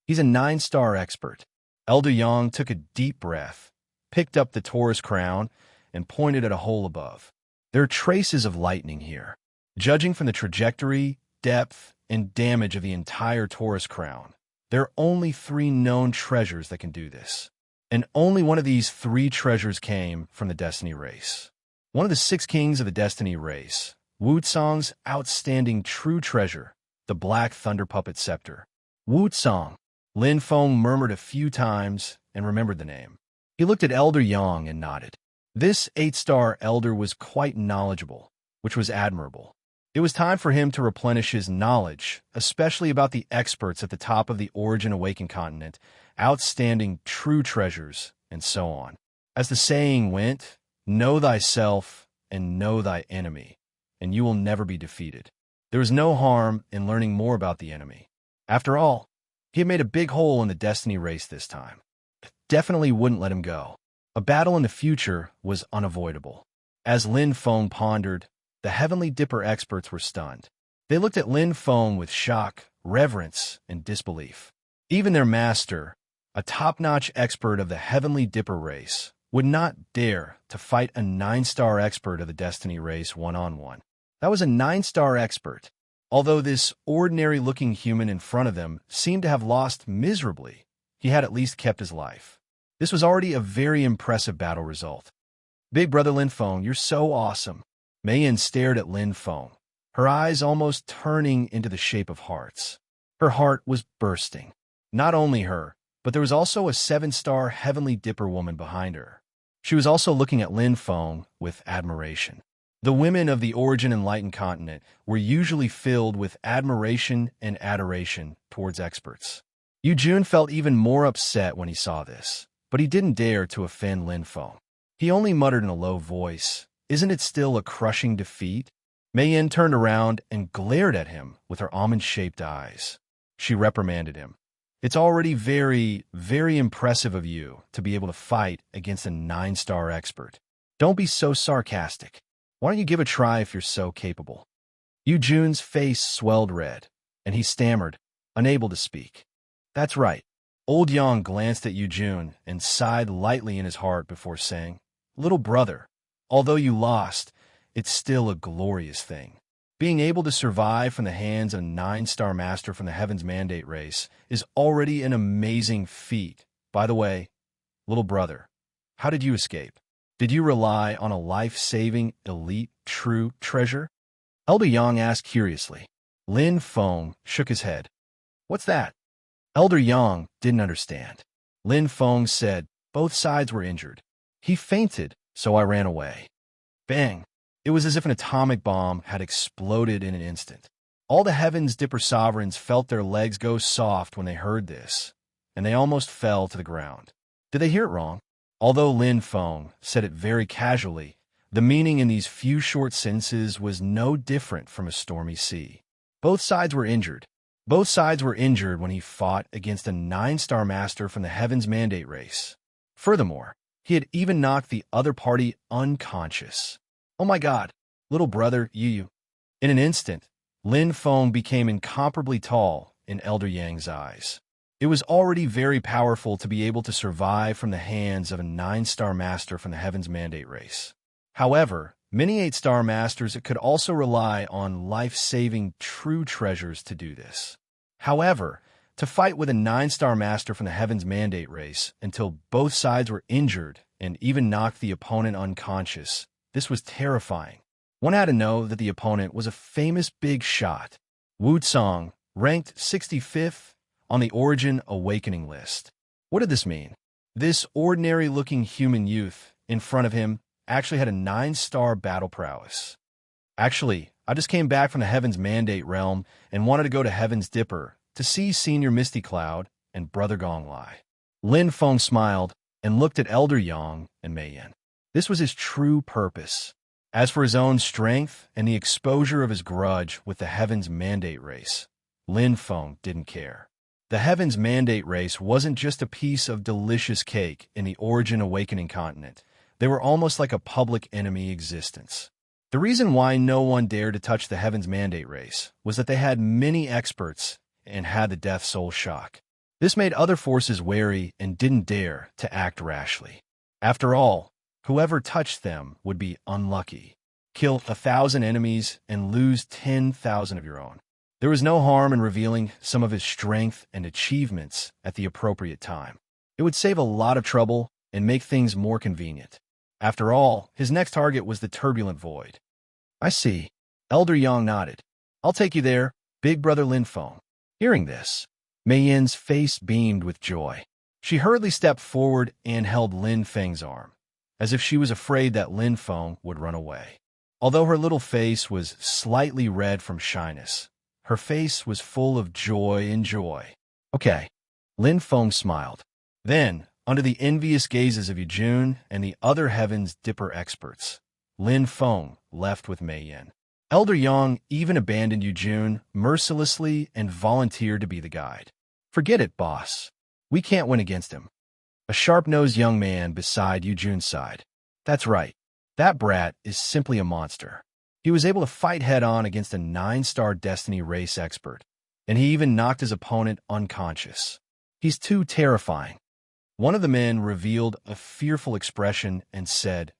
He's a 9-star expert. Elder Yang took a deep breath, picked up the Taurus crown, and pointed at a hole above. There are traces of lightning here. Judging from the trajectory, depth, and damage of the entire Taurus crown, there are only 3 known treasures that can do this. And only one of these 3 treasures came from the Destiny race. One of the 6 kings of the Destiny race, Wutsong's outstanding true treasure, the Black Thunder Puppet Scepter. Wutsong. Lin Feng murmured a few times and remembered the name. He looked at Elder Yang and nodded. This 8-star elder was quite knowledgeable, which was admirable. It was time for him to replenish his knowledge, especially about the experts at the top of the Origin Awakened continent, outstanding true treasures, and so on. As the saying went, know thyself and know thy enemy, and you will never be defeated. There was no harm in learning more about the enemy. After all, he had made a big hole in the Destiny race this time. It definitely wouldn't let him go. A battle in the future was unavoidable. As Lin Feng pondered, the Heavenly Dipper experts were stunned. They looked at Lin Feng with shock, reverence, and disbelief. Even their master, a top-notch expert of the Heavenly Dipper race, would not dare to fight a 9-star expert of the Destiny race one-on-one. That was a 9-star expert. Although this ordinary-looking human in front of them seemed to have lost miserably, he had at least kept his life. This was already a very impressive battle result. Big brother Lin Feng, you're so awesome. Mei Yin stared at Lin Feng, her eyes almost turning into the shape of hearts. Her heart was bursting. Not only her, but there was also a 7-star Heavenly Dipper woman behind her. She was also looking at Lin Feng with admiration. The women of the Origin Enlightened continent were usually filled with admiration and adoration towards experts. Yujun felt even more upset when he saw this, but he didn't dare to offend Lin Feng. He only muttered in a low voice, "Isn't it still a crushing defeat?" Mei Yin turned around and glared at him with her almond-shaped eyes. She reprimanded him. "It's already very, very impressive of you to be able to fight against a 9-star expert. Don't be so sarcastic. Why don't you give a try if you're so capable?" Yujun's face swelled red, and he stammered, unable to speak. "That's right." Old Yang glanced at Yujun and sighed lightly in his heart before saying, "Little brother, although you lost, it's still a glorious thing. Being able to survive from the hands of a 9-star master from the Heaven's Mandate race is already an amazing feat. By the way, little brother, how did you escape? Did you rely on a life-saving, elite, true treasure?" Elder Yang asked curiously. Lin Feng shook his head. "What's that?" Elder Yang didn't understand. Lin Feng said, "Both sides were injured. He fainted, so I ran away." Bang! It was as if an atomic bomb had exploded in an instant. All the Heaven's Dipper sovereigns felt their legs go soft when they heard this, and they almost fell to the ground. Did they hear it wrong? Although Lin Feng said it very casually, The meaning in these few short sentences was no different from a stormy sea. Both sides were injured. Both sides were injured when he fought against a 9-star master from the Heaven's Mandate race. Furthermore, he had even knocked the other party unconscious. Oh my God, little brother, you. In an instant, Lin Feng became incomparably tall in Elder Yang's eyes. It was already very powerful to be able to survive from the hands of a 9-star master from the Heaven's Mandate race. However, many 8-star masters could also rely on life-saving true treasures to do this. However, to fight with a 9-star master from the Heaven's Mandate race until both sides were injured and even knocked the opponent unconscious, this was terrifying. One had to know that the opponent was a famous big shot. Wu Song, ranked 65th on the Origin Awakening list. What did this mean? This ordinary-looking human youth in front of him actually had a 9-star battle prowess. Actually, I just came back from the Heaven's Mandate realm and wanted to go to Heaven's Dipper to see Senior Misty Cloud and Brother Gong Lai. Lin Feng smiled and looked at Elder Yang and Mei Yin. This was his true purpose. As for his own strength and the exposure of his grudge with the Heaven's Mandate race, Lin Feng didn't care. The Heaven's Mandate race wasn't just a piece of delicious cake in the Origin Awakening continent. They were almost like a public enemy existence. The reason why no one dared to touch the Heaven's Mandate race was that they had many experts and had the Death Soul shock. This made other forces wary and didn't dare to act rashly. After all, whoever touched them would be unlucky. Kill 1,000 enemies and lose 10,000 of your own. There was no harm in revealing some of his strength and achievements at the appropriate time. It would save a lot of trouble and make things more convenient. After all, his next target was the turbulent void. I see. Elder Yang nodded. I'll take you there, big brother Lin Feng. Hearing this, Mei Yin's face beamed with joy. She hurriedly stepped forward and held Lin Feng's arm, as if she was afraid that Lin Feng would run away. Although her little face was slightly red from shyness, her face was full of joy and joy. Okay, Lin Feng smiled. Then, under the envious gazes of Yujun and the other Heaven's Dipper experts, Lin Feng left with Mei Yin. Elder Yang even abandoned Yujun mercilessly and volunteered to be the guide. Forget it, boss. We can't win against him. A sharp-nosed young man beside Yujun's side. That's right. That brat is simply a monster. He was able to fight head-on against a 9-star Destiny race expert, and he even knocked his opponent unconscious. He's too terrifying. One of the men revealed a fearful expression and said,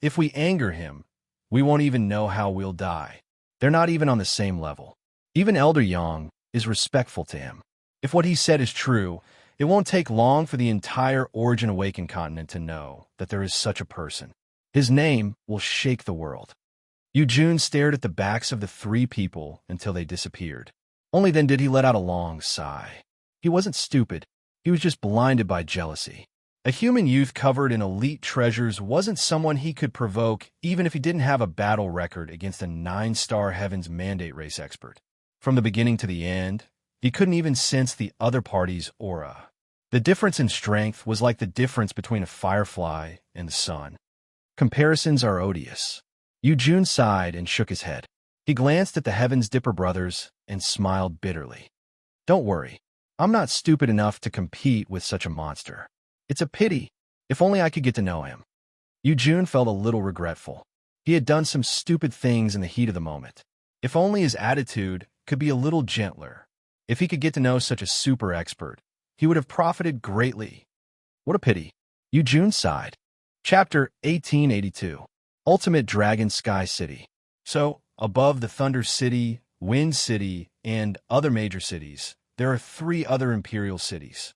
"If we anger him, we won't even know how we'll die." They're not even on the same level. Even Elder Yang is respectful to him. If what he said is true, it won't take long for the entire Origin Awakened continent to know that there is such a person. His name will shake the world. Yujun stared at the backs of the 3 people until they disappeared. Only then did he let out a long sigh. He wasn't stupid. He was just blinded by jealousy. A human youth covered in elite treasures wasn't someone he could provoke even if he didn't have a battle record against a 9-star Heaven's Mandate race expert. From the beginning to the end, he couldn't even sense the other party's aura. The difference in strength was like the difference between a firefly and the sun. Comparisons are odious. Yujun sighed and shook his head. He glanced at the Heaven's Dipper brothers and smiled bitterly. Don't worry. I'm not stupid enough to compete with such a monster. It's a pity. If only I could get to know him. Yujun felt a little regretful. He had done some stupid things in the heat of the moment. If only his attitude could be a little gentler. If he could get to know such a super expert, he would have profited greatly. What a pity. Yujun sighed. Chapter 1882. Ultimate Dragon Sky City. So, above the Thunder City, Wind City, and other major cities, there are 3 other Imperial cities.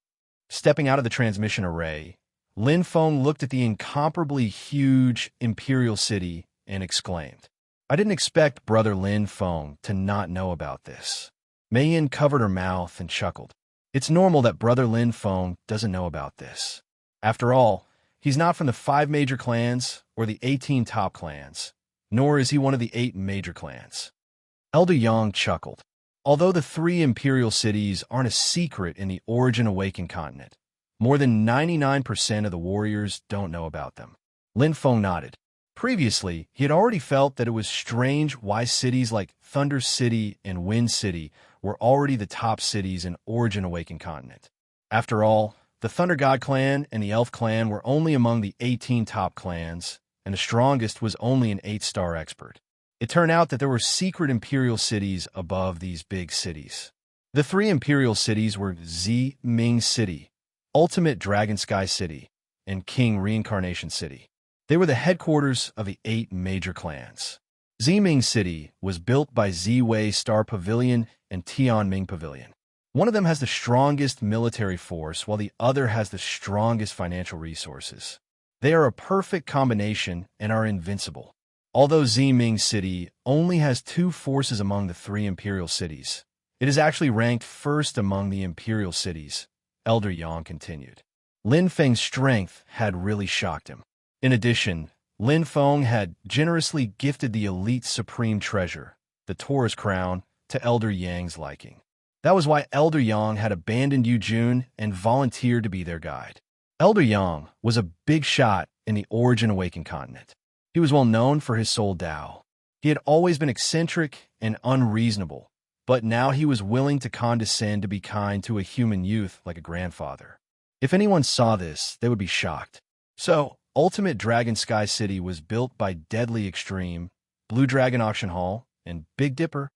Stepping out of the transmission array, Lin Feng looked at the incomparably huge Imperial city and exclaimed, I didn't expect Brother Lin Feng to not know about this. Mei Yin covered her mouth and chuckled. It's normal that Brother Lin Feng doesn't know about this. After all, he's not from the 5 major clans or the 18 top clans, nor is he one of the 8 major clans. Elder Yang chuckled. Although the 3 Imperial cities aren't a secret in the Origin Awakened continent, more than 99% of the warriors don't know about them. Lin Feng nodded. Previously, he had already felt that it was strange why cities like Thunder City and Wind City were already the top cities in Origin Awakened continent. After all, the Thunder God clan and the Elf clan were only among the 18 top clans, and the strongest was only an 8-star expert. It turned out that there were secret imperial cities above these big cities. The 3 imperial cities were Ming City, Ultimate Dragon Sky City, and King Reincarnation City. They were the headquarters of the 8 major clans. Ming City was built by Wei Star Pavilion and Tianming Pavilion. One of them has the strongest military force, while the other has the strongest financial resources. They are a perfect combination and are invincible. Although Ming City only has 2 forces among the 3 imperial cities, it is actually ranked first among the imperial cities, Elder Yang continued. Lin Feng's strength had really shocked him. In addition, Lin Feng had generously gifted the elite supreme treasure, the Taurus crown, to Elder Yang's liking. That was why Elder Yang had abandoned Yu Jun and volunteered to be their guide. Elder Yang was a big shot in the Origin Awakened continent. He was well known for his soul Dao. He had always been eccentric and unreasonable, but now he was willing to condescend to be kind to a human youth like a grandfather. If anyone saw this, they would be shocked. So, Ultimate Dragon Sky City was built by Deadly Extreme, Blue Dragon Auction Hall, and Big Dipper?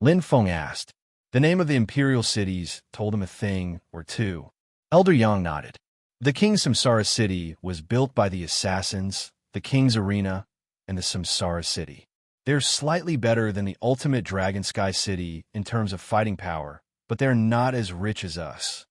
Lin Feng asked. The name of the imperial cities told him a thing or two. Elder Yang nodded. The King's Samsara City was built by the Assassins, the King's Arena, and the Samsara City. They're slightly better than the Ultimate Dragon Sky City in terms of fighting power, but they're not as rich as us.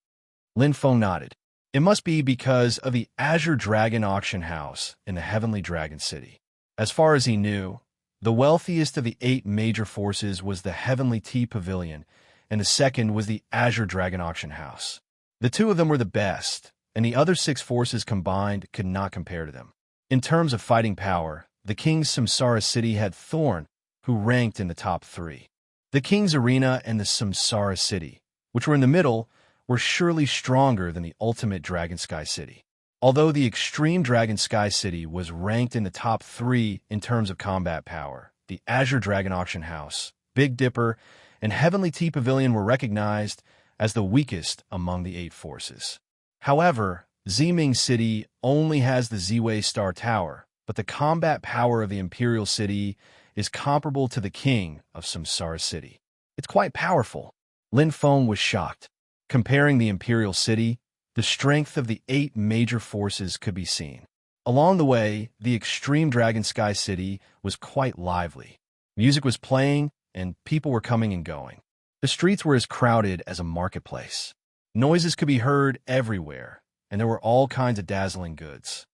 Lin Feng nodded. It must be because of the Azure Dragon Auction House in the Heavenly Dragon City. As far as he knew, the wealthiest of the 8 major forces was the Heavenly Tea Pavilion, and the second was the Azure Dragon Auction House. The 2 of them were the best, and the other 6 forces combined could not compare to them. In terms of fighting power, the King's Samsara City had Thorn, who ranked in the top 3. The King's Arena and the Samsara City, which were in the middle, were surely stronger than the Ultimate Dragon Sky City. Although the Extreme Dragon Sky City was ranked in the top 3 in terms of combat power, the Azure Dragon Auction House, Big Dipper, and Heavenly Tea Pavilion were recognized as the weakest among the 8 forces. However, Ming City only has the Wei Star Tower, but the combat power of the Imperial City is comparable to the King of Samsara City. It's quite powerful. Lin Feng was shocked. Comparing the Imperial City, the strength of the 8 major forces could be seen. Along the way, the Extreme Dragon Sky City was quite lively. Music was playing, and people were coming and going. The streets were as crowded as a marketplace. Noises could be heard everywhere, and there were all kinds of dazzling goods.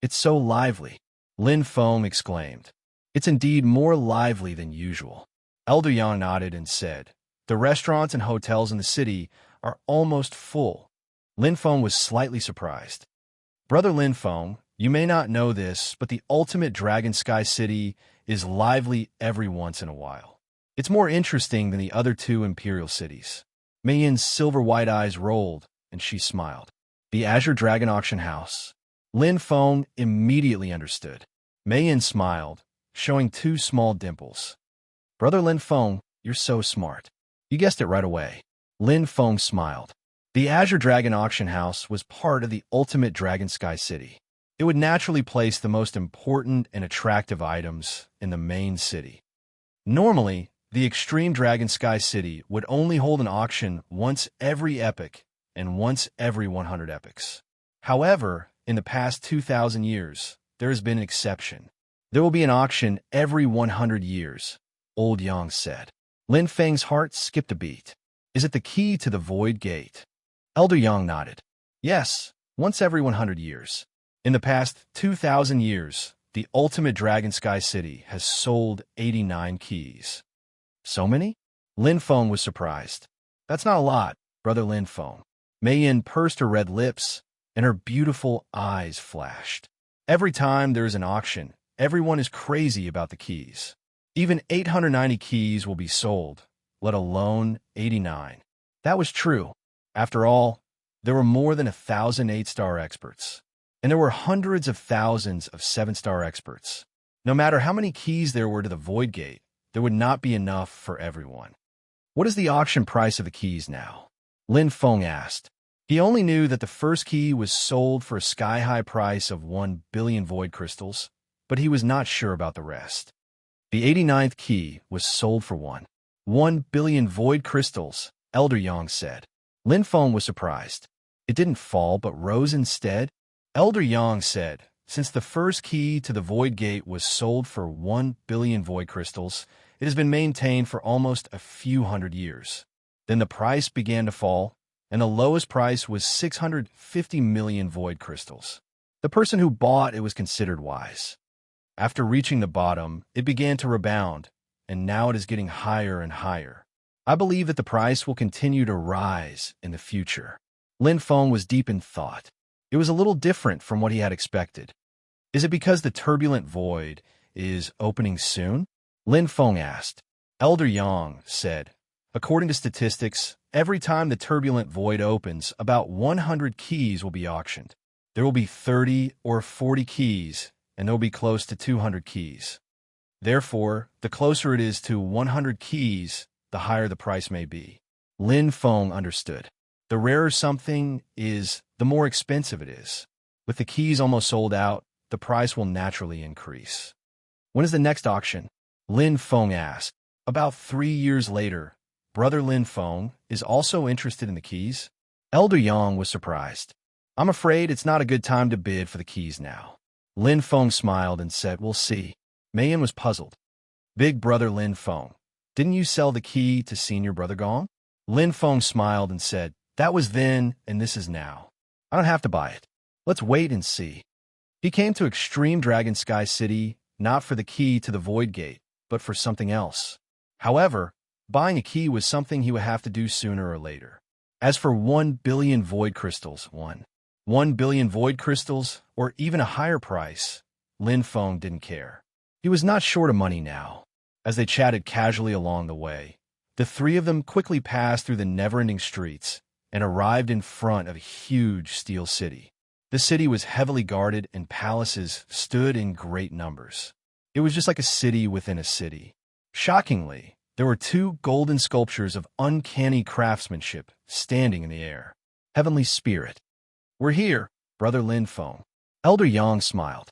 It's so lively, Lin Feng exclaimed. It's indeed more lively than usual. Elder Yang nodded and said, the restaurants and hotels in the city are almost full. Lin Feng was slightly surprised. Brother Lin Feng, you may not know this, but the Ultimate Dragon Sky City is lively every once in a while. It's more interesting than the other 2 imperial cities. Mei Yin's silver-white eyes rolled, and she smiled. The Azure Dragon Auction House. Lin Feng immediately understood. Mei Yin smiled, showing 2 small dimples. Brother Lin Feng, you're so smart. You guessed it right away. Lin Feng smiled. The Azure Dragon Auction House was part of the Ultimate Dragon Sky City. It would naturally place the most important and attractive items in the main city. Normally, the Extreme Dragon Sky City would only hold an auction once every epoch and once every 100 epochs. However, in the past 2,000 years, there has been an exception. There will be an auction every 100 years, Old Yang said. Lin Feng's heart skipped a beat. Is it the key to the Void Gate? Elder Yang nodded. Yes, once every 100 years. In the past 2,000 years, the Ultimate Dragon Sky City has sold 89 keys. So many? Lin Feng was surprised. That's not a lot, Brother Lin Feng. Mei Yin pursed her red lips, and her beautiful eyes flashed. Every time there is an auction, everyone is crazy about the keys. Even 890 keys will be sold, let alone 89. That was true. After all, there were more than 1,000 8-star experts, and there were hundreds of thousands of 7-star experts. No matter how many keys there were to the Void Gate, there would not be enough for everyone. What is the auction price of the keys now? Lin Feng asked. He only knew that the first key was sold for a sky-high price of 1 billion void crystals, but he was not sure about the rest. The 89th key was sold for 1 billion void crystals, Elder Yang said. Lin Feng was surprised. It didn't fall but rose instead? Elder Yang said, since the first key to the Void Gate was sold for 1 billion void crystals, it has been maintained for almost a few hundred years. Then the price began to fall, and the lowest price was 650 million void crystals. The person who bought it was considered wise. After reaching the bottom, it began to rebound, and now it is getting higher and higher. I believe that the price will continue to rise in the future. Lin Feng was deep in thought. It was a little different from what he had expected. Is it because the turbulent void is opening soon? Lin Feng asked. Elder Yang said, according to statistics, every time the turbulent void opens, about 100 keys will be auctioned. There will be 30 or 40 keys, and there will be close to 200 keys. Therefore, the closer it is to 100 keys, the higher the price may be. Lin Feng understood. The rarer something is, the more expensive it is. With the keys almost sold out, the price will naturally increase. When is the next auction? Lin Feng asked. About 3 years later. Brother Lin Feng is also interested in the keys? Elder Yang was surprised. I'm afraid it's not a good time to bid for the keys now. Lin Feng smiled and said, we'll see. Meiyan was puzzled. Big brother Lin Feng, didn't you sell the key to senior brother Gong? Lin Feng smiled and said, that was then and this is now. I don't have to buy it. Let's wait and see. He came to Extreme Dragon Sky City not for the key to the Void Gate, but for something else. However, buying a key was something he would have to do sooner or later. As for 1 billion void crystals, 1 billion void crystals, or even a higher price, Lin Feng didn't care. He was not short of money now. As they chatted casually along the way, the three of them quickly passed through the never-ending streets and arrived in front of a huge steel city. The city was heavily guarded and palaces stood in great numbers. It was just like a city within a city. Shockingly, there were 2 golden sculptures of uncanny craftsmanship standing in the air. Heavenly Spirit. We're here, Brother Lin Feng. Elder Yang smiled.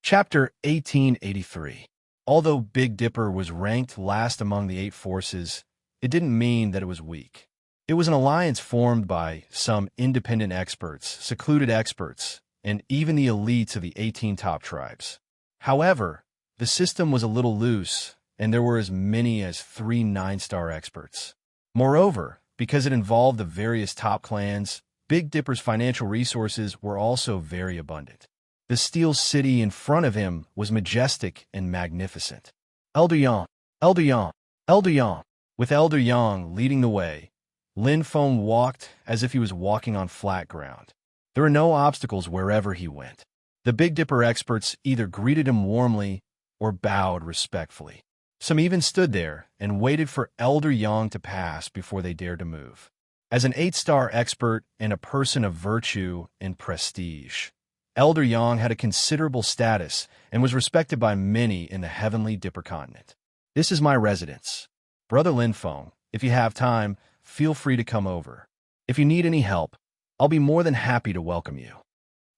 Chapter 1883. Although Big Dipper was ranked last among the 8 forces, it didn't mean that it was weak. It was an alliance formed by some independent experts, secluded experts, and even the elites of the 18 top tribes. However, the system was a little loose, and there were as many as 3 9-star experts. Moreover, because it involved the various top clans, Big Dipper's financial resources were also very abundant. The steel city in front of him was majestic and magnificent. Elder Yang, Elder Yang, Elder Yang. With Elder Yang leading the way, Lin Feng walked as if he was walking on flat ground. There were no obstacles wherever he went. The Big Dipper experts either greeted him warmly or bowed respectfully. Some even stood there and waited for Elder Yang to pass before they dared to move. As an 8-star expert and a person of virtue and prestige, Elder Yang had a considerable status and was respected by many in the heavenly Dipper continent. This is my residence. Brother Lin Feng, if you have time, feel free to come over. If you need any help, I'll be more than happy to welcome you.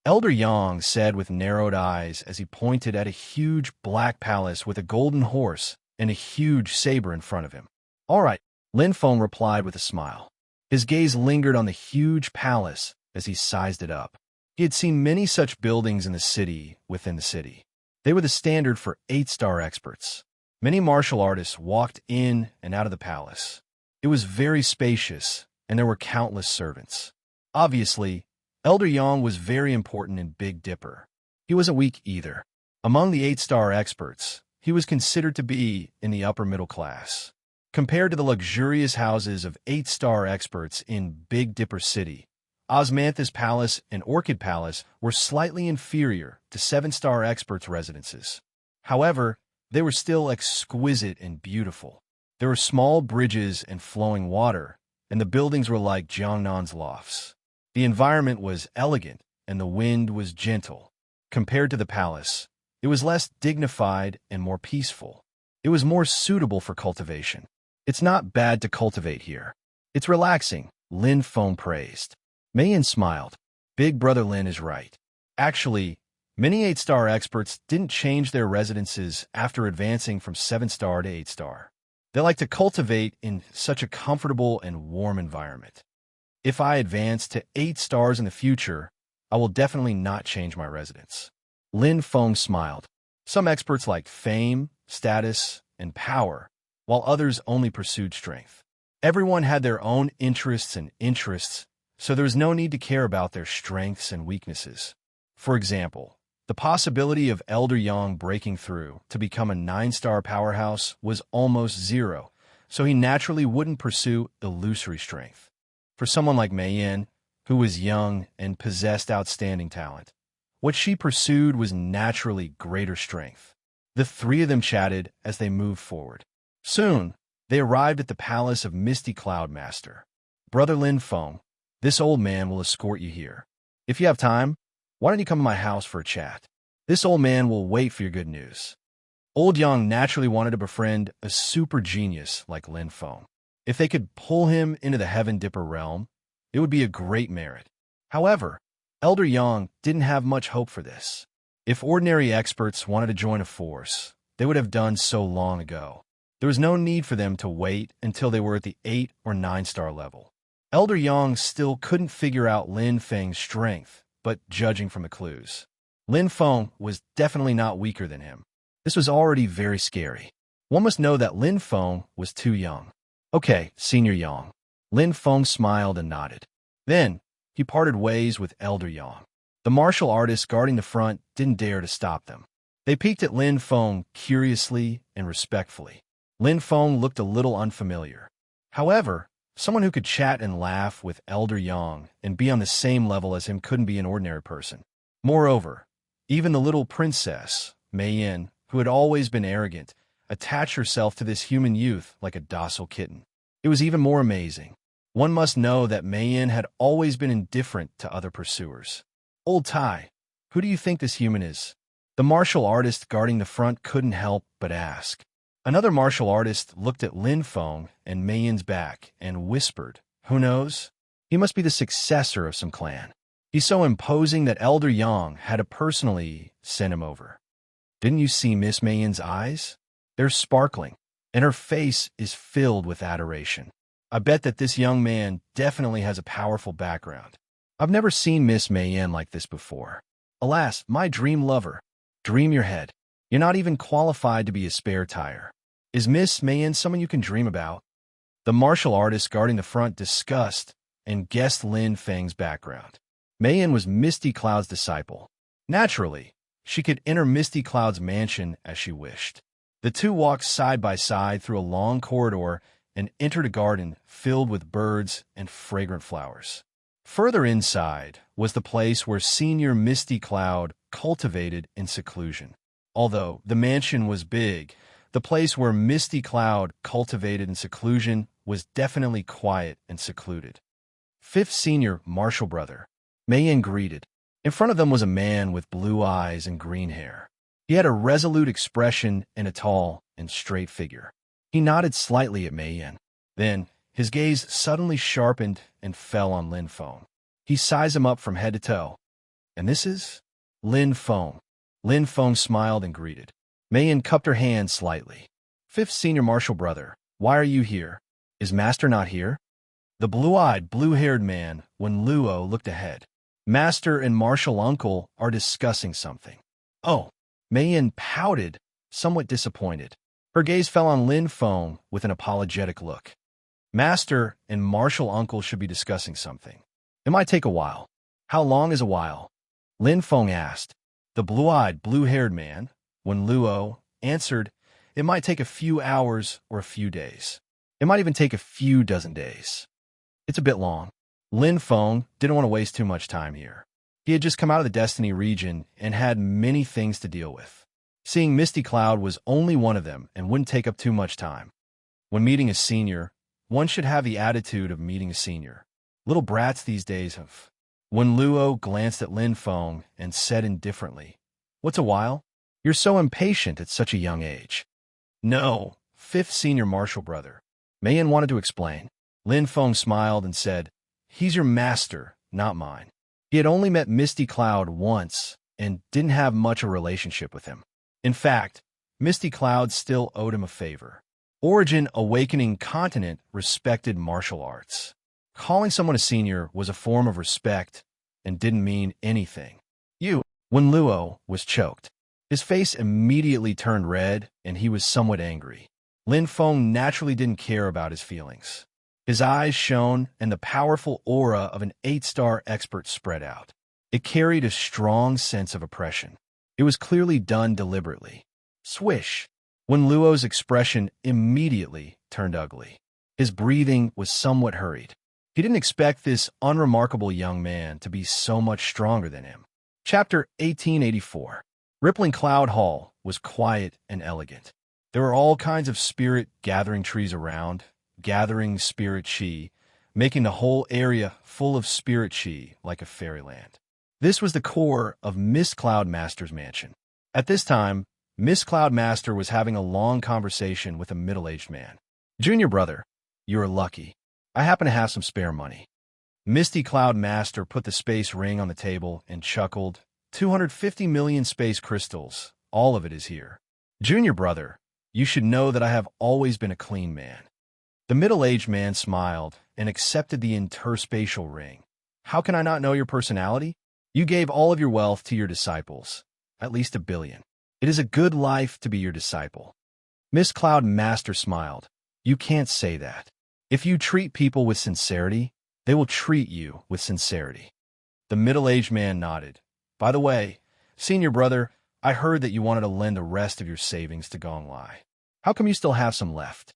Elder Yang said with narrowed eyes as he pointed at a huge black palace with a golden horse and a huge saber in front of him. All right, Lin Feng replied with a smile. His gaze lingered on the huge palace as he sized it up. He had seen many such buildings in the city within the city. They were the standard for 8-star experts. Many martial artists walked in and out of the palace. It was very spacious, and there were countless servants. Obviously, Elder Yang was very important in Big Dipper. He wasn't weak either. Among the 8-star experts, he was considered to be in the upper middle class. Compared to the luxurious houses of 8-star experts in Big Dipper City, Osmanthus Palace and Orchid Palace were slightly inferior to 7-star experts' residences. However, they were still exquisite and beautiful. There were small bridges and flowing water, and the buildings were like Jiangnan's lofts. The environment was elegant, and the wind was gentle. Compared to the palace, It was less dignified and more peaceful. It was more suitable for cultivation. It's not bad to cultivate here. It's relaxing, Lin Feng praised. Mei smiled. Big brother Lin is right. Actually, many 8-star experts didn't change their residences after advancing from 7-star to 8-star. They like to cultivate in such a comfortable and warm environment. If I advance to 8 stars in the future, I will definitely not change my residence. Lin Feng smiled. Some experts liked fame, status, and power, while others only pursued strength. Everyone had their own interests, so there was no need to care about their strengths and weaknesses. For example, the possibility of Elder Yang breaking through to become a 9-star powerhouse was almost zero, so he naturally wouldn't pursue illusory strength. For someone like Mei Yin, who was young and possessed outstanding talent, what she pursued was naturally greater strength. The three of them chatted as they moved forward. Soon, they arrived at the palace of Misty Cloud Master. Brother Lin Feng, this old man will escort you here. If you have time, why don't you come to my house for a chat? This old man will wait for your good news. Old Yang naturally wanted to befriend a super genius like Lin Feng. If they could pull him into the Heaven Dipper realm, it would be a great merit. However, Elder Yang didn't have much hope for this. If ordinary experts wanted to join a force, they would have done so long ago. There was no need for them to wait until they were at the 8 or 9-star level. Elder Yang still couldn't figure out Lin Feng's strength, but judging from the clues, Lin Feng was definitely not weaker than him. This was already very scary. One must know that Lin Feng was too young. Okay, Senior Yang. Lin Feng smiled and nodded. Then, he parted ways with Elder Yang. The martial artists guarding the front didn't dare to stop them. They peeked at Lin Feng curiously and respectfully. Lin Feng looked a little unfamiliar. However, someone who could chat and laugh with Elder Yang and be on the same level as him couldn't be an ordinary person. Moreover, even the little princess, Mei Yin, who had always been arrogant, attached herself to this human youth like a docile kitten. It was even more amazing. One must know that Mei Yin had always been indifferent to other pursuers. Old Tai, who do you think this human is? The martial artist guarding the front couldn't help but ask. Another martial artist looked at Lin Feng and Mei Yin's back and whispered, "Who knows? He must be the successor of some clan. He's so imposing that Elder Yang had to personally send him over." Didn't you see Miss Mei Yin's eyes? They're sparkling, and her face is filled with adoration. I bet that this young man definitely has a powerful background. I've never seen Miss Mei Yin like this before. Alas, my dream lover. Dream your head. You're not even qualified to be a spare tire. Is Miss Mei Yin someone you can dream about? The martial artist guarding the front discussed and guessed Lin Feng's background. Mei Yin was Misty Cloud's disciple. Naturally, she could enter Misty Cloud's mansion as she wished. The two walked side by side through a long corridor and entered a garden filled with birds and fragrant flowers. Further inside was the place where Senior Misty Cloud cultivated in seclusion. Although the mansion was big, the place where Misty Cloud cultivated in seclusion was definitely quiet and secluded. Fifth Senior Martial Brother, Mei Yin greeted. In front of them was a man with blue eyes and green hair. He had a resolute expression and a tall and straight figure. He nodded slightly at Mei Yin. Then, his gaze suddenly sharpened and fell on Lin Feng. He sized him up from head to toe. "And this is?" "Lin Feng." Lin Feng smiled and greeted. Mei Yin cupped her hand slightly. "Fifth Senior Martial Brother, why are you here? Is Master not here?" The blue-eyed, blue-haired man, Wen Luo, looked ahead. "Master and Martial Uncle are discussing something." "Oh." Mei Yin pouted, somewhat disappointed. Her gaze fell on Lin Feng with an apologetic look. "Master and Martial Uncle should be discussing something. It might take a while." "How long is a while?" Lin Feng asked. The blue-eyed, blue-haired man, Wen Luo, answered, "It might take a few hours or a few days. It might even take a few dozen days. It's a bit long." Lin Feng didn't want to waste too much time here. He had just come out of the Destiny region and had many things to deal with. Seeing Misty Cloud was only one of them and wouldn't take up too much time. When meeting a senior, one should have the attitude of meeting a senior. Little brats these days have. When Luo glanced at Lin Feng and said indifferently, "What's a while?" You're so impatient at such a young age. No, fifth senior martial brother. Mayan wanted to explain. Lin Feng smiled and said, "He's your master, not mine." He had only met Misty Cloud once and didn't have much a relationship with him. In fact, Misty Cloud still owed him a favor. Origin Awakening Continent respected martial arts. Calling someone a senior was a form of respect and didn't mean anything. When Luo was choked, his face immediately turned red and he was somewhat angry. Lin Feng naturally didn't care about his feelings. His eyes shone and the powerful aura of an 8-star expert spread out. It carried a strong sense of oppression. It was clearly done deliberately. Swish! When Luo's expression immediately turned ugly. His breathing was somewhat hurried. He didn't expect this unremarkable young man to be so much stronger than him. Chapter 1884. Rippling Cloud Hall was quiet and elegant. There were all kinds of spirit-gathering trees around, gathering spirit chi, making the whole area full of spirit chi like a fairyland. This was the core of Mist Cloud Master's mansion. At this time, Mist Cloud Master was having a long conversation with a middle-aged man. "Junior brother, you are lucky. I happen to have some spare money." Misty Cloud Master put the space ring on the table and chuckled. 250 million space crystals. All of it is here. "Junior brother, you should know that I have always been a clean man." The middle-aged man smiled and accepted the interspatial ring. "How can I not know your personality? You gave all of your wealth to your disciples, at least 1 billion. It is a good life to be your disciple." Miss Cloud Master smiled. "You can't say that. If you treat people with sincerity, they will treat you with sincerity." The middle-aged man nodded. "By the way, senior brother, I heard that you wanted to lend the rest of your savings to Gong Lai. How come you still have some left?"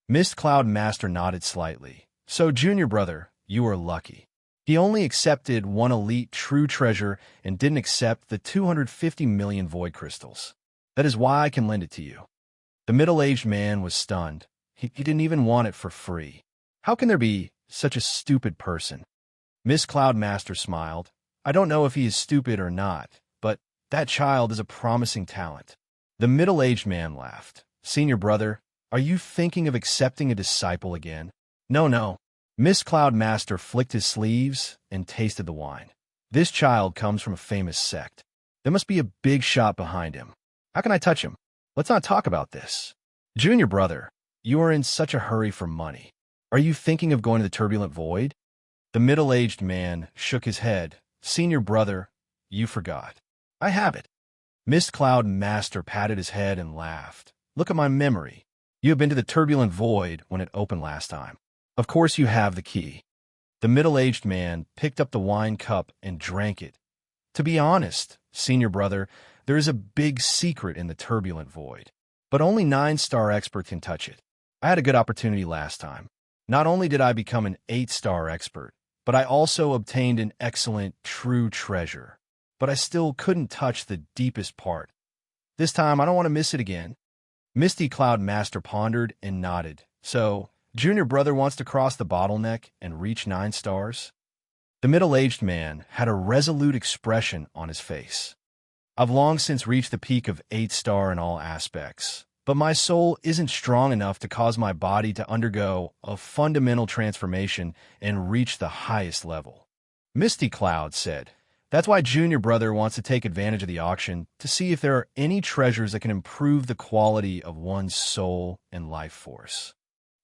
Mist Cloud Master nodded slightly. "So, junior brother, you are lucky." He only accepted one elite true treasure and didn't accept the 250 million void crystals. "That is why I can lend it to you." The middle-aged man was stunned. He didn't even want it for free. How can there be such a stupid person? Miss Cloud Master smiled. "I don't know if he is stupid or not, but that child is a promising talent." The middle-aged man laughed. "Senior brother, are you thinking of accepting a disciple again?" No. Miss Cloud Master flicked his sleeves and tasted the wine. "This child comes from a famous sect. There must be a big shot behind him. How can I touch him? Let's not talk about this." "Junior brother, you are in such a hurry for money. Are you thinking of going to the turbulent void?" The middle-aged man shook his head. "Senior brother, you forgot. I have it." Mist Cloud Master patted his head and laughed. "Look at my memory. You have been to the turbulent void when it opened last time. Of course you have the key." The middle-aged man picked up the wine cup and drank it. "To be honest, senior brother, there is a big secret in the turbulent void, but only 9-star expert can touch it. I had a good opportunity last time. Not only did I become an 8-star expert, but I also obtained an excellent true treasure. But I still couldn't touch the deepest part. This time, I don't want to miss it again." Misty Cloud Master pondered and nodded. "So, junior brother wants to cross the bottleneck and reach 9 stars?" The middle-aged man had a resolute expression on his face. "I've long since reached the peak of 8-star in all aspects, but my soul isn't strong enough to cause my body to undergo a fundamental transformation and reach the highest level." Misty Cloud said, "That's why junior brother wants to take advantage of the auction to see if there are any treasures that can improve the quality of one's soul and life force."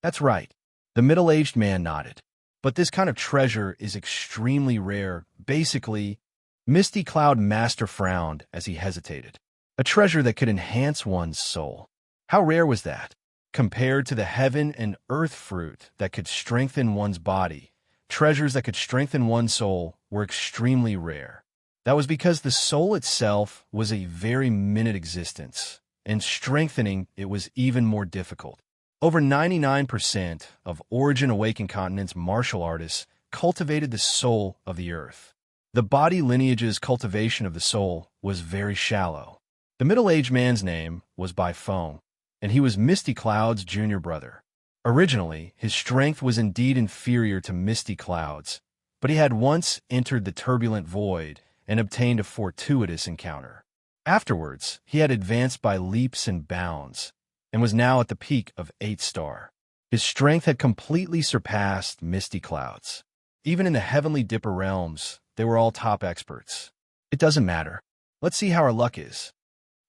"That's right." The middle-aged man nodded. "But this kind of treasure is extremely rare. Basically," Misty Cloud Master frowned as he hesitated. "A treasure that could enhance one's soul. How rare was that? Compared to the heaven and earth fruit that could strengthen one's body, treasures that could strengthen one's soul were extremely rare. That was because the soul itself was a very minute existence, and strengthening it was even more difficult. Over 99% of Origin Awakened Continent's martial artists cultivated the soul of the earth. The body lineage's cultivation of the soul was very shallow. The middle-aged man's name was Bai Feng, and he was Misty Cloud's junior brother. Originally, his strength was indeed inferior to Misty Cloud's, but he had once entered the turbulent void and obtained a fortuitous encounter. Afterwards, he had advanced by leaps and bounds, and was now at the peak of 8-star. His strength had completely surpassed Misty Cloud's. Even in the heavenly Dipper realms, they were all top experts. It doesn't matter. Let's see how our luck is.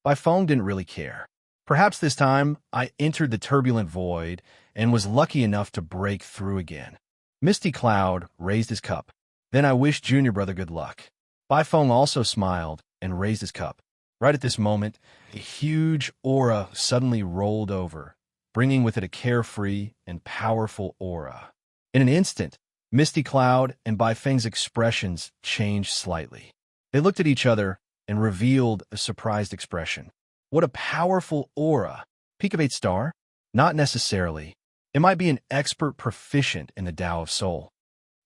Baifeng didn't really care. Perhaps this time, I entered the turbulent void and was lucky enough to break through again. Misty Cloud raised his cup. Then I wished Junior Brother good luck. Baifeng also smiled and raised his cup. Right at this moment, a huge aura suddenly rolled over, bringing with it a carefree and powerful aura. In an instant, Misty Cloud and Baifeng's expressions changed slightly. They looked at each other and revealed a surprised expression. What a powerful aura! Peak of 8-star? Not necessarily. It might be an expert proficient in the Tao of Soul.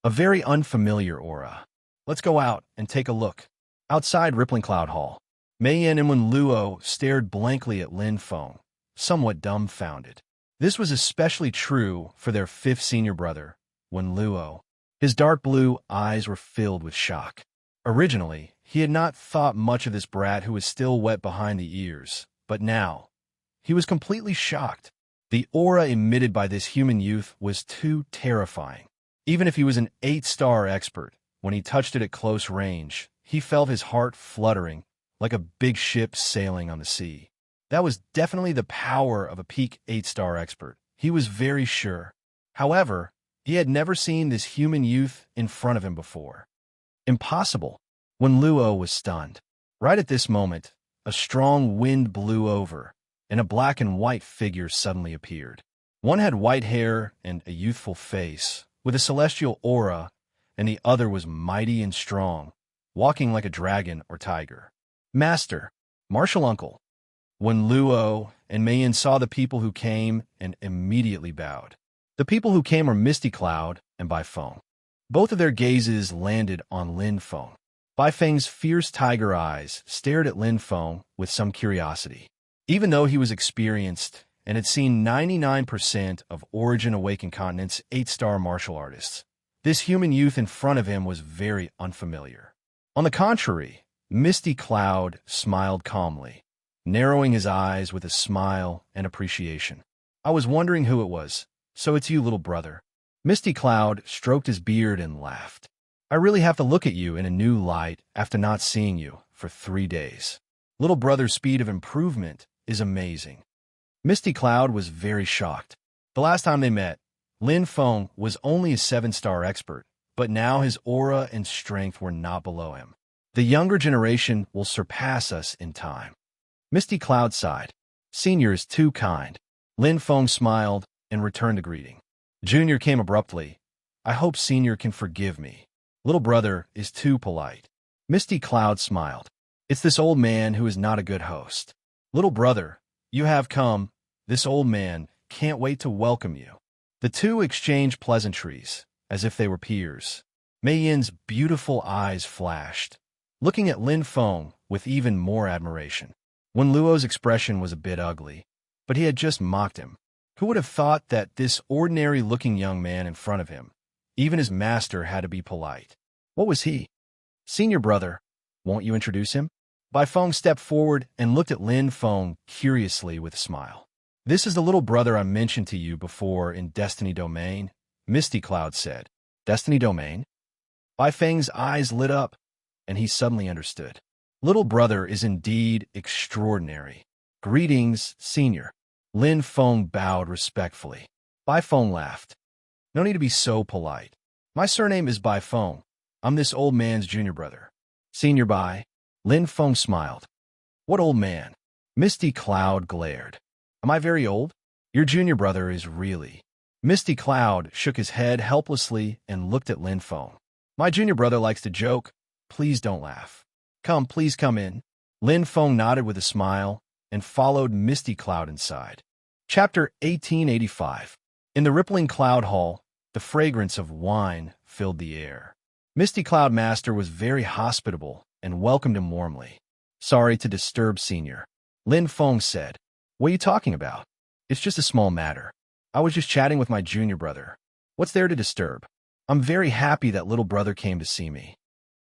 A very unfamiliar aura. Let's go out and take a look. Outside Rippling Cloud Hall, Mei Yin and Wen Luo stared blankly at Lin Feng, somewhat dumbfounded. This was especially true for their 5th senior brother, Wen Luo. His dark blue eyes were filled with shock. Originally, he had not thought much of this brat who was still wet behind the ears, but now, he was completely shocked. The aura emitted by this human youth was too terrifying. Even if he was an 8-star expert, when he touched it at close range, he felt his heart fluttering like a big ship sailing on the sea. That was definitely the power of a peak 8-star expert. He was very sure. However, he had never seen this human youth in front of him before. Impossible. Wen Luo was stunned. Right at this moment, a strong wind blew over, and a black and white figure suddenly appeared. One had white hair and a youthful face, with a celestial aura, and the other was mighty and strong, walking like a dragon or tiger. Master, Martial Uncle. Wen Luo and Mei Yin saw the people who came and immediately bowed. The people who came were Misty Cloud and Baifeng. Both of their gazes landed on Lin Feng. Baifeng's fierce tiger eyes stared at Lin Feng with some curiosity. Even though he was experienced and had seen 99% of Origin Awakened Continent's 8-star martial artists, this human youth in front of him was very unfamiliar. On the contrary, Misty Cloud smiled calmly, narrowing his eyes with a smile and appreciation. I was wondering who it was, so it's you, little brother. Misty Cloud stroked his beard and laughed. I really have to look at you in a new light after not seeing you for 3 days. Little brother's speed of improvement is amazing. Misty Cloud was very shocked. The last time they met, Lin Feng was only a 7-star expert, but now his aura and strength were not below him. The younger generation will surpass us in time. Misty Cloud sighed. Senior is too kind. Lin Feng smiled and returned the greeting. Junior came abruptly. I hope Senior can forgive me. Little brother is too polite. Misty Cloud smiled. It's this old man who is not a good host. Little brother, you have come. This old man can't wait to welcome you. The two exchanged pleasantries, as if they were peers. Mei Yin's beautiful eyes flashed, looking at Lin Feng with even more admiration. Wen Luo's expression was a bit ugly, but he had just mocked him. Who would have thought that this ordinary-looking young man in front of him, even his master, had to be polite? What was he? Senior brother, won't you introduce him? Baifeng stepped forward and looked at Lin Feng curiously with a smile. This is the little brother I mentioned to you before in Destiny Domain, Misty Cloud said. Destiny Domain? Baifeng's eyes lit up, and he suddenly understood. Little brother is indeed extraordinary. Greetings, Senior. Lin Feng bowed respectfully. Baifeng laughed. No need to be so polite. My surname is Baifeng. I'm this old man's junior brother. Senior Bai. Lin Feng smiled. What old man? Misty Cloud glared. Am I very old? Your junior brother is really. Misty Cloud shook his head helplessly and looked at Lin Feng. My junior brother likes to joke. Please don't laugh. Come, please come in. Lin Feng nodded with a smile and followed Misty Cloud inside. Chapter 1885. In the rippling cloud hall, the fragrance of wine filled the air. Misty Cloud Master was very hospitable and welcomed him warmly. Sorry to disturb, Senior. Lin Feng said. What are you talking about? It's just a small matter. I was just chatting with my junior brother. What's there to disturb? I'm very happy that little brother came to see me.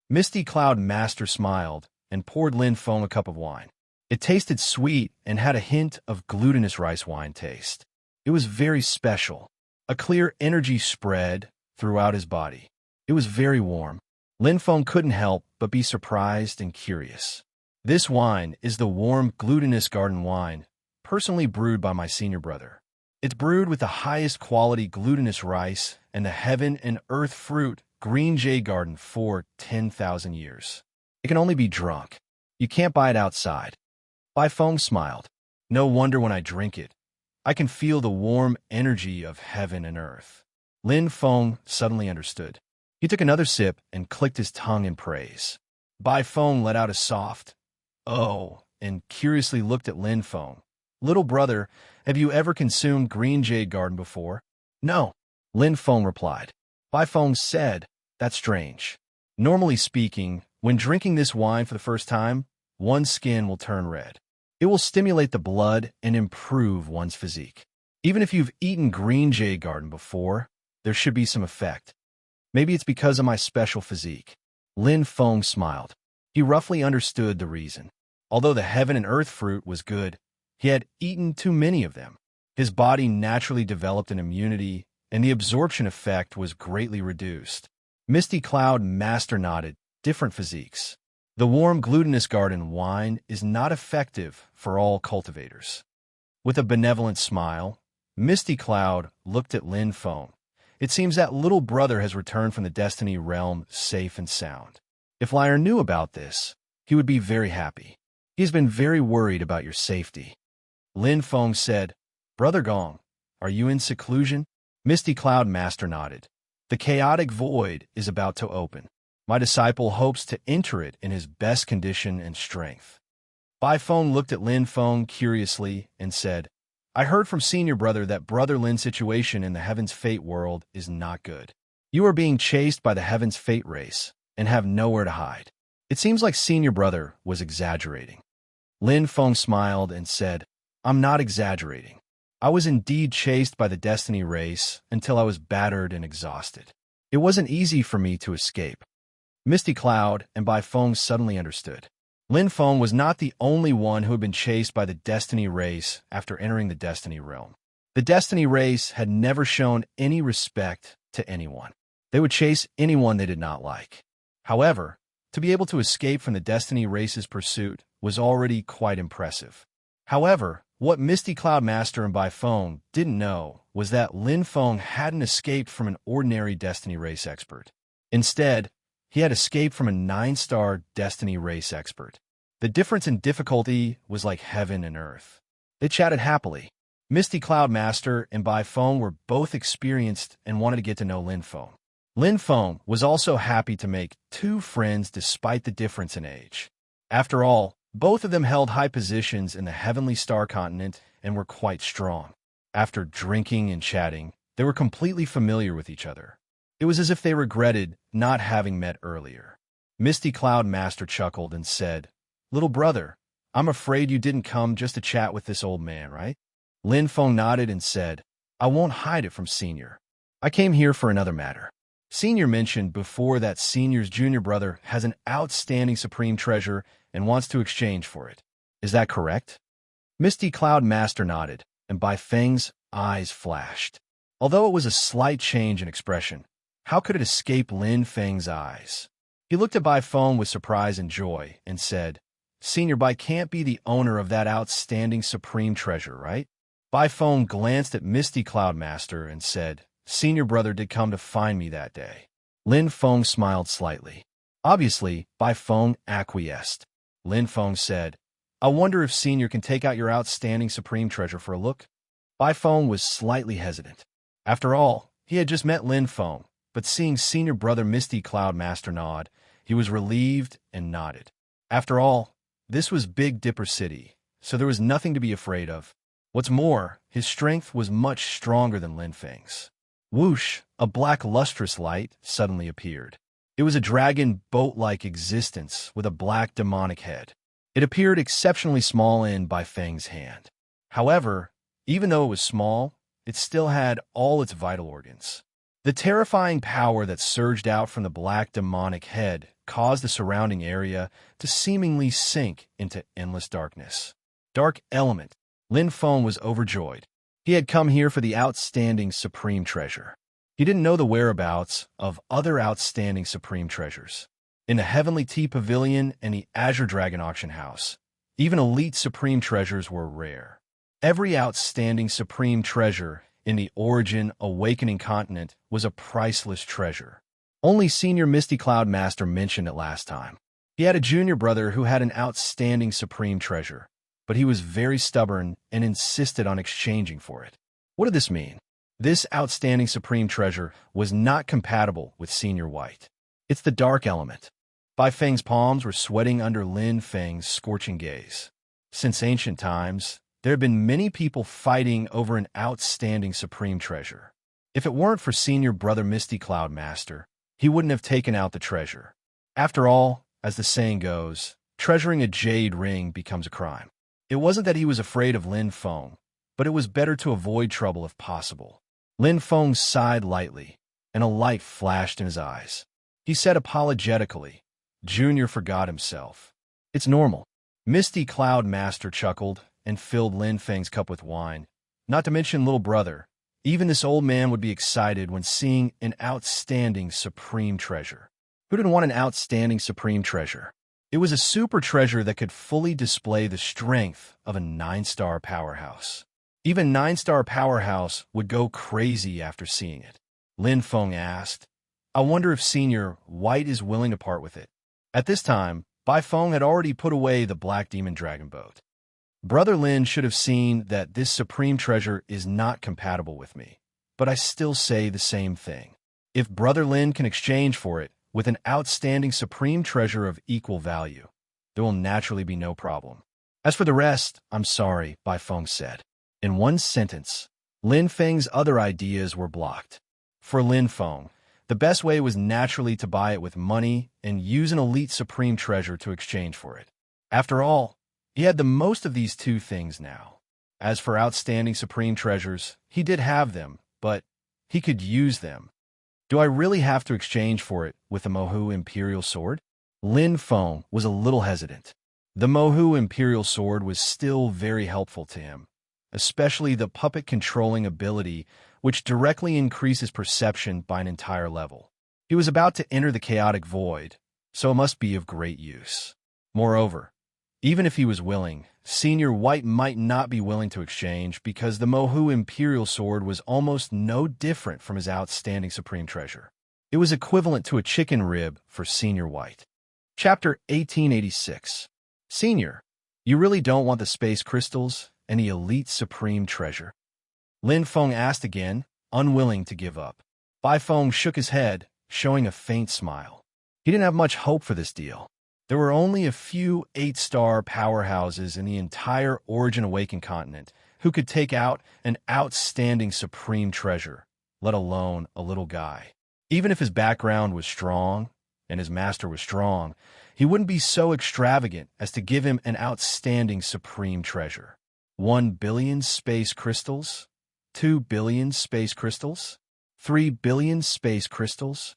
Misty Cloud Master smiled and poured Lin Feng a cup of wine. It tasted sweet and had a hint of glutinous rice wine taste. It was very special. A clear energy spread throughout his body. It was very warm. Lin Feng couldn't help but be surprised and curious. This wine is the warm, glutinous garden wine, personally brewed by my senior brother. It's brewed with the highest quality glutinous rice and the heaven and earth fruit green jade garden for 10,000 years. It can only be drunk. You can't buy it outside. Bai Feng smiled. No wonder when I drink it, I can feel the warm energy of heaven and earth. Lin Feng suddenly understood. He took another sip and clicked his tongue in praise. Bai Feng let out a soft, "Oh," and curiously looked at Lin Feng. "Little brother, have you ever consumed green jade garden before?" "No," Lin Feng replied. Bai Feng said, "That's strange. Normally speaking, when drinking this wine for the first time, one's skin will turn red. It will stimulate the blood and improve one's physique. Even if you've eaten green jade garden before, there should be some effect. Maybe it's because of my special physique." Lin Feng smiled. He roughly understood the reason. Although the heaven and earth fruit was good, he had eaten too many of them. His body naturally developed an immunity, and the absorption effect was greatly reduced. Misty Cloud Master nodded. Different physiques. The warm glutinous garden wine is not effective for all cultivators. With a benevolent smile, Misty Cloud looked at Lin Feng. It seems that little brother has returned from the Destiny realm safe and sound. If Lyre knew about this, he would be very happy. He's been very worried about your safety. Lin Feng said, "Brother Gong, are you in seclusion?" Misty Cloud Master nodded. "The chaotic void is about to open. My disciple hopes to enter it in his best condition and strength." Bai Feng looked at Lin Feng curiously and said, "I heard from Senior Brother that Brother Lin's situation in the Heaven's Fate world is not good. You are being chased by the Heaven's Fate race and have nowhere to hide." It seems like Senior Brother was exaggerating. Lin Feng smiled and said, "I'm not exaggerating. I was indeed chased by the Destiny race until I was battered and exhausted. It wasn't easy for me to escape." Misty Cloud and Bai Feng suddenly understood. Lin Feng was not the only one who had been chased by the Destiny race after entering the Destiny realm. The Destiny race had never shown any respect to anyone. They would chase anyone they did not like. However, to be able to escape from the Destiny race's pursuit was already quite impressive. However, what Misty Cloud Master and Bai Feng didn't know was that Lin Feng hadn't escaped from an ordinary Destiny race expert. Instead, he had escaped from a 9-star Destiny race expert. The difference in difficulty was like heaven and earth. They chatted happily. Misty Cloud Master and Bai Feng were both experienced and wanted to get to know Lin Feng. Lin Feng was also happy to make 2 friends despite the difference in age. After all, both of them held high positions in the Heavenly Star Continent and were quite strong. After drinking and chatting, they were completely familiar with each other. It was as if they regretted not having met earlier. Misty Cloud Master chuckled and said, "Little brother, I'm afraid you didn't come just to chat with this old man, right?" Lin Feng nodded and said, "I won't hide it from Senior. I came here for another matter. Senior mentioned before that Senior's junior brother has an outstanding supreme treasure and wants to exchange for it. Is that correct?" Misty Cloud Master nodded, and Bai Feng's eyes flashed. Although it was a slight change in expression, how could it escape Lin Feng's eyes? He looked at Bai Feng with surprise and joy and said, "Senior Bai can't be the owner of that outstanding supreme treasure, right?" Bai Feng glanced at Misty Cloud Master and said, "Senior brother did come to find me that day." Lin Feng smiled slightly. Obviously, Bai Feng acquiesced. Lin Feng said, "I wonder if Senior can take out your outstanding supreme treasure for a look?" Bai Feng was slightly hesitant. After all, he had just met Lin Feng, but seeing Senior Brother Misty Cloud Master nod, he was relieved and nodded. After all, this was Big Dipper City, so there was nothing to be afraid of. What's more, his strength was much stronger than Lin Feng's. Whoosh, a black lustrous light suddenly appeared. It was a dragon boat-like existence with a black demonic head. It appeared exceptionally small in Bai Feng's hand. However, even though it was small, it still had all its vital organs. The terrifying power that surged out from the black demonic head caused the surrounding area to seemingly sink into endless darkness. Dark element. Lin Feng was overjoyed. He had come here for the outstanding supreme treasure. He didn't know the whereabouts of other outstanding supreme treasures. In the Heavenly Tea Pavilion and the Azure Dragon Auction House, even elite supreme treasures were rare. Every outstanding supreme treasure in the Origin Awakening continent was a priceless treasure. Only Senior Misty Cloud Master mentioned it last time. He had a junior brother who had an outstanding supreme treasure, but he was very stubborn and insisted on exchanging for it. What did this mean? This outstanding supreme treasure was not compatible with Senior White. It's the dark element. Bai Feng's palms were sweating under Lin Feng's scorching gaze. Since ancient times, there have been many people fighting over an outstanding supreme treasure. If it weren't for Senior Brother Misty Cloud Master, he wouldn't have taken out the treasure. After all, as the saying goes, treasuring a jade ring becomes a crime. It wasn't that he was afraid of Lin Feng, but it was better to avoid trouble if possible. Lin Feng sighed lightly, and a light flashed in his eyes. He said apologetically, "Junior forgot himself." "It's normal." Misty Cloud Master chuckled and filled Lin Feng's cup with wine. "Not to mention little brother, even this old man would be excited when seeing an outstanding supreme treasure." Who didn't want an outstanding supreme treasure? It was a super treasure that could fully display the strength of a 9-star powerhouse. Even 9-star powerhouse would go crazy after seeing it. Lin Feng asked, "I wonder if Senior White is willing to part with it." At this time, Bai Feng had already put away the Black Demon Dragon boat. "Brother Lin should have seen that this supreme treasure is not compatible with me, but I still say the same thing. If Brother Lin can exchange for it with an outstanding supreme treasure of equal value, there will naturally be no problem. As for the rest, I'm sorry," Bai Feng said. In one sentence, Lin Feng's other ideas were blocked. For Lin Feng, the best way was naturally to buy it with money and use an elite supreme treasure to exchange for it. After all, he had the most of these two things now. As for outstanding supreme treasures, he did have them, but he could use them. Do I really have to exchange for it with the Mohu Imperial Sword? Lin Feng was a little hesitant. The Mohu Imperial Sword was still very helpful to him, especially the puppet controlling ability, which directly increases perception by an entire level. He was about to enter the chaotic void, so it must be of great use. Moreover, even if he was willing, Senior White might not be willing to exchange because the Mohu Imperial Sword was almost no different from his outstanding supreme treasure. It was equivalent to a chicken rib for Senior White. Chapter 1886. Senior, you really don't want the space crystals and the elite supreme treasure? Lin Feng asked again, unwilling to give up. Bai Feng shook his head, showing a faint smile. He didn't have much hope for this deal. There were only a few 8-star powerhouses in the entire Origin Awakened continent who could take out an outstanding supreme treasure, let alone a little guy. Even if his background was strong, and his master was strong, he wouldn't be so extravagant as to give him an outstanding supreme treasure. 1 billion space crystals? 2 billion space crystals? 3 billion space crystals?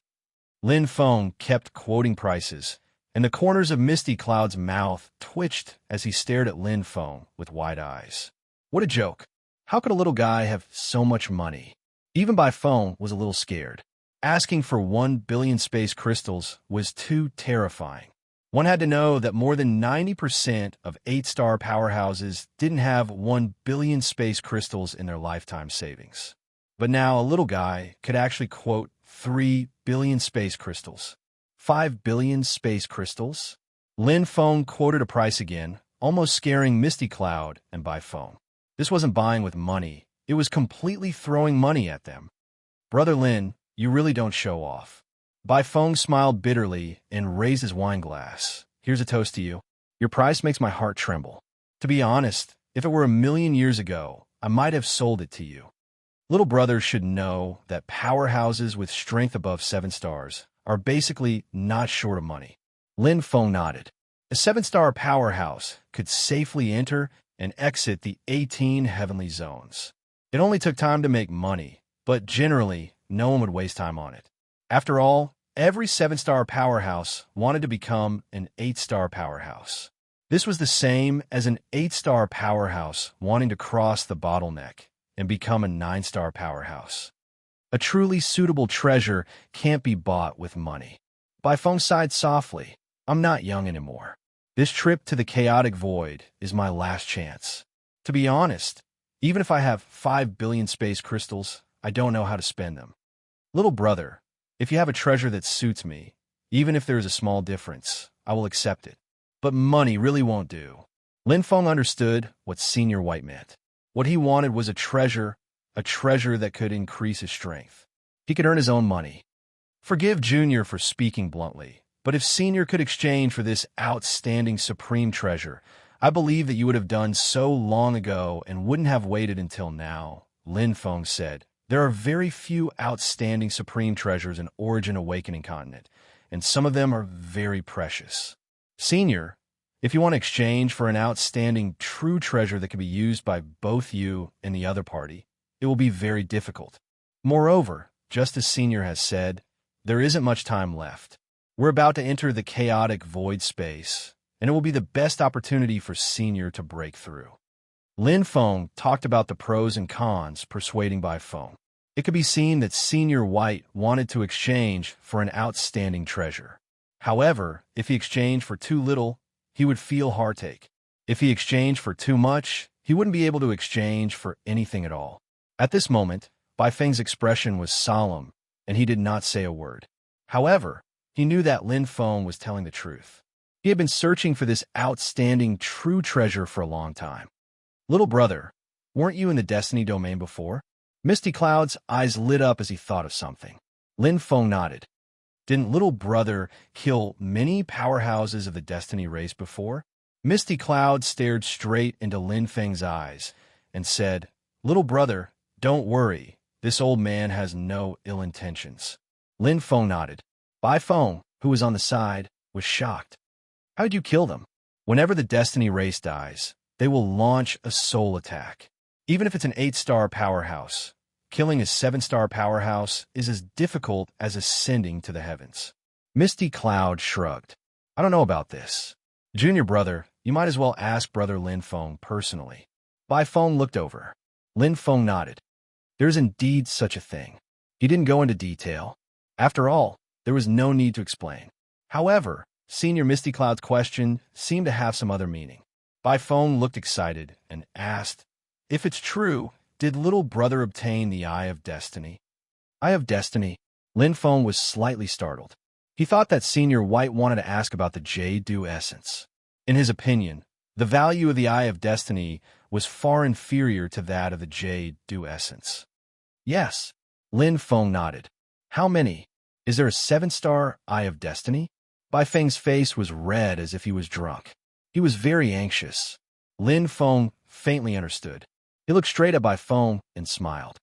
Lin Feng kept quoting prices, and the corners of Misty Cloud's mouth twitched as he stared at Lin Feng with wide eyes. What a joke. How could a little guy have so much money? Even Bai Feng was a little scared. Asking for 1 billion space crystals was too terrifying. One had to know that more than 90% of 8-star powerhouses didn't have 1 billion space crystals in their lifetime savings. But now a little guy could actually quote 3 billion space crystals. 5 billion space crystals? Lin Feng quoted a price again, almost scaring Misty Cloud and Bai Feng. This wasn't buying with money. It was completely throwing money at them. Brother Lin, you really don't show off. Bai Feng smiled bitterly and raised his wine glass. Here's a toast to you. Your price makes my heart tremble. To be honest, if it were 1,000,000 years ago, I might have sold it to you. Little brothers should know that powerhouses with strength above 7 stars are basically not short of money. Lin Feng nodded. A 7-star powerhouse could safely enter and exit the 18 heavenly zones. It only took time to make money, but generally, no one would waste time on it. After all, every 7-star powerhouse wanted to become an 8-star powerhouse. This was the same as an 8-star powerhouse wanting to cross the bottleneck and become a 9-star powerhouse. A truly suitable treasure can't be bought with money. Baifeng sighed softly. I'm not young anymore. This trip to the chaotic void is my last chance. To be honest, even if I have 5 billion space crystals, I don't know how to spend them. Little brother, if you have a treasure that suits me, even if there is a small difference, I will accept it. But money really won't do. Lin Feng understood what Senior White meant. What he wanted was a treasure that could increase his strength. He could earn his own money. Forgive Junior for speaking bluntly, but if Senior could exchange for this outstanding supreme treasure, I believe that you would have done so long ago and wouldn't have waited until now, Lin Feng said. There are very few outstanding supreme treasures in Origin Awakening Continent, and some of them are very precious. Senior, if you want to exchange for an outstanding true treasure that can be used by both you and the other party, it will be very difficult. Moreover, just as Senior has said, there isn't much time left. We're about to enter the chaotic void space, and it will be the best opportunity for Senior to break through. Lin Feng talked about the pros and cons persuading Baifeng. It could be seen that Senior White wanted to exchange for an outstanding treasure. However, if he exchanged for too little, he would feel heartache. If he exchanged for too much, he wouldn't be able to exchange for anything at all. At this moment, Baifeng's expression was solemn, and he did not say a word. However, he knew that Lin Feng was telling the truth. He had been searching for this outstanding true treasure for a long time. Little brother, weren't you in the Destiny domain before? Misty Cloud's eyes lit up as he thought of something. Lin Feng nodded. Didn't little brother kill many powerhouses of the Destiny race before? Misty Cloud stared straight into Lin Feng's eyes and said, Little brother, don't worry. This old man has no ill intentions. Lin Feng nodded. Baifeng, who was on the side, was shocked. How'd you kill them? Whenever the Destiny race dies, they will launch a soul attack. Even if it's an 8-star powerhouse, killing a 7-star powerhouse is as difficult as ascending to the heavens. Misty Cloud shrugged. I don't know about this. Junior brother, you might as well ask brother Lin Feng personally. Baifeng looked over. Lin Feng nodded. There's indeed such a thing. He didn't go into detail. After all, there was no need to explain. However, Senior Misty Cloud's question seemed to have some other meaning. Baifeng looked excited and asked, If it's true, did little brother obtain the Eye of Destiny? Eye of Destiny? Lin Feng was slightly startled. He thought that Senior White wanted to ask about the Jade Dew Essence. In his opinion, the value of the Eye of Destiny was far inferior to that of the Jade Dew Essence. Yes, Lin Feng nodded. How many? Is there a 7-star Eye of Destiny? Baifeng's face was red as if he was drunk. He was very anxious. Lin Feng faintly understood. He looked straight at Baifeng and smiled.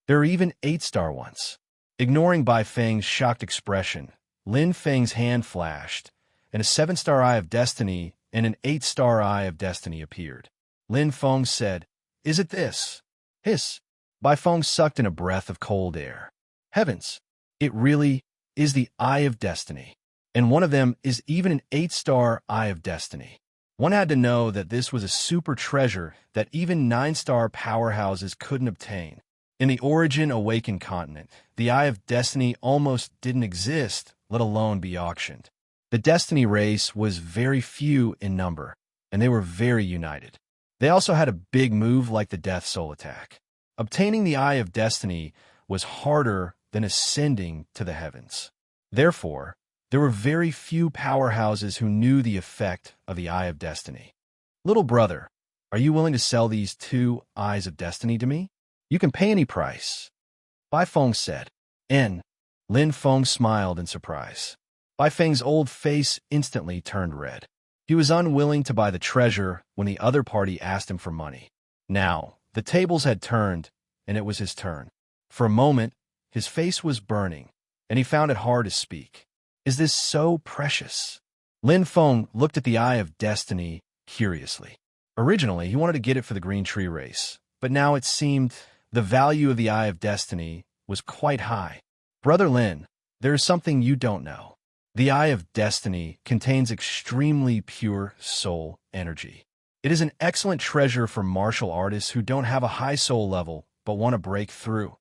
There are even 8-star ones. Ignoring Baifeng's shocked expression, Lin Feng's hand flashed, and a 7-star Eye of Destiny and an 8-star Eye of Destiny appeared. Lin Feng said, Is it this? Hiss. Baifeng sucked in a breath of cold air. Heavens, it really is the Eye of Destiny. And one of them is even an 8-star Eye of Destiny. One had to know that this was a super treasure that even 9-star powerhouses couldn't obtain. In the Origin Awakened continent, the Eye of Destiny almost didn't exist, let alone be auctioned. The Destiny race was very few in number, and they were very united. They also had a big move like the Death Soul attack. Obtaining the Eye of Destiny was harder than ascending to the heavens. Therefore, there were very few powerhouses who knew the effect of the Eye of Destiny. Little brother, are you willing to sell these 2 Eyes of Destiny to me? You can pay any price. Baifeng said. Lin Feng smiled in surprise. Baifeng's old face instantly turned red. He was unwilling to buy the treasure when the other party asked him for money. Now, the tables had turned, and it was his turn. For a moment, his face was burning, and he found it hard to speak. Is this so precious? Lin Feng looked at the Eye of Destiny curiously. Originally, he wanted to get it for the Green Tree race, but now it seemed the value of the Eye of Destiny was quite high. Brother Lin, there is something you don't know. The Eye of Destiny contains extremely pure soul energy. It is an excellent treasure for martial artists who don't have a high soul level but want to break through,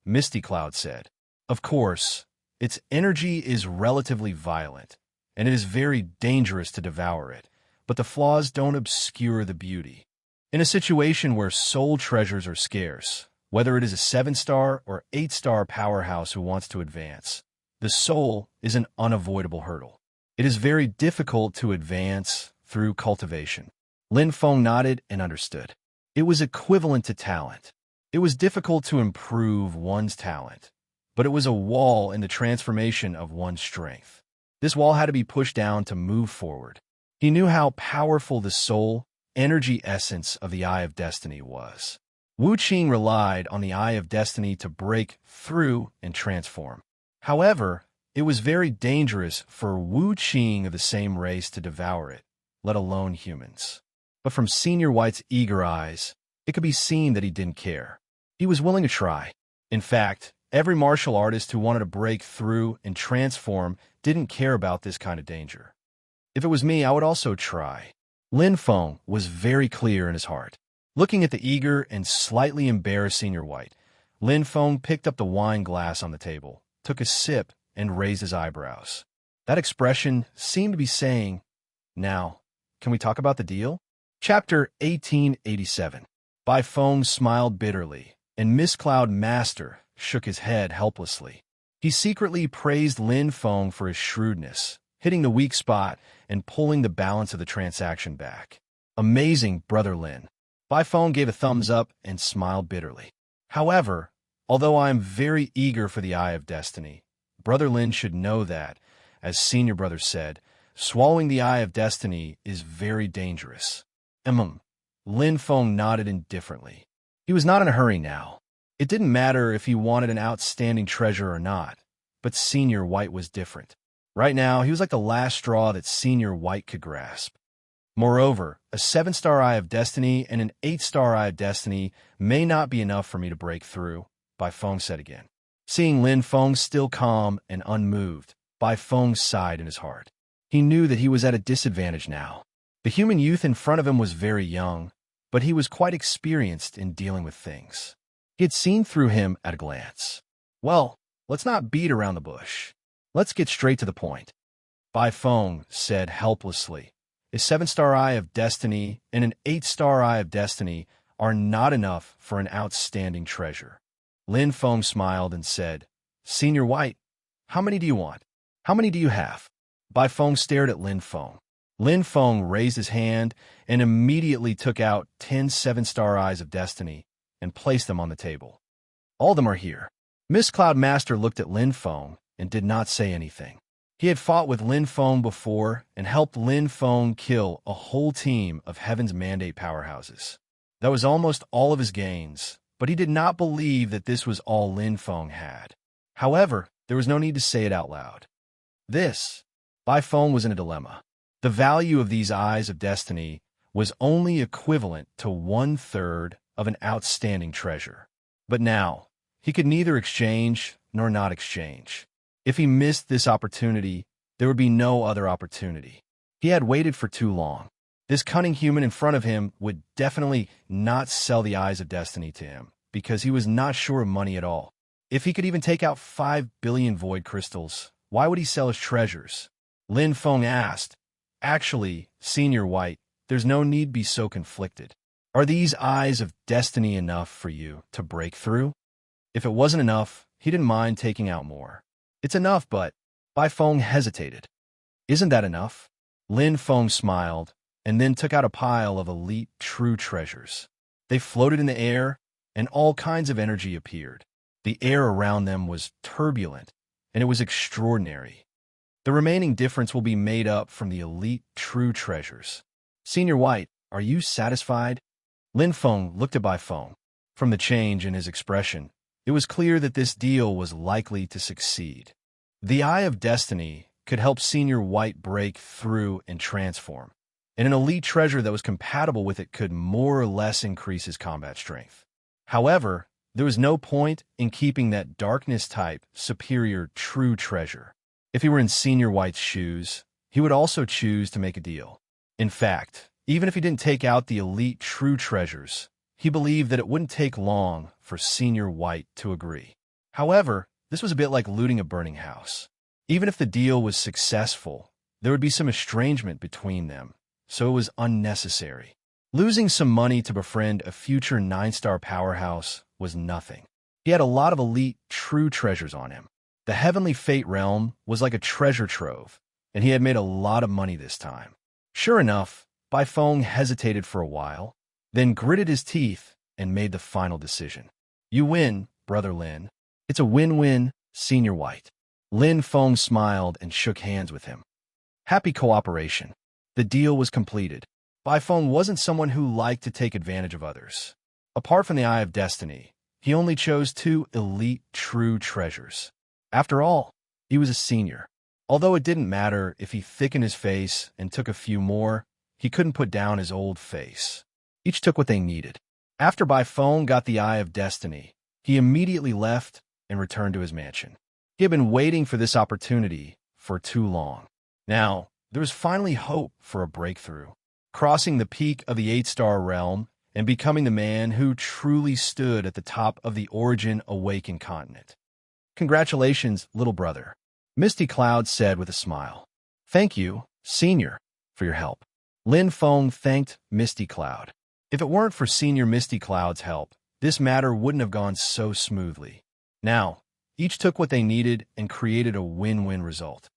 Misty Cloud said. Of course, its energy is relatively violent, and it is very dangerous to devour it, but the flaws don't obscure the beauty. In a situation where soul treasures are scarce, whether it is a 7-star or 8-star powerhouse who wants to advance, the soul is an unavoidable hurdle. It is very difficult to advance through cultivation. Lin Feng nodded and understood. It was equivalent to talent. It was difficult to improve one's talent, but it was a wall in the transformation of one's strength. This wall had to be pushed down to move forward. He knew how powerful the soul energy essence of the Eye of Destiny was. Wu Qing relied on the Eye of Destiny to break through and transform. However, it was very dangerous for Wu Qing of the same race to devour it, let alone humans. But from Senior White's eager eyes, it could be seen that he didn't care. He was willing to try. In fact, every martial artist who wanted to break through and transform didn't care about this kind of danger. If it was me, I would also try. Lin Feng was very clear in his heart. Looking at the eager and slightly embarrassed Senior White, Lin Feng picked up the wine glass on the table, took a sip, and raised his eyebrows. That expression seemed to be saying, "Now, can we talk about the deal?" Chapter 1887. Bai Feng smiled bitterly, and Miss Cloud Master shook his head helplessly. He secretly praised Lin Feng for his shrewdness, hitting the weak spot and pulling the balance of the transaction back. Amazing, Brother Lin. Bai Feng gave a thumbs up and smiled bitterly. However, although I am very eager for the Eye of Destiny, Brother Lin should know that, as Senior Brother said, swallowing the Eye of Destiny is very dangerous. Lin Feng nodded indifferently. He was not in a hurry now. It didn't matter if he wanted an outstanding treasure or not, but Senior White was different. Right now, he was like the last straw that Senior White could grasp. Moreover, a 7-star Eye of Destiny and an 8-star Eye of Destiny may not be enough for me to break through, Bai Feng said again. Seeing Lin Feng still calm and unmoved, Bai Feng sighed in his heart. He knew that he was at a disadvantage now. The human youth in front of him was very young, but he was quite experienced in dealing with things. He had seen through him at a glance. Well, let's not beat around the bush. Let's get straight to the point. Bai Feng said helplessly. A 7-star Eye of Destiny and an 8-star Eye of Destiny are not enough for an outstanding treasure. Lin Feng smiled and said, Senior White, how many do you want? How many do you have? Bai Feng stared at Lin Feng. Lin Feng raised his hand and immediately took out 10 7-star Eyes of Destiny and placed them on the table. All of them are here. Miss Cloud Master looked at Lin Feng and did not say anything. He had fought with Lin Feng before and helped Lin Feng kill a whole team of Heaven's Mandate powerhouses. That was almost all of his gains, but he did not believe that this was all Lin Feng had. However, there was no need to say it out loud. Bai Feng was in a dilemma. The value of these Eyes of Destiny was only equivalent to 1/3 of an outstanding treasure. But now, he could neither exchange nor not exchange. If he missed this opportunity, there would be no other opportunity. He had waited for too long. This cunning human in front of him would definitely not sell the Eyes of Destiny to him, because he was not sure of money at all. If he could even take out 5 billion void crystals, why would he sell his treasures? Lin Feng asked. Actually, Senior White, there's no need to be so conflicted. Are these Eyes of Destiny enough for you to break through? If it wasn't enough, he didn't mind taking out more. It's enough, but Bai Feng hesitated. Isn't that enough? Lin Feng smiled and then took out a pile of elite true treasures. They floated in the air, and all kinds of energy appeared. The air around them was turbulent, and it was extraordinary. The remaining difference will be made up from the elite true treasures. Senior White, are you satisfied? Lin Feng looked at Bai Feng. From the change in his expression, it was clear that this deal was likely to succeed. The Eye of Destiny could help Senior White break through and transform, and an elite treasure that was compatible with it could more or less increase his combat strength. However, there was no point in keeping that darkness-type, superior, true treasure. If he were in Senior White's shoes, he would also choose to make a deal. In fact, even if he didn't take out the elite true treasures, he believed that it wouldn't take long for Senior White to agree. However, this was a bit like looting a burning house. Even if the deal was successful, there would be some estrangement between them, so it was unnecessary. Losing some money to befriend a future 9-star powerhouse was nothing. He had a lot of elite true treasures on him. The Heavenly Fate realm was like a treasure trove, and he had made a lot of money this time. Sure enough, Bai Feng hesitated for a while, then gritted his teeth and made the final decision. You win, Brother Lin. It's a win-win, Senior White. Lin Feng smiled and shook hands with him. Happy cooperation. The deal was completed. Bai Feng wasn't someone who liked to take advantage of others. Apart from the Eye of Destiny, he only chose 2 elite true treasures. After all, he was a senior. Although it didn't matter if he thickened his face and took a few more, he couldn't put down his old face. Each took what they needed. After Bai Feng got the Eye of Destiny, he immediately left and returned to his mansion. He had been waiting for this opportunity for too long. Now, there was finally hope for a breakthrough, crossing the peak of the 8-star realm and becoming the man who truly stood at the top of the Origin Awakened continent. Congratulations, little brother, Misty Cloud said with a smile. Thank you, Senior, for your help. Lin Feng thanked Misty Cloud. If it weren't for Senior Misty Cloud's help, this matter wouldn't have gone so smoothly. Now, each took what they needed and created a win-win result.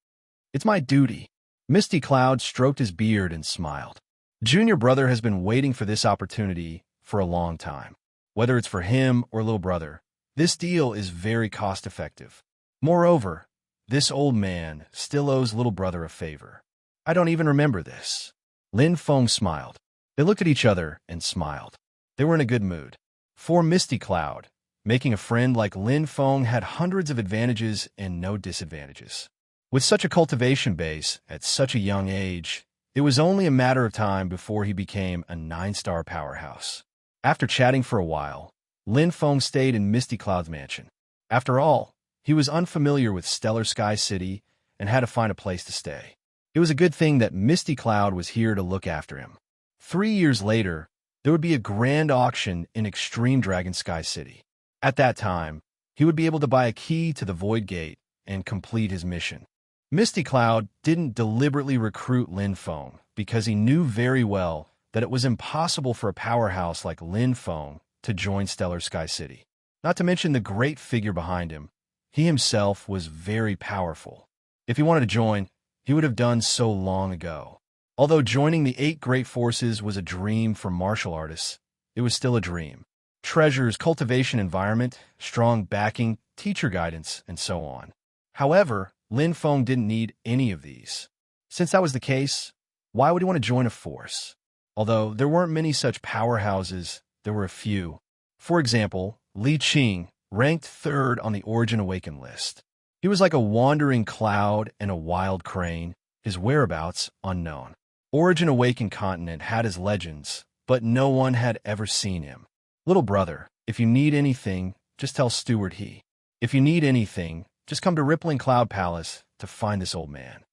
It's my duty. Misty Cloud stroked his beard and smiled. Junior brother has been waiting for this opportunity for a long time. Whether it's for him or little brother, this deal is very cost-effective. Moreover, this old man still owes little brother a favor. I don't even remember this. Lin Feng smiled. They looked at each other and smiled. They were in a good mood. For Misty Cloud, making a friend like Lin Feng had hundreds of advantages and no disadvantages. With such a cultivation base at such a young age, it was only a matter of time before he became a 9-star powerhouse. After chatting for a while, Lin Feng stayed in Misty Cloud's mansion. After all, he was unfamiliar with Stellar Sky City and had to find a place to stay. It was a good thing that Misty Cloud was here to look after him. 3 years later, there would be a grand auction in Extreme Dragon Sky City. At that time, he would be able to buy a key to the Void Gate and complete his mission. Misty Cloud didn't deliberately recruit Lin Feng because he knew very well that it was impossible for a powerhouse like Lin Feng to join Stellar Sky City. Not to mention the great figure behind him. He himself was very powerful. If he wanted to join, he would have done so long ago. Although joining the 8 great forces was a dream for martial artists, it was still a dream. Treasures, cultivation environment, strong backing, teacher guidance, and so on. However, Lin Feng didn't need any of these. Since that was the case, why would he want to join a force? Although there weren't many such powerhouses, there were a few. For example, Li Qing ranked 3rd on the Origin Awakened list. He was like a wandering cloud and a wild crane, his whereabouts unknown. Origin Awakened continent had his legends, but no one had ever seen him. Little brother, if you need anything, just tell Steward He. If you need anything, just come to Rippling Cloud Palace to find this old man.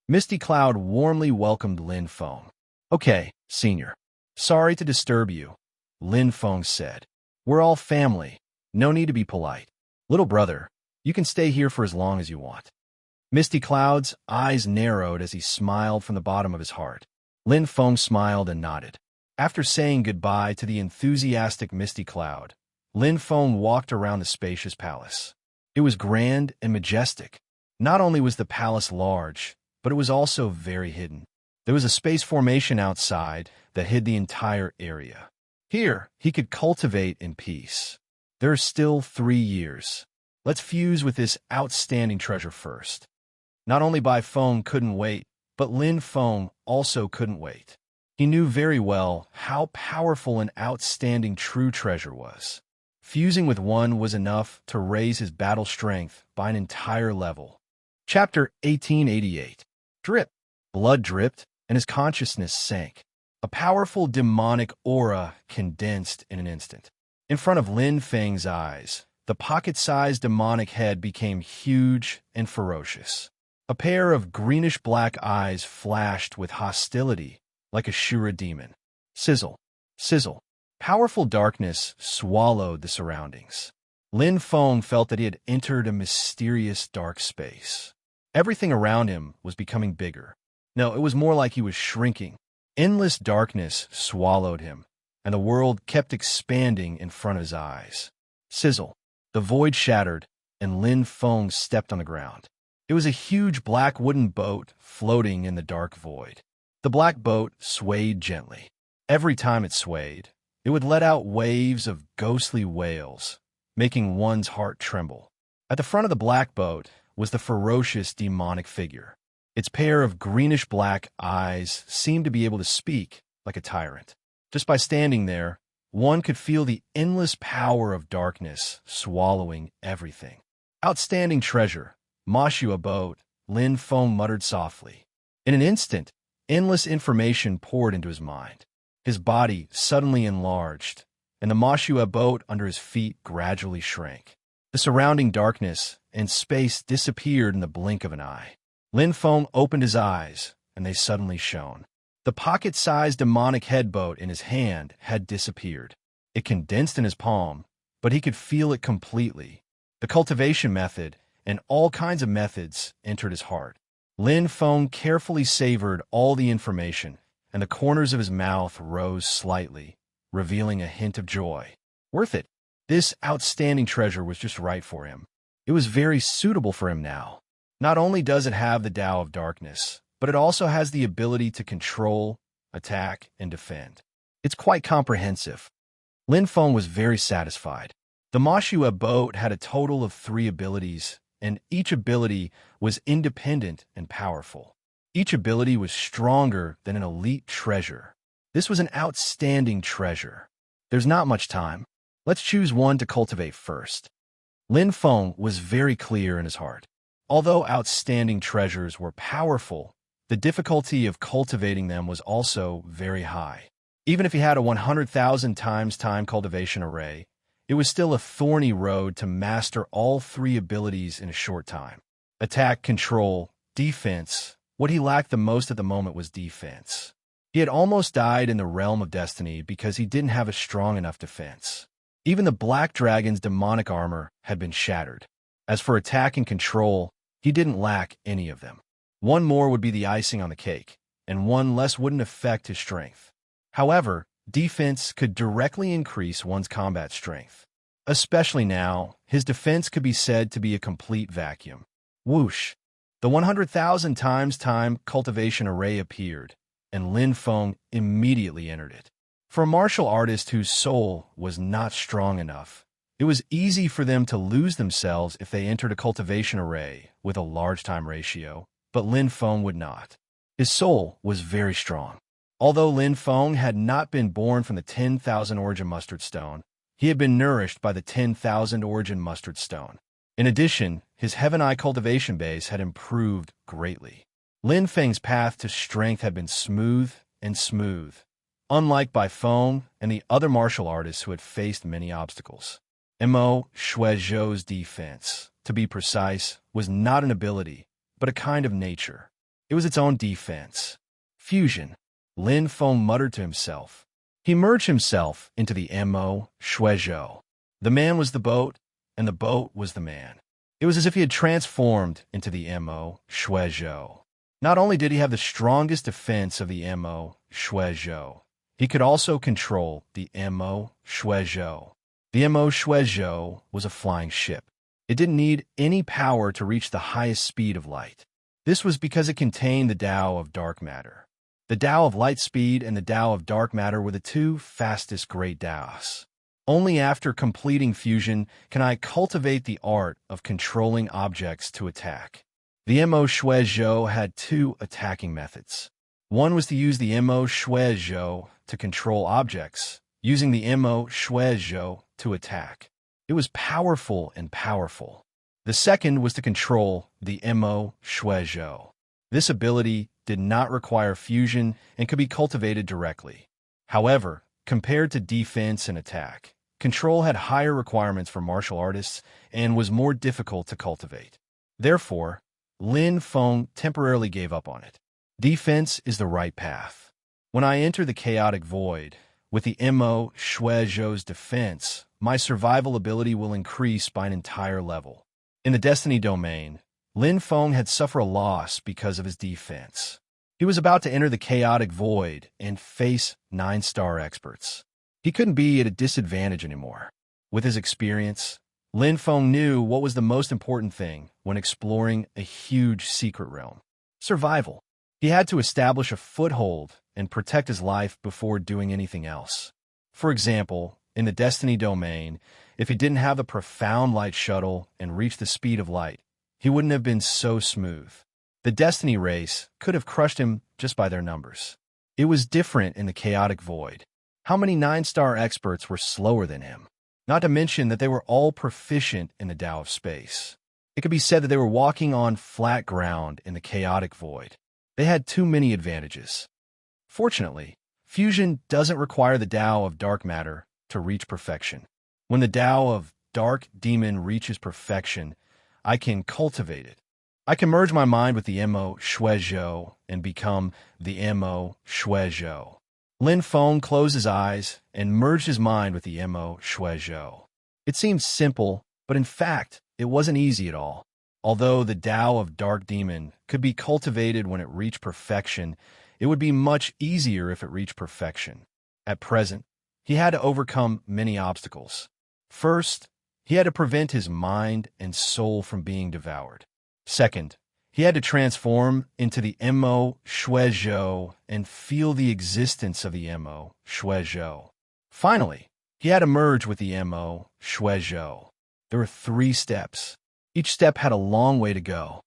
Misty Cloud warmly welcomed Lin Feng. Okay, Senior. Sorry to disturb you, Lin Feng said. We're all family. No need to be polite. Little brother, you can stay here for as long as you want. Misty Cloud's eyes narrowed as he smiled from the bottom of his heart. Lin Feng smiled and nodded. After saying goodbye to the enthusiastic Misty Cloud, Lin Feng walked around the spacious palace. It was grand and majestic. Not only was the palace large, but it was also very hidden. There was a space formation outside that hid the entire area. Here, he could cultivate in peace. There are still 3 years. Let's fuse with this outstanding treasure first. Not only Bai Feng couldn't wait, but Lin Feng also couldn't wait. He knew very well how powerful an outstanding true treasure was. Fusing with one was enough to raise his battle strength by an entire level. Chapter 1888. Drip. Blood dripped, and his consciousness sank. A powerful demonic aura condensed in an instant. In front of Lin Feng's eyes, the pocket-sized demonic head became huge and ferocious. A pair of greenish-black eyes flashed with hostility, like a Shura demon. Sizzle, sizzle. Powerful darkness swallowed the surroundings. Lin Feng felt that he had entered a mysterious dark space. Everything around him was becoming bigger. No, it was more like he was shrinking. Endless darkness swallowed him, and the world kept expanding in front of his eyes. Sizzle. The void shattered, and Lin Feng stepped on the ground. It was a huge black wooden boat floating in the dark void. The black boat swayed gently. Every time it swayed, it would let out waves of ghostly wails, making one's heart tremble. At the front of the black boat was the ferocious demonic figure. Its pair of greenish-black eyes seemed to be able to speak like a tyrant. Just by standing there, one could feel the endless power of darkness swallowing everything. Outstanding treasure, Mashua boat, Lin Feng muttered softly. In an instant, endless information poured into his mind. His body suddenly enlarged, and the Mashua boat under his feet gradually shrank. The surrounding darkness and space disappeared in the blink of an eye. Lin Feng opened his eyes, and they suddenly shone. The pocket-sized demonic head boat in his hand had disappeared. It condensed in his palm, but he could feel it completely. The cultivation method and all kinds of methods entered his heart. Lin Feng carefully savored all the information, and the corners of his mouth rose slightly, revealing a hint of joy. Worth it. This outstanding treasure was just right for him. It was very suitable for him now. Not only does it have the Tao of Darkness, but it also has the ability to control, attack, and defend. It's quite comprehensive. Lin Feng was very satisfied. The Mashua boat had a total of 3 abilities, and each ability was independent and powerful. Each ability was stronger than an elite treasure. This was an outstanding treasure. There's not much time. Let's choose one to cultivate first. Lin Feng was very clear in his heart. Although outstanding treasures were powerful, the difficulty of cultivating them was also very high. Even if he had a 100,000 times time cultivation array, it was still a thorny road to master all 3 abilities in a short time. Attack, control, defense. What he lacked the most at the moment was defense. He had almost died in the realm of destiny because he didn't have a strong enough defense. Even the Black Dragon's demonic armor had been shattered. As for attack and control, he didn't lack any of them. One more would be the icing on the cake, and one less wouldn't affect his strength. However, defense could directly increase one's combat strength. Especially now, his defense could be said to be a complete vacuum. Whoosh! The 100,000 times time cultivation array appeared, and Lin Feng immediately entered it. For a martial artist whose soul was not strong enough, it was easy for them to lose themselves if they entered a cultivation array with a large time ratio, but Lin Feng would not. His soul was very strong. Although Lin Feng had not been born from the 10,000 origin mustard stone, he had been nourished by the 10,000 origin mustard stone. In addition, his Heaven Eye cultivation base had improved greatly. Lin Feng's path to strength had been smooth and smooth, unlike Bai Feng and the other martial artists who had faced many obstacles. Mo Shuizhou's defense, to be precise, was not an ability, but a kind of nature. It was its own defense. Fusion. Lin Feng muttered to himself. He merged himself into the Mo Shuizhou. The man was the boat, and the boat was the man. It was as if he had transformed into the Mo Shuizhou. Not only did he have the strongest defense of the Mo Shuizhou, he could also control the Mo Shuizhou. The Mo Shuizhou was a flying ship. It didn't need any power to reach the highest speed of light. This was because it contained the Tao of dark matter. The Tao of light speed and the Tao of dark matter were the 2 fastest great Taos. Only after completing fusion can I cultivate the art of controlling objects to attack. The Mo Shuizhou had 2 attacking methods. One was to use the Mo Shuizhou to control objects, using the Mo Shuizhou to attack. It was powerful and powerful. The second was to control the Mo Shuizhou. This ability did not require fusion and could be cultivated directly. However, compared to defense and attack, Control had higher requirements for martial artists and was more difficult to cultivate. Therefore, Lin Feng temporarily gave up on it. Defense is the right path. When I enter the chaotic void, with the Mo Shui Zhou's defense, my survival ability will increase by an entire level. In the Destiny domain, Lin Feng had suffered a loss because of his defense. He was about to enter the chaotic void and face 9-star experts. He couldn't be at a disadvantage anymore. With his experience, Lin Feng knew what was the most important thing when exploring a huge secret realm: survival. He had to establish a foothold and protect his life before doing anything else. For example, in the Destiny domain, if he didn't have the profound light shuttle and reach the speed of light, he wouldn't have been so smooth. The Destiny race could have crushed him just by their numbers. It was different in the chaotic void. How many 9-star experts were slower than him? Not to mention that they were all proficient in the Tao of space. It could be said that they were walking on flat ground in the chaotic void. They had too many advantages. Fortunately, fusion doesn't require the Tao of dark matter to reach perfection. When the Tao of dark demon reaches perfection, I can cultivate it. I can merge my mind with the Mo Shui Zhou and become the Mo Shui Zhou. Lin Feng closed his eyes and merged his mind with the Mo Shui Zhou. It seemed simple, but in fact, it wasn't easy at all. Although the Tao of Dark Demon could be cultivated when it reached perfection, it would be much easier if it reached perfection. At present, he had to overcome many obstacles. First, he had to prevent his mind and soul from being devoured. Second, he had to transform into the Mo Shui Zhou and feel the existence of the Mo Shui Zhou. Finally, he had to merge with the Mo Shui Zhou. There were 3 steps. Each step had a long way to go.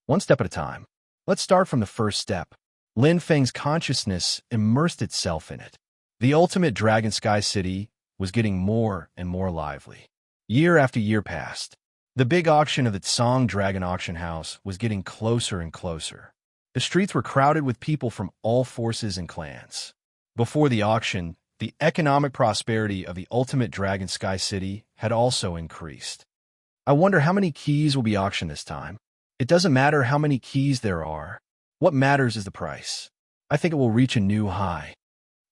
One step at a time. Let's start from the first step. Lin Feng's consciousness immersed itself in it. The ultimate Dragon Sky City was getting more and more lively. Year after year passed. The big auction of the Tsang Dragon Auction House was getting closer and closer. The streets were crowded with people from all forces and clans. Before the auction, the economic prosperity of the ultimate Dragon Sky City had also increased. I wonder how many keys will be auctioned this time. It doesn't matter how many keys there are. What matters is the price. I think it will reach a new high.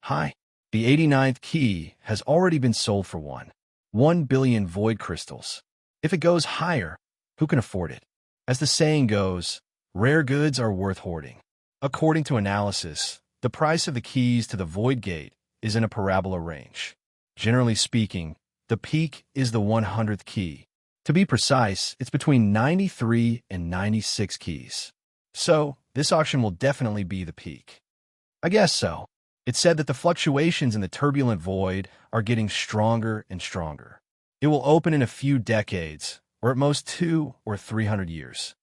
The 89th key has already been sold for 1 billion void crystals. If it goes higher, who can afford it? As the saying goes, rare goods are worth hoarding. According to analysis, the price of the keys to the Void Gate is in a parabola range. Generally speaking, the peak is the 100th key. To be precise, it's between 93 and 96 keys. So, this auction will definitely be the peak. I guess so. It's said that the fluctuations in the turbulent void are getting stronger and stronger. It will open in a few decades, or at most 200 or 300 years.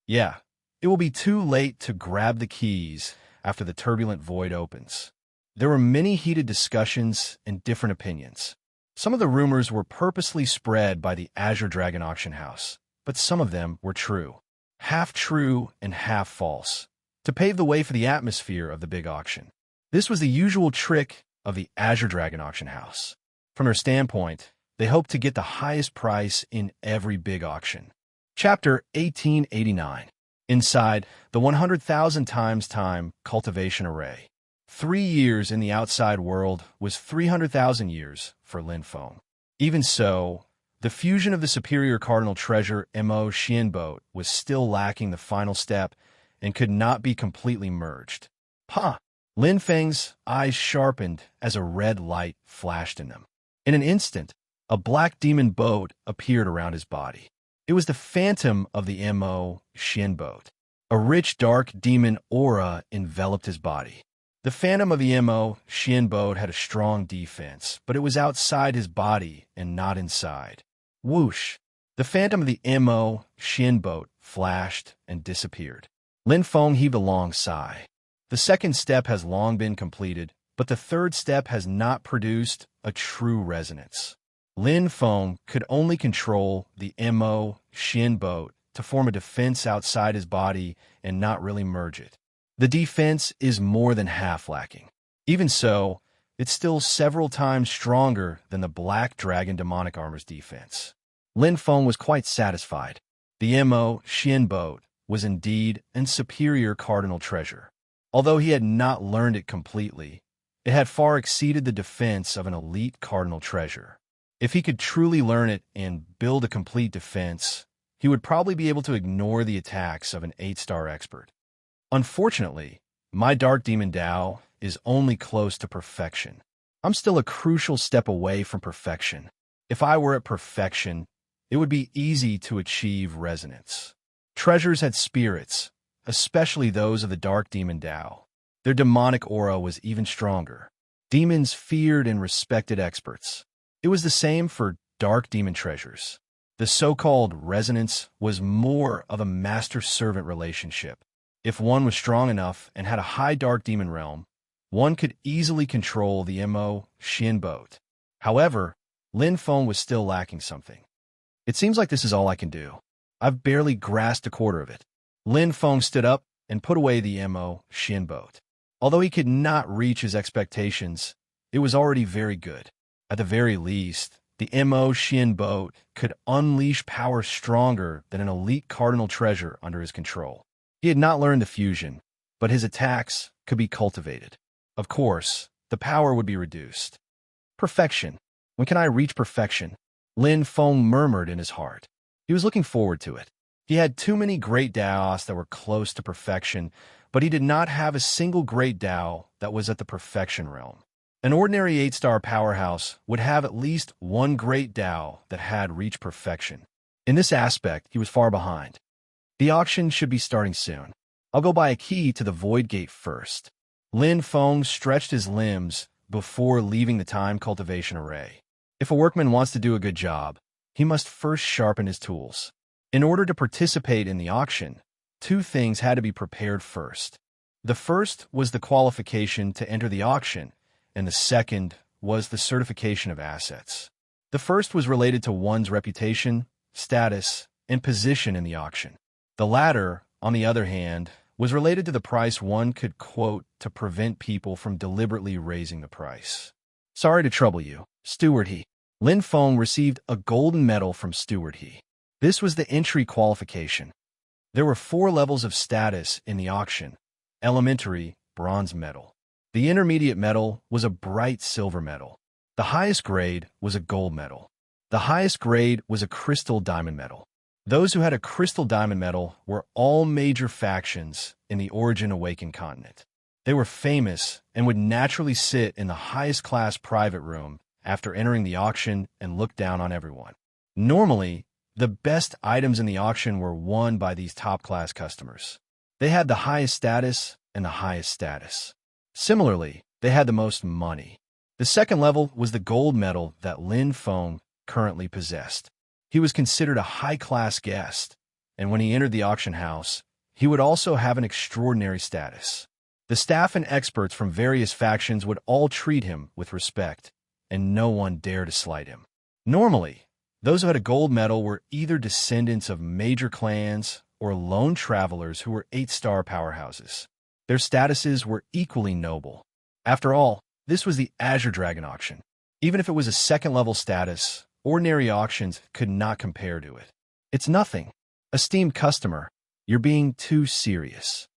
Yeah, it will be too late to grab the keys after the turbulent void opens. There were many heated discussions and different opinions. Some of the rumors were purposely spread by the Azure Dragon Auction House, but some of them were true. Half true and half false, to pave the way for the atmosphere of the big auction. This was the usual trick of the Azure Dragon Auction House. From their standpoint, they hoped to get the highest price in every big auction. Chapter 1889. Inside the 100,000 times time cultivation array. 3 years in the outside world was 300,000 years for Lin Feng. Even so, the fusion of the superior cardinal treasure Mo Xianbo was still lacking the final step and could not be completely merged. Lin Feng's eyes sharpened as a red light flashed in them. In an instant, a black demon boat appeared around his body. It was the phantom of the Mo Xianbo. A rich dark demon aura enveloped his body. The phantom of the Mo Xianbo had a strong defense, but it was outside his body and not inside. Whoosh! The phantom of the Mo Xianbo flashed and disappeared. Lin Feng heaved a long sigh. The second step has long been completed, but the third step has not produced a true resonance. Lin Feng could only control the Mo Xianbo to form a defense outside his body and not really merge it. The defense is more than half lacking. Even so, it's still several times stronger than the Black Dragon demonic armor's defense. Lin Feng was quite satisfied. The Mo Xian boat was indeed an superior cardinal treasure. Although he had not learned it completely, it had far exceeded the defense of an elite cardinal treasure. If he could truly learn it and build a complete defense, he would probably be able to ignore the attacks of an 8-star expert. Unfortunately, my Dark Demon Dao is only close to perfection. I'm still a crucial step away from perfection. If I were at perfection, it would be easy to achieve resonance. Treasures had spirits, especially those of the Dark Demon Dao. Their demonic aura was even stronger. Demons feared and respected experts. It was the same for Dark Demon treasures. The so-called resonance was more of a master-servant relationship. If one was strong enough and had a high Dark Demon realm, one could easily control the Mo Xian boat. However, Lin Feng was still lacking something. It seems like this is all I can do. I've barely grasped a quarter of it. Lin Feng stood up and put away the Mo Xian boat. Although he could not reach his expectations, it was already very good. At the very least, the Mo Xian boat could unleash power stronger than an elite cardinal treasure under his control. He had not learned the fusion, but his attacks could be cultivated. Of course, the power would be reduced. Perfection. When can I reach perfection? Lin Feng murmured in his heart. He was looking forward to it. He had too many great Daos that were close to perfection, but he did not have a single great Dao that was at the perfection realm. An ordinary 8-star powerhouse would have at least one great Dao that had reached perfection. In this aspect, he was far behind. The auction should be starting soon. I'll go buy a key to the Void Gate first. Lin Feng stretched his limbs before leaving the time cultivation array. If a workman wants to do a good job, he must first sharpen his tools. In order to participate in the auction, two things had to be prepared first. The first was the qualification to enter the auction, and the second was the certification of assets. The first was related to one's reputation, status, and position in the auction. The latter, on the other hand, was related to the price one could quote to prevent people from deliberately raising the price. Sorry to trouble you, Steward He. Lin Feng received a golden medal from Steward He. This was the entry qualification. There were 4 levels of status in the auction. Elementary, bronze medal. The intermediate medal was a bright silver medal. The highest grade was a gold medal. The highest grade was a crystal diamond medal. Those who had a crystal diamond medal were all major factions in the Origin Awakened continent. They were famous and would naturally sit in the highest class private room after entering the auction and look down on everyone. Normally, the best items in the auction were won by these top-class customers. They had the highest status and the highest status. Similarly, they had the most money. The second level was the gold medal that Lin Feng currently possessed. He was considered a high-class guest, and when he entered the auction house, he would also have an extraordinary status. The staff and experts from various factions would all treat him with respect, and no one dared to slight him. Normally, those who had a gold medal were either descendants of major clans or lone travelers who were 8-star powerhouses. Their statuses were equally noble. After all, this was the Azure Dragon auction. Even if it was a second-level status, ordinary auctions could not compare to it. It's nothing. Esteemed customer, you're being too serious.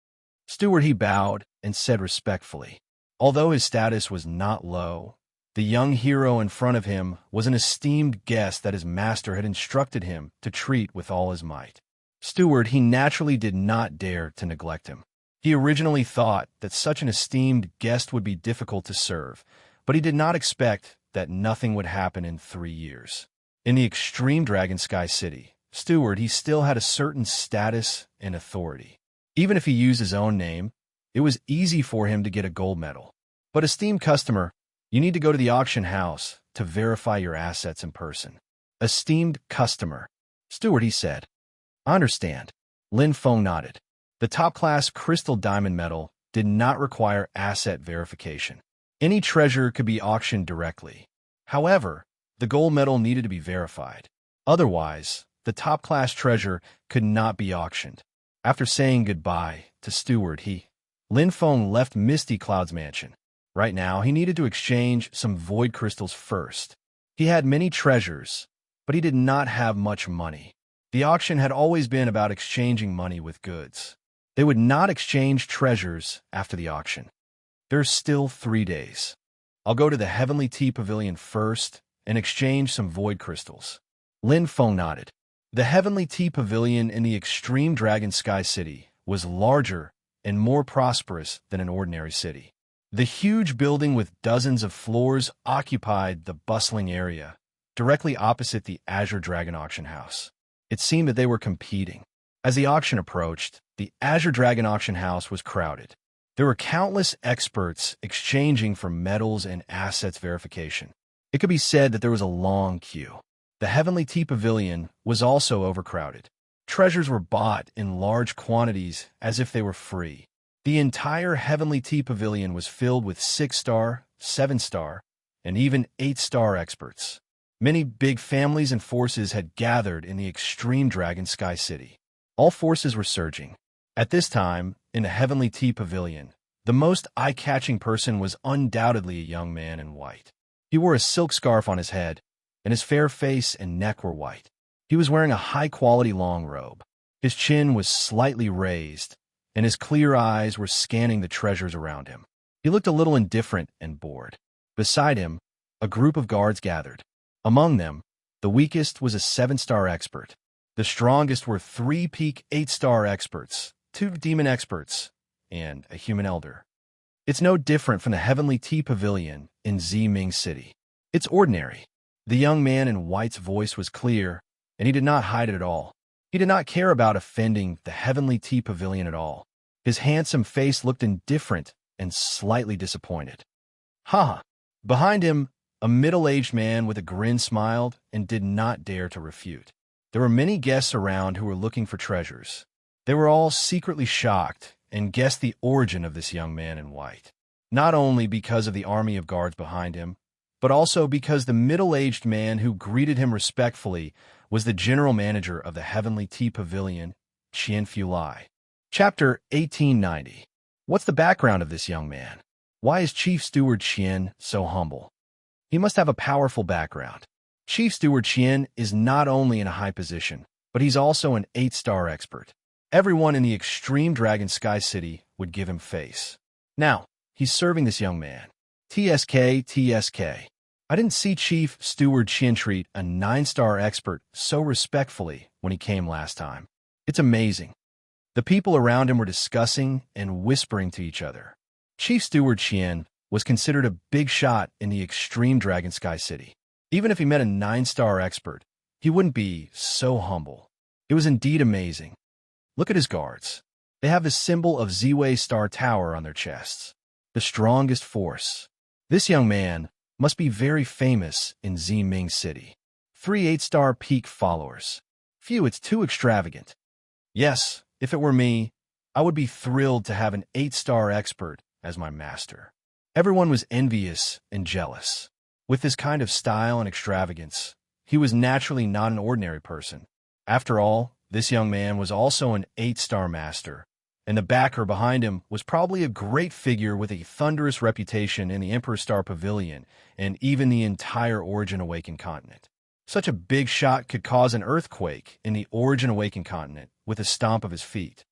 Steward He bowed and said respectfully. Although his status was not low, the young hero in front of him was an esteemed guest that his master had instructed him to treat with all his might. Steward He naturally did not dare to neglect him. He originally thought that such an esteemed guest would be difficult to serve, but he did not expect that nothing would happen in 3 years. In the extreme Dragon Sky City, Steward He still had a certain status and authority. Even if he used his own name, it was easy for him to get a gold medal. But esteemed customer, you need to go to the auction house to verify your assets in person. Esteemed customer, Steward He said. I understand. Lin Feng nodded. The top-class crystal diamond medal did not require asset verification. Any treasure could be auctioned directly. However, the gold medal needed to be verified. Otherwise, the top-class treasure could not be auctioned. After saying goodbye to Steward He, Lin Feng left Misty Cloud's mansion. Right now, he needed to exchange some void crystals first. He had many treasures, but he did not have much money. The auction had always been about exchanging money with goods. They would not exchange treasures after the auction. There's still 3 days. I'll go to the Heavenly Tea Pavilion first and exchange some void crystals. Lin Feng nodded. The Heavenly Tea Pavilion in the Extreme Dragon Sky City was larger and more prosperous than an ordinary city. The huge building with dozens of floors occupied the bustling area, directly opposite the Azure Dragon auction house. It seemed that they were competing. As the auction approached, the Azure Dragon auction house was crowded. There were countless experts exchanging for metals and assets verification. It could be said that there was a long queue. The Heavenly Tea Pavilion was also overcrowded. Treasures were bought in large quantities as if they were free. The entire Heavenly Tea Pavilion was filled with 6-star, 7-star, and even 8-star experts. Many big families and forces had gathered in the Extreme Dragon Sky City. All forces were surging. At this time, in the Heavenly Tea Pavilion, the most eye-catching person was undoubtedly a young man in white. He wore a silk scarf on his head, and his fair face and neck were white. He was wearing a high-quality long robe. His chin was slightly raised, and his clear eyes were scanning the treasures around him. He looked a little indifferent and bored. Beside him, a group of guards gathered. Among them, the weakest was a 7-star expert. The strongest were 3 peak 8-star experts, 2 demon experts, and a human elder. It's no different from the Heavenly Tea Pavilion in Ziming City. It's ordinary. The young man in white's voice was clear, and he did not hide it at all. He did not care about offending the Heavenly Tea Pavilion at all. His handsome face looked indifferent and slightly disappointed. Ha! Behind him, a middle-aged man with a grin smiled and did not dare to refute. There were many guests around who were looking for treasures. They were all secretly shocked and guessed the origin of this young man in white, not only because of the army of guards behind him, but also because the middle-aged man who greeted him respectfully was the general manager of the Heavenly Tea Pavilion, Qian Fulai. Chapter 1890. What's the background of this young man? Why is Chief Steward Qian so humble? He must have a powerful background. Chief Steward Qian is not only in a high position, but he's also an 8-star expert. Everyone in the Extreme Dragon Sky City would give him face. Now, he's serving this young man. TSK. I didn't see Chief Steward Qian treat a 9-star expert so respectfully when he came last time. It's amazing. The people around him were discussing and whispering to each other. Chief Steward Qian was considered a big shot in the Extreme Dragon Sky City. Even if he met a 9-star expert, he wouldn't be so humble. It was indeed amazing. Look at his guards. They have the symbol of Ziwei Star Tower on their chests. The strongest force. This young man must be very famous in Ziming City. 3 8-star peak followers. Phew, it's too extravagant. Yes, if it were me, I would be thrilled to have an 8-star expert as my master. Everyone was envious and jealous. With this kind of style and extravagance, he was naturally not an ordinary person. After all, this young man was also an 8-star master, and the backer behind him was probably a great figure with a thunderous reputation in the Emperor Star Pavilion and even the entire Origin Awakened continent. Such a big shot could cause an earthquake in the Origin Awakened continent with a stomp of his feet.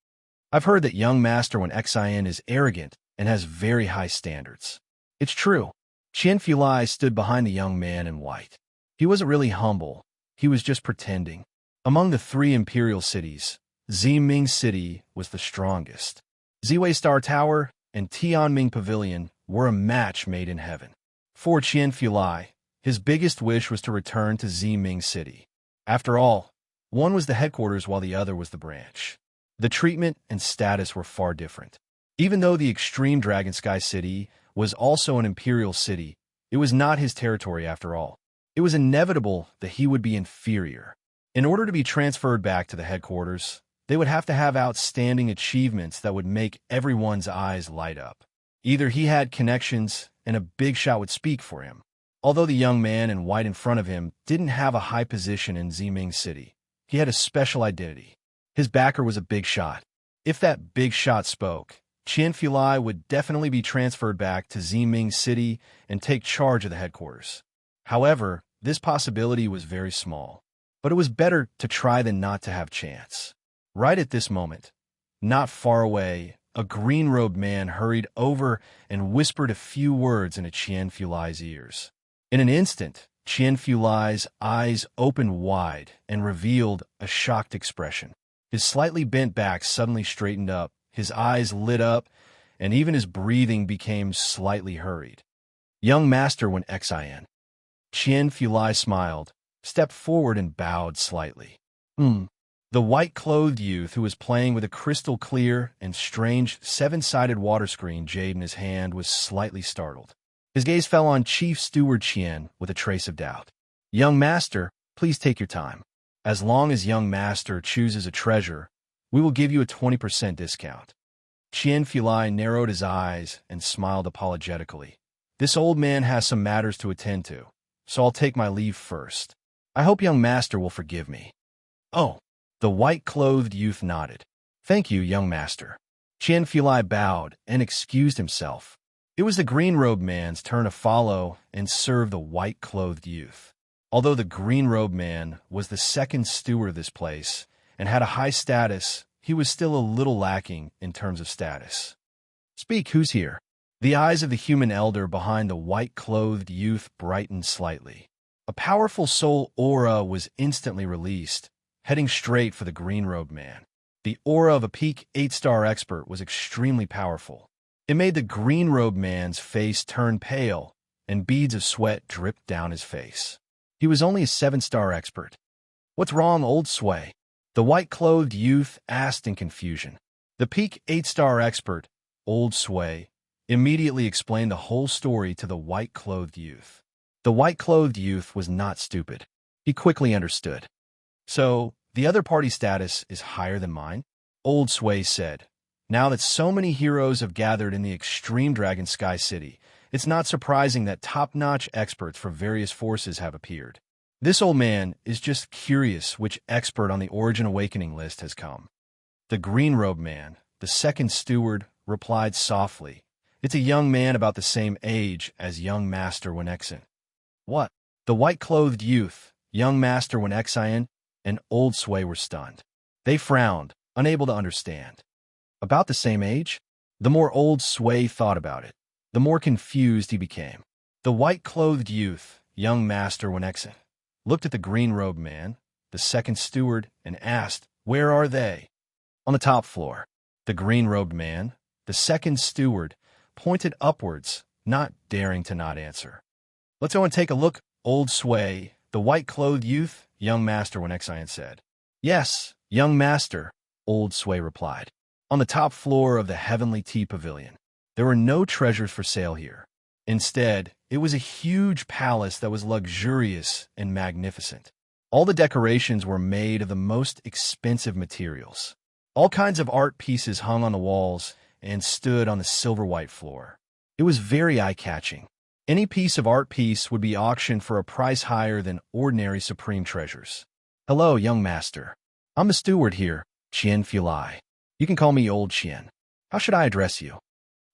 I've heard that young Master Wen Xin is arrogant and has very high standards. It's true. Qian Fulai stood behind the young man in white. He wasn't really humble. He was just pretending. Among the 3 imperial cities, Ziming City was the strongest. Ziwei Star Tower and Tianming Pavilion were a match made in heaven. For Qian Fulai, his biggest wish was to return to Ziming City. After all, one was the headquarters while the other was the branch. The treatment and status were far different. Even though the Extreme Dragon Sky City was also an imperial city, it was not his territory after all. It was inevitable that he would be inferior. In order to be transferred back to the headquarters, they would have to have outstanding achievements that would make everyone's eyes light up. Either he had connections and a big shot would speak for him. Although the young man in white in front of him didn't have a high position in Ziming City, he had a special identity. His backer was a big shot. If that big shot spoke, Qian Fulai would definitely be transferred back to Ziming City and take charge of the headquarters. However, this possibility was very small, but it was better to try than not to have chance. Right at this moment, not far away, a green-robed man hurried over and whispered a few words into Qian Fulai's ears. In an instant, Qian Fulai's eyes opened wide and revealed a shocked expression. His slightly bent back suddenly straightened up, his eyes lit up, and even his breathing became slightly hurried. "Young master when xin." Qian Fulai smiled, stepped forward and bowed slightly. The white-clothed youth who was playing with a crystal-clear and strange seven-sided water screen jade in his hand was slightly startled. His gaze fell on Chief Steward Qian with a trace of doubt. "Young master, please take your time. As long as young master chooses a treasure, we will give you a 20% discount." Qian Fulai narrowed his eyes and smiled apologetically. "This old man has some matters to attend to, so I'll take my leave first. I hope young master will forgive me." "Oh." The white-clothed youth nodded. "Thank you, young master." Qian Fulai bowed and excused himself. It was the green-robed man's turn to follow and serve the white-clothed youth. Although the green-robed man was the second steward of this place and had a high status, he was still a little lacking in terms of status. "Speak, who's here?" The eyes of the human elder behind the white-clothed youth brightened slightly. A powerful soul aura was instantly released, heading straight for the green-robed man. The aura of a peak 8-star expert was extremely powerful. It made the green-robed man's face turn pale, and beads of sweat dripped down his face. He was only a 7-star expert. "What's wrong, old sway?" the white-clothed youth asked in confusion. The peak 8-star expert, old sway, immediately explained the whole story to the white-clothed youth. The white-clothed youth was not stupid. He quickly understood. "So, the other party's status is higher than mine?" Old Sway said. "Now that so many heroes have gathered in the Extreme Dragon Sky City, it's not surprising that top-notch experts from various forces have appeared. This old man is just curious which expert on the Origin Awakening list has come." The green-robed man, the second steward, replied softly. "It's a young man about the same age as young Master Wenexin." "What?" The white-clothed youth, young Master Wenexin, and Old Sway were stunned. They frowned, unable to understand. About the same age? The more Old Sway thought about it, the more confused he became. The white-clothed youth, young Master Wenexin, looked at the green-robed man, the second steward, and asked, "Where are they?" "On the top floor." The green-robed man, the second steward, pointed upwards, not daring to not answer. "Let's go and take a look, Old Sway," the white-clothed youth, young Master Wenexin said. "Yes, young master," Old Sway replied. On the top floor of the Heavenly Tea Pavilion, there were no treasures for sale here. Instead, it was a huge palace that was luxurious and magnificent. All the decorations were made of the most expensive materials. All kinds of art pieces hung on the walls and stood on the silver-white floor. It was very eye-catching. Any piece of art piece would be auctioned for a price higher than ordinary supreme treasures. "Hello, young master. I'm the steward here, Qian Fulai. You can call me Old Qian. How should I address you?"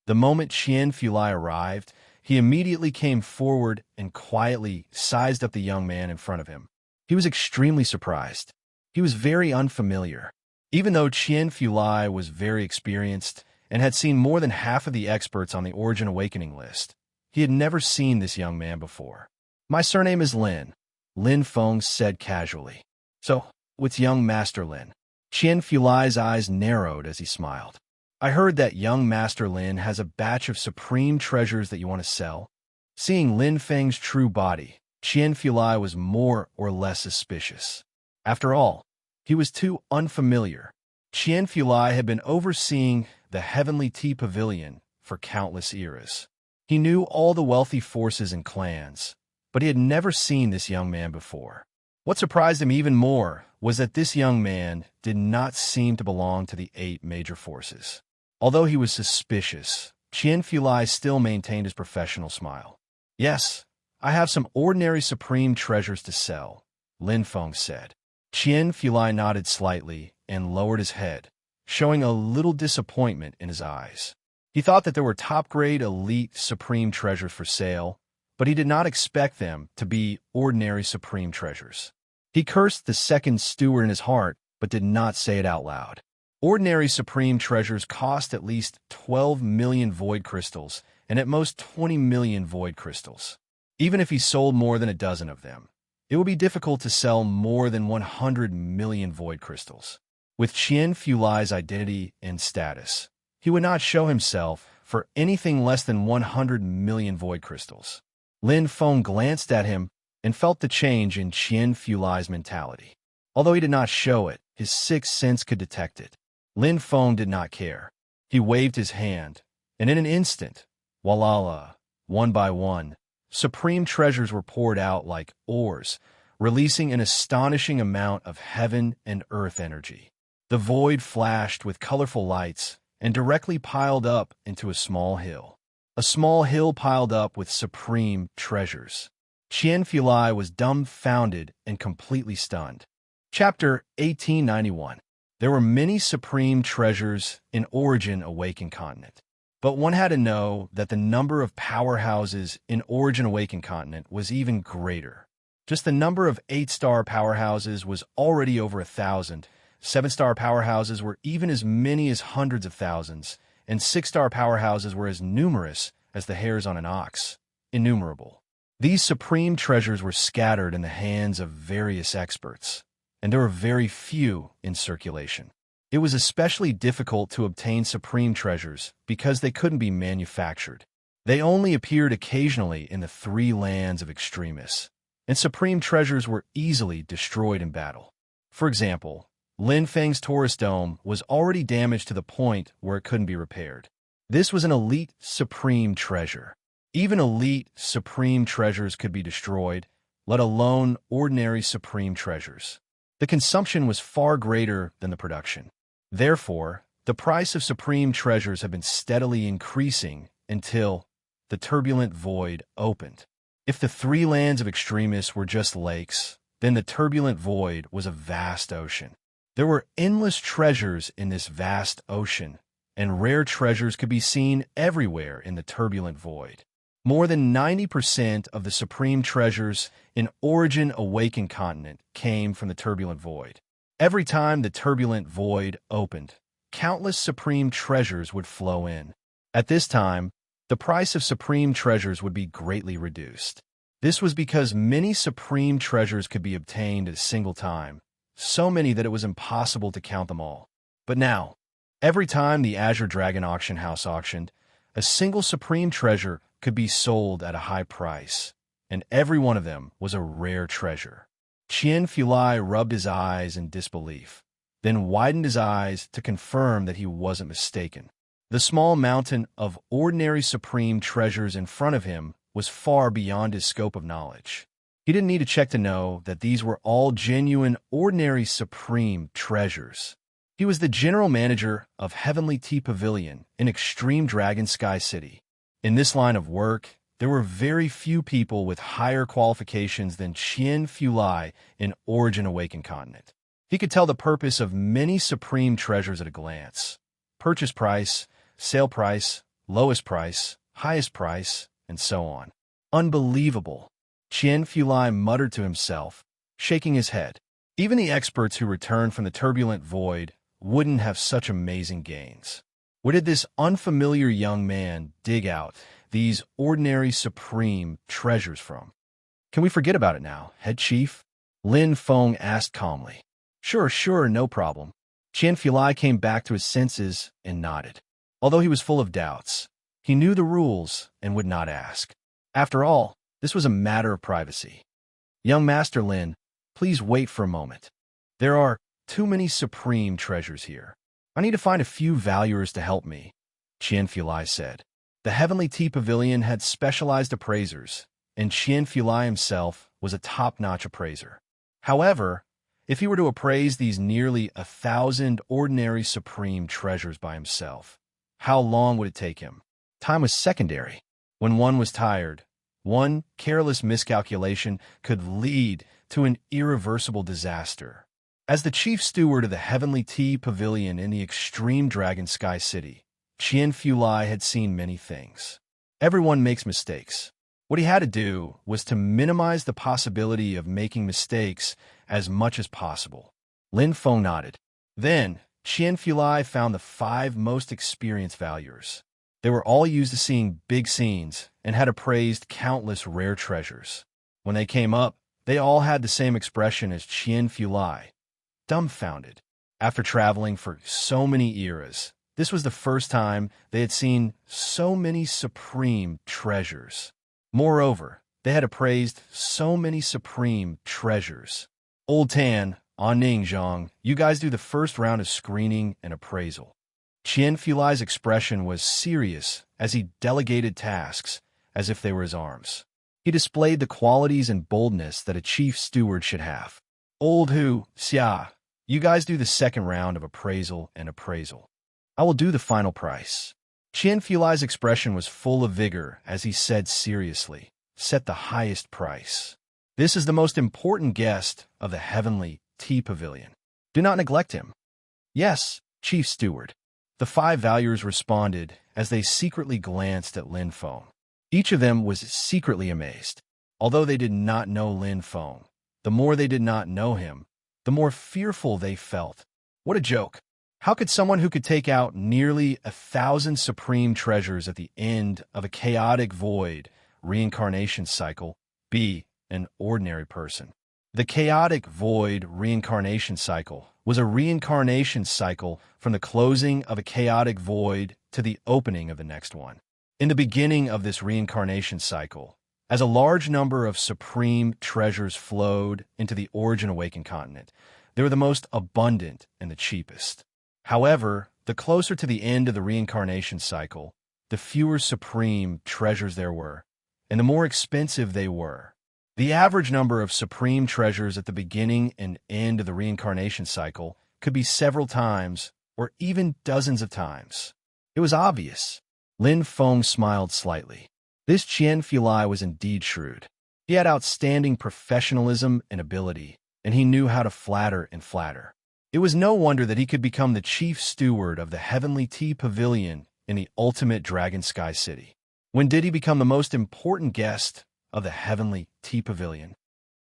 The moment Qian Fulai arrived, he immediately came forward and quietly sized up the young man in front of him. He was extremely surprised. He was very unfamiliar. Even though Qian Fulai was very experienced and had seen more than half of the experts on the Origin Awakening list, he had never seen this young man before. "My surname is Lin," Lin Feng said casually. "So, what's young Master Lin?" Qian Fulai's eyes narrowed as he smiled. "I heard that young Master Lin has a batch of supreme treasures that you want to sell." Seeing Lin Feng's true body, Qian Fulai was more or less suspicious. After all, he was too unfamiliar. Qian Fulai had been overseeing the Heavenly Tea Pavilion for countless eras. He knew all the wealthy forces and clans, but he had never seen this young man before. What surprised him even more was that this young man did not seem to belong to the 8 major forces. Although he was suspicious, Qian Fulai still maintained his professional smile. "Yes, I have some ordinary supreme treasures to sell," Lin Feng said. Qian Fulai nodded slightly and lowered his head, showing a little disappointment in his eyes. He thought that there were top-grade elite supreme treasures for sale, but he did not expect them to be ordinary supreme treasures. He cursed the second steward in his heart, but did not say it out loud. Ordinary supreme treasures cost at least 12 million void crystals, and at most 20 million void crystals. Even if he sold more than a dozen of them, it would be difficult to sell more than 100 million void crystals. With Qian Fulai's identity and status, he would not show himself for anything less than 100 million void crystals. Lin Feng glanced at him and felt the change in Qian Fulai's mentality. Although he did not show it, his sixth sense could detect it. Lin Feng did not care. He waved his hand, and in an instant, voila, one by one, supreme treasures were poured out like ores, releasing an astonishing amount of heaven and earth energy. The void flashed with colorful lights and directly piled up into a small hill. A small hill piled up with supreme treasures. Qian Fulai was dumbfounded and completely stunned. Chapter 1891. There were many supreme treasures in Origin Awakened Continent, but one had to know that the number of powerhouses in Origin Awakened Continent was even greater. Just the number of 8-star powerhouses was already over 1,000, 7-star powerhouses were even as many as hundreds of thousands, and 6-star powerhouses were as numerous as the hairs on an ox, innumerable. These supreme treasures were scattered in the hands of various experts, and there were very few in circulation. It was especially difficult to obtain supreme treasures because they couldn't be manufactured. They only appeared occasionally in the 3 lands of extremists, and supreme treasures were easily destroyed in battle. For example, Lin Feng's Taurus Dome was already damaged to the point where it couldn't be repaired. This was an elite supreme treasure. Even elite supreme treasures could be destroyed, let alone ordinary supreme treasures. The consumption was far greater than the production. Therefore, the price of supreme treasures had been steadily increasing until the turbulent void opened. If the 3 lands of extremists were just lakes, then the turbulent void was a vast ocean. There were endless treasures in this vast ocean, and rare treasures could be seen everywhere in the turbulent void. More than 90% of the supreme treasures in Origin Awakened Continent came from the turbulent void. Every time the turbulent void opened, countless supreme treasures would flow in. At this time, the price of supreme treasures would be greatly reduced. This was because many supreme treasures could be obtained at a single time, so many that it was impossible to count them all. But now, every time the Azure Dragon Auction House auctioned, a single supreme treasure could be sold at a high price, and every one of them was a rare treasure. Qian Fulai rubbed his eyes in disbelief, then widened his eyes to confirm that he wasn't mistaken. The small mountain of ordinary supreme treasures in front of him was far beyond his scope of knowledge. He didn't need to check to know that these were all genuine, ordinary supreme treasures. He was the general manager of Heavenly Tea Pavilion in Extreme Dragon Sky City. In this line of work, there were very few people with higher qualifications than Qian Fulai in Origin Awakened Continent. He could tell the purpose of many supreme treasures at a glance. Purchase price, sale price, lowest price, highest price, and so on. Unbelievable. Qian Fulai muttered to himself, shaking his head. Even the experts who returned from the turbulent void wouldn't have such amazing gains. Where did this unfamiliar young man dig out these ordinary supreme treasures from? Can we forget about it now, head chief? Lin Feng asked calmly. Sure, no problem. Qian Fulai came back to his senses and nodded. Although he was full of doubts, he knew the rules and would not ask. After all, this was a matter of privacy. Young Master Lin, please wait for a moment. There are too many supreme treasures here. I need to find a few valuers to help me, Qian Fulai said. The Heavenly Tea Pavilion had specialized appraisers, and Qian Fulai himself was a top-notch appraiser. However, if he were to appraise these nearly 1,000 ordinary supreme treasures by himself, how long would it take him? Time was secondary. When one was tired, one careless miscalculation could lead to an irreversible disaster. As the chief steward of the Heavenly Tea Pavilion in the Extreme Dragon Sky City, Qian Fulai had seen many things. Everyone makes mistakes. What he had to do was to minimize the possibility of making mistakes as much as possible. Lin Feng nodded. Then, Qian Fulai found the 5 most experienced valuers. They were all used to seeing big scenes and had appraised countless rare treasures. When they came up, they all had the same expression as Qian Fulai, dumbfounded. After traveling for so many eras, this was the first time they had seen so many supreme treasures. Moreover, they had appraised so many supreme treasures. Old Tan, Ning Zhang, you guys do the first round of screening and appraisal. Qian Fulai's expression was serious as he delegated tasks as if they were his arms. He displayed the qualities and boldness that a chief steward should have. Old Hu, Xia, you guys do the second round of appraisal and appraisal. I will do the final price. Qian Fulai's expression was full of vigor as he said seriously, set the highest price. This is the most important guest of the heavenly tea pavilion. Do not neglect him. Yes, Chief Steward. The 5 valuers responded as they secretly glanced at Lin Feng. Each of them was secretly amazed. Although they did not know Lin Feng, the more they did not know him, the more fearful they felt. What a joke! How could someone who could take out nearly 1,000 supreme treasures at the end of a chaotic void reincarnation cycle be an ordinary person? The chaotic void reincarnation cycle was a reincarnation cycle from the closing of a chaotic void to the opening of the next one. In the beginning of this reincarnation cycle, as a large number of supreme treasures flowed into the Origin Awakened continent, they were the most abundant and the cheapest. However, the closer to the end of the reincarnation cycle, the fewer supreme treasures there were, and the more expensive they were. The average number of supreme treasures at the beginning and end of the reincarnation cycle could be several times or even dozens of times. It was obvious. Lin Feng smiled slightly. This Qian Fulai was indeed shrewd. He had outstanding professionalism and ability, and he knew how to flatter and flatter. It was no wonder that he could become the chief steward of the Heavenly Tea Pavilion in the ultimate Dragon Sky City. When did he become the most important guest of the Heavenly Tea Pavilion?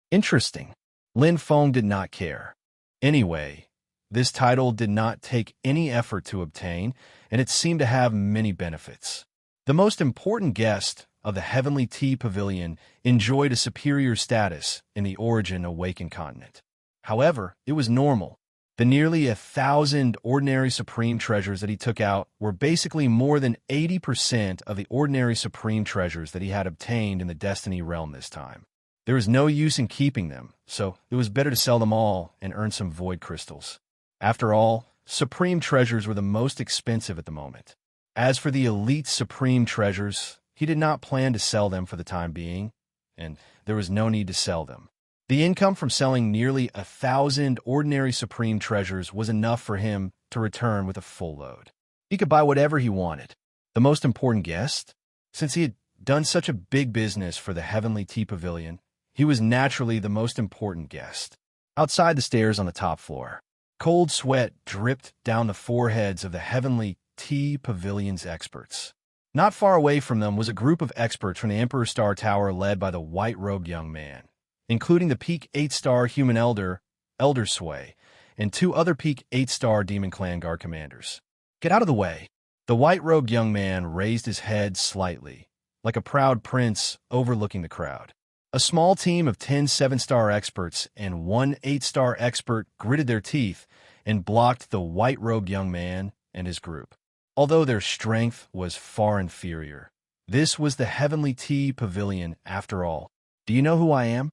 Interesting. Lin Feng did not care. Anyway, this title did not take any effort to obtain, and it seemed to have many benefits. The most important guest of the Heavenly Tea Pavilion enjoyed a superior status in the Origin Awakened continent. However, it was normal. The nearly 1,000 ordinary supreme treasures that he took out were basically more than 80% of the ordinary supreme treasures that he had obtained in the Destiny realm this time. There was no use in keeping them, so it was better to sell them all and earn some void crystals. After all, supreme treasures were the most expensive at the moment. As for the elite supreme treasures, he did not plan to sell them for the time being, and there was no need to sell them. The income from selling nearly 1,000 ordinary supreme treasures was enough for him to return with a full load. He could buy whatever he wanted. The most important guest? Since he had done such a big business for the Heavenly Tea Pavilion, he was naturally the most important guest. Outside the stairs on the top floor, cold sweat dripped down the foreheads of the Heavenly Tea Pavilion's experts. Not far away from them was a group of experts from the Emperor Star Tower led by the white-robed young man, including the Peak 8-star human elder, Elder Sway, and 2 other Peak 8-star Demon Clan Guard commanders. Get out of the way. The white-robed young man raised his head slightly, like a proud prince overlooking the crowd. A small team of 10 7-star experts and 1 8-star expert gritted their teeth and blocked the white-robed young man and his group. Although their strength was far inferior, this was the Heavenly Tea Pavilion after all. Do you know who I am?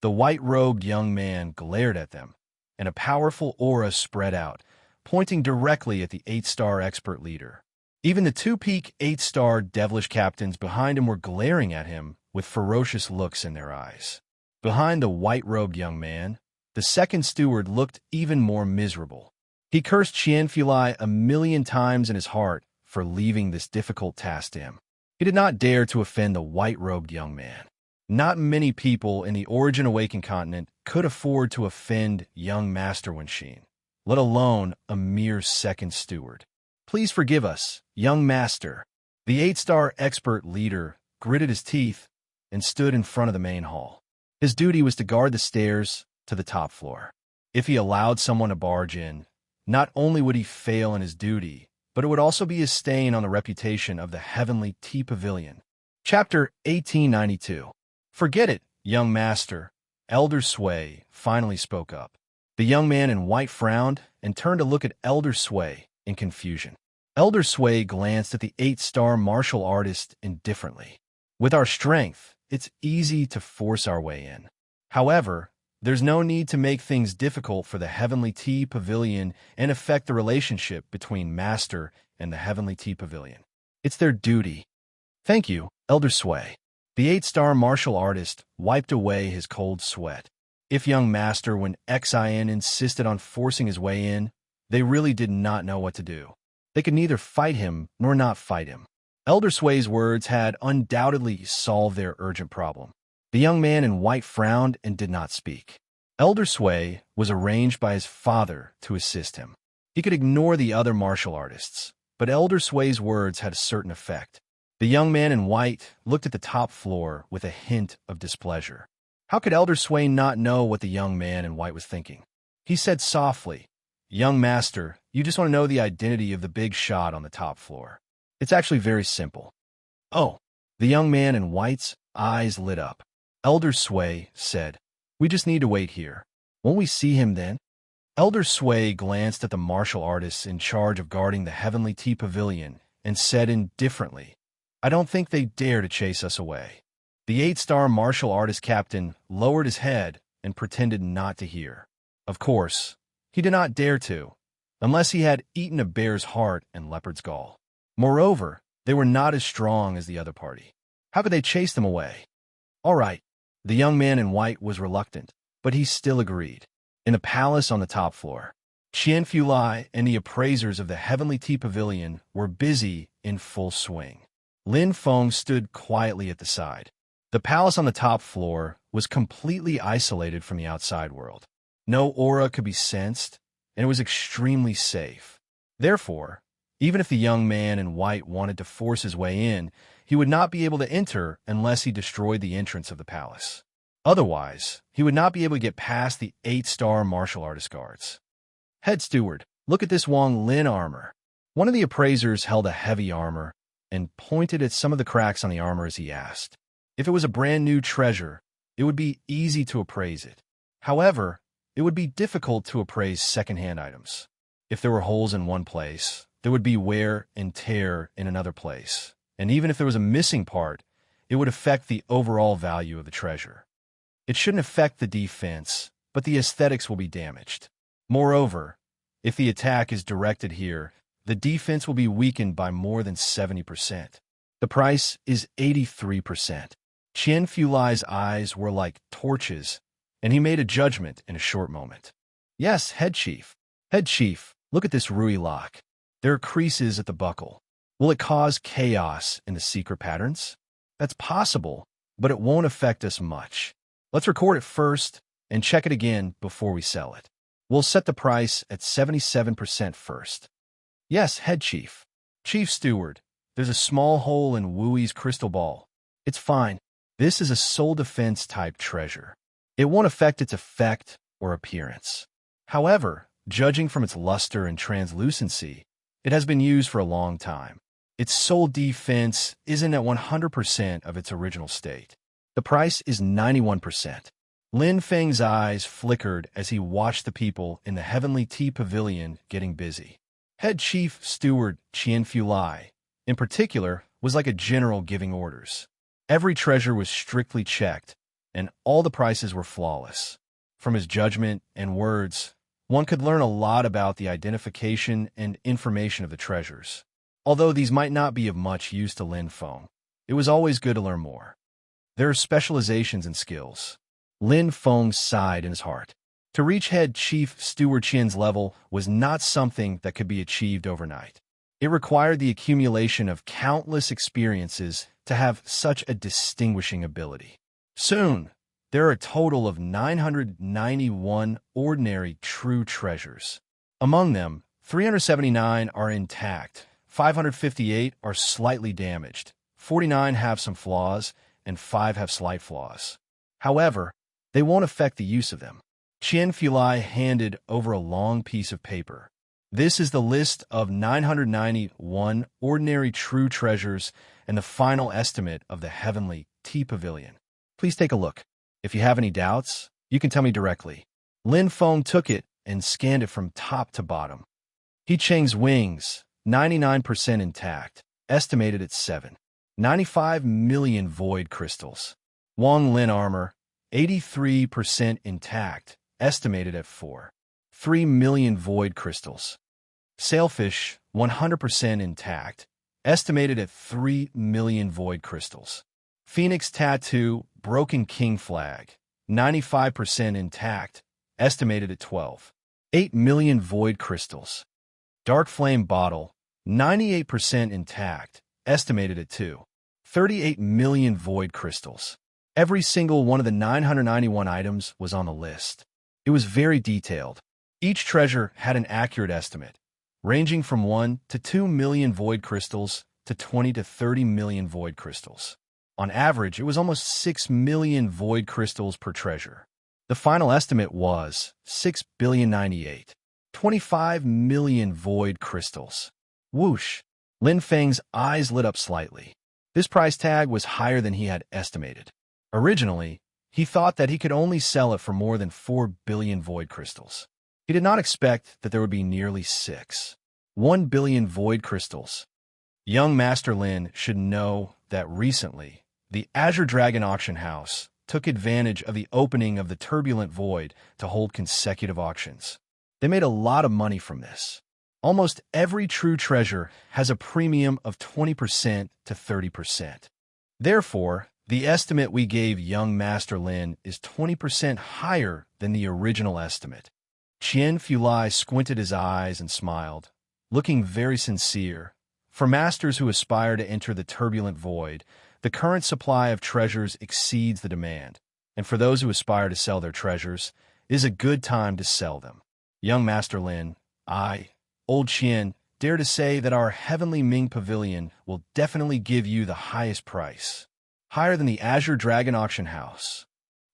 The white-robed young man glared at them, and a powerful aura spread out, pointing directly at the 8-star expert leader. Even the 2 Peak 8-star devilish captains behind him were glaring at him with ferocious looks in their eyes. Behind the white-robed young man, the second steward looked even more miserable. He cursed Qian Fulai 1,000,000 times in his heart for leaving this difficult task to him. He did not dare to offend the white-robed young man. Not many people in the Origin Awakened continent could afford to offend young Master Wenxin, let alone a mere second steward. Please forgive us, young master. The 8-star expert leader gritted his teeth and stood in front of the main hall. His duty was to guard the stairs to the top floor. If he allowed someone to barge in, not only would he fail in his duty, but it would also be a stain on the reputation of the Heavenly Tea Pavilion. Chapter 1892. Forget it, young master. Elder Sway finally spoke up. The young man in white frowned and turned to look at Elder Sway in confusion. Elder Sway glanced at the 8-star martial artist indifferently. With our strength, it's easy to force our way in. However, there's no need to make things difficult for the Heavenly Tea Pavilion and affect the relationship between Master and the Heavenly Tea Pavilion. It's their duty. Thank you, Elder Sway. The 8-star martial artist wiped away his cold sweat. If young Master, when Xin insisted on forcing his way in, they really did not know what to do. They could neither fight him nor not fight him. Elder Sway's words had undoubtedly solved their urgent problem. The young man in white frowned and did not speak. Elder Sway was arranged by his father to assist him. He could ignore the other martial artists, but Elder Sway's words had a certain effect. The young man in white looked at the top floor with a hint of displeasure. How could Elder Sway not know what the young man in white was thinking? He said softly, "Young master, you just want to know the identity of the big shot on the top floor. It's actually very simple." Oh, the young man in white's eyes lit up. Elder Sway said, "We just need to wait here. Won't we see him then?" Elder Sway glanced at the martial artists in charge of guarding the Heavenly Tea Pavilion and said indifferently, "I don't think they dare to chase us away." The 8-star martial artist captain lowered his head and pretended not to hear. Of course, he did not dare to, unless he had eaten a bear's heart and leopard's gall. Moreover, they were not as strong as the other party. How could they chase them away? All right. The young man in white was reluctant, but he still agreed. In the palace on the top floor, Qian Fulai and the appraisers of the Heavenly Tea Pavilion were busy in full swing. Lin Feng stood quietly at the side. The palace on the top floor was completely isolated from the outside world. No aura could be sensed, and it was extremely safe. Therefore, even if the young man in white wanted to force his way in, he would not be able to enter unless he destroyed the entrance of the palace. Otherwise, he would not be able to get past the 8-star martial artist guards. "Head steward, look at this Wang Lin armor." One of the appraisers held a heavy armor and pointed at some of the cracks on the armor as he asked. If it was a brand new treasure, it would be easy to appraise it. However, it would be difficult to appraise second-hand items. If there were holes in one place, there would be wear and tear in another place. And even if there was a missing part, it would affect the overall value of the treasure. It shouldn't affect the defense, but the aesthetics will be damaged. Moreover, if the attack is directed here, the defense will be weakened by more than 70%. The price is 83%. Qian Fulai's eyes were like torches, and he made a judgment in a short moment. "Yes, head chief. Head chief, look at this Rui lock. There are creases at the buckle. Will it cause chaos in the secret patterns? That's possible, but it won't affect us much. Let's record it first and check it again before we sell it. We'll set the price at 77% first." "Yes, head chief." "Chief steward, there's a small hole in Wui's crystal ball. It's fine. This is a soul defense type treasure. It won't affect its effect or appearance. However, judging from its luster and translucency, it has been used for a long time. Its soul defense isn't at 100% of its original state. The price is 91%. Lin Feng's eyes flickered as he watched the people in the Heavenly Tea Pavilion getting busy. Head Chief Steward Qian Fulai, in particular, was like a general giving orders. Every treasure was strictly checked, and all the prices were flawless. From his judgment and words, one could learn a lot about the identification and information of the treasures. Although these might not be of much use to Lin Feng, it was always good to learn more. There are specializations and skills. Lin Feng sighed in his heart. To reach Head Chief Steward Qian's level was not something that could be achieved overnight. It required the accumulation of countless experiences to have such a distinguishing ability. Soon, there are a total of 991 ordinary true treasures. Among them, 379 are intact, 558 are slightly damaged, 49 have some flaws, and 5 have slight flaws. However, they won't affect the use of them. Chien-Fulai handed over a long piece of paper. This is the list of 991 ordinary true treasures and the final estimate of the Heavenly Tea Pavilion. Please take a look. If you have any doubts, you can tell me directly. Lin Feng took it and scanned it from top to bottom. He Cheng's wings, 99% intact, estimated at 7. 95 million void crystals. Wang Lin armor, 83% intact, estimated at 4. 3 million void crystals. Sailfish, 100% intact, estimated at 3 million void crystals. Phoenix tattoo, broken king flag, 95% intact, estimated at 12. 8 million void crystals. Dark flame bottle, 98% intact, estimated at 2. 38 million void crystals. Every single one of the 991 items was on the list. It was very detailed. Each treasure had an accurate estimate, ranging from 1 to 2 million void crystals to 20 to 30 million void crystals. On average, it was almost 6 million void crystals per treasure. The final estimate was 6,098,000,000. 25 million void crystals. Whoosh! Lin Feng's eyes lit up slightly. This price tag was higher than he had estimated. Originally, he thought that he could only sell it for more than 4 billion void crystals. He did not expect that there would be nearly 1 billion void crystals. Young Master Lin should know that recently, the Azure Dragon Auction House took advantage of the opening of the turbulent void to hold consecutive auctions. They made a lot of money from this. Almost every true treasure has a premium of 20% to 30%. Therefore, the estimate we gave young Master Lin is 20% higher than the original estimate. Chien-Fulai squinted his eyes and smiled, looking very sincere. For masters who aspire to enter the turbulent void, the current supply of treasures exceeds the demand, and for those who aspire to sell their treasures, it is a good time to sell them. Young Master Lin, Old Chien, dare to say that our Heavenly Ming Pavilion will definitely give you the highest price. Higher than the Azure Dragon Auction House.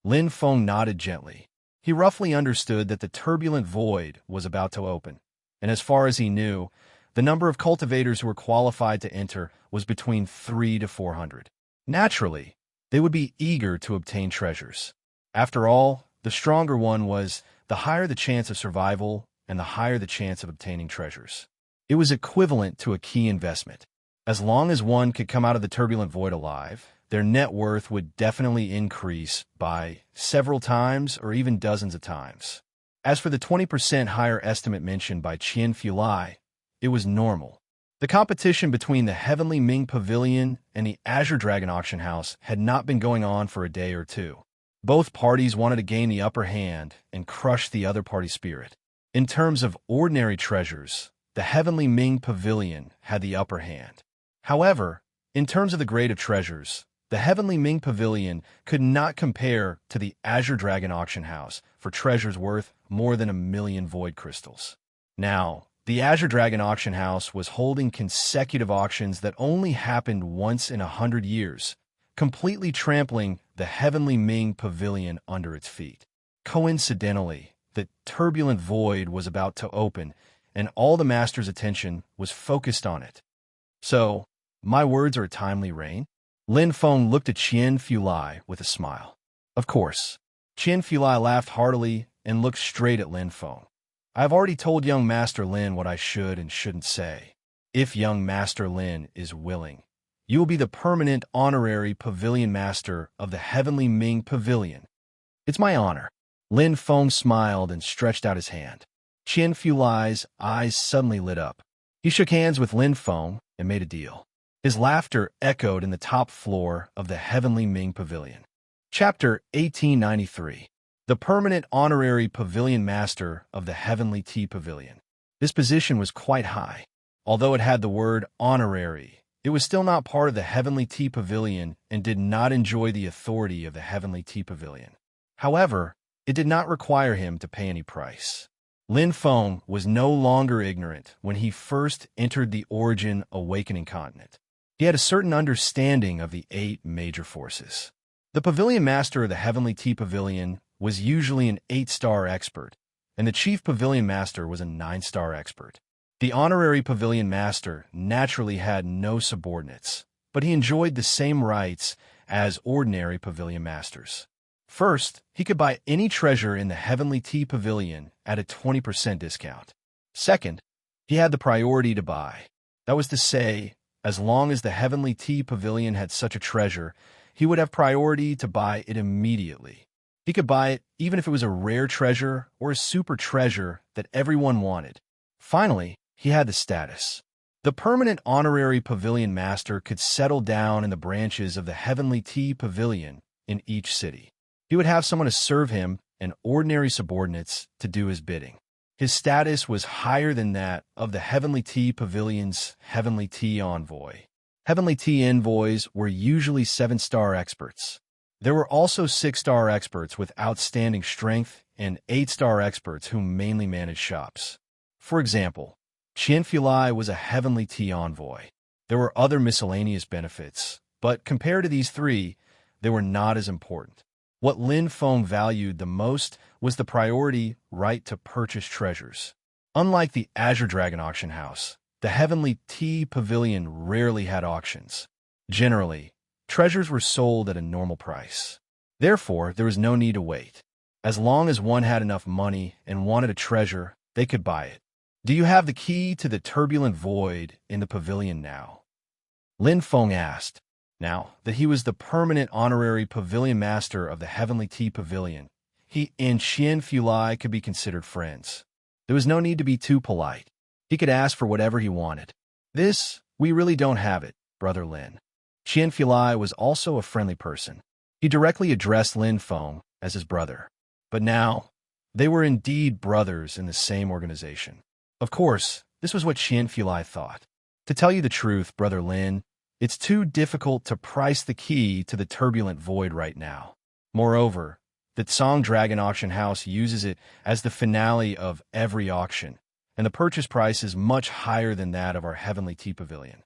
Lin Feng nodded gently. He roughly understood that the turbulent void was about to open, and as far as he knew, the number of cultivators who were qualified to enter was between 300 to 400. Naturally, they would be eager to obtain treasures. After all, the stronger one was, the higher the chance of survival and the higher the chance of obtaining treasures. It was equivalent to a key investment. As long as one could come out of the turbulent void alive, their net worth would definitely increase by several times or even dozens of times. As for the 20% higher estimate mentioned by Chien-Fulai, it was normal. The competition between the Heavenly Ming Pavilion and the Azure Dragon Auction House had not been going on for a day or two. Both parties wanted to gain the upper hand and crush the other party's spirit. In terms of ordinary treasures, the Heavenly Ming Pavilion had the upper hand. However, in terms of the grade of treasures, the Heavenly Ming Pavilion could not compare to the Azure Dragon Auction House for treasures worth more than 1 million void crystals. Now, the Azure Dragon Auction House was holding consecutive auctions that only happened once in 100 years, completely trampling the Heavenly Ming Pavilion under its feet. Coincidentally, the turbulent void was about to open, and all the master's attention was focused on it. So, my words are a timely rain? Lin Feng looked at Chien-Fulai with a smile. Of course. Chien-Fulai laughed heartily and looked straight at Lin Feng. I have already told young Master Lin what I should and shouldn't say. If young Master Lin is willing, you will be the permanent honorary pavilion master of the Heavenly Ming Pavilion. It's my honor. Lin Feng smiled and stretched out his hand. Chien-Fulai's eyes suddenly lit up. He shook hands with Lin Feng and made a deal. His laughter echoed in the top floor of the Heavenly Ming Pavilion. Chapter 1893. The permanent honorary pavilion master of the Heavenly Tea Pavilion. This position was quite high. Although it had the word honorary, it was still not part of the Heavenly Tea Pavilion and did not enjoy the authority of the Heavenly Tea Pavilion. However, it did not require him to pay any price. Lin Feng was no longer ignorant when he first entered the Origin Awakening continent. He had a certain understanding of the 8 major forces. The Pavilion Master of the Heavenly Tea Pavilion was usually an 8-star expert, and the Chief Pavilion Master was a 9-star expert. The Honorary Pavilion Master naturally had no subordinates, but he enjoyed the same rights as ordinary Pavilion Masters. First, he could buy any treasure in the Heavenly Tea Pavilion at a 20% discount. Second, he had the priority to buy. That was to say, as long as the Heavenly Tea Pavilion had such a treasure, he would have priority to buy it immediately. He could buy it even if it was a rare treasure or a super treasure that everyone wanted. Finally, he had the status. The permanent honorary pavilion master could settle down in the branches of the Heavenly Tea Pavilion in each city. He would have someone to serve him and ordinary subordinates to do his bidding. His status was higher than that of the Heavenly Tea Pavilion's Heavenly Tea Envoy. Heavenly Tea Envoys were usually 7-star experts. There were also 6-star experts with outstanding strength and 8-star experts who mainly managed shops. For example, Qian Fulai was a Heavenly Tea Envoy. There were other miscellaneous benefits, but compared to these 3, they were not as important. What Lin Feng valued the most was the priority right to purchase treasures. Unlike the Azure Dragon Auction House, the Heavenly Tea Pavilion rarely had auctions. Generally, treasures were sold at a normal price. Therefore, there was no need to wait. As long as one had enough money and wanted a treasure, they could buy it. Do you have the key to the turbulent void in the pavilion now? Lin Feng asked. Now that he was the permanent honorary pavilion master of the Heavenly Tea Pavilion, he and Qian Fulai could be considered friends. There was no need to be too polite. He could ask for whatever he wanted. We really don't have it, Brother Lin. Qian Fulai was also a friendly person. He directly addressed Lin Feng as his brother. But now, they were indeed brothers in the same organization. Of course, this was what Qian Fulai thought. To tell you the truth, Brother Lin, it's too difficult to price the key to the turbulent void right now. Moreover, the Tsang Dragon Auction House uses it as the finale of every auction, and the purchase price is much higher than that of our Heavenly Tea Pavilion.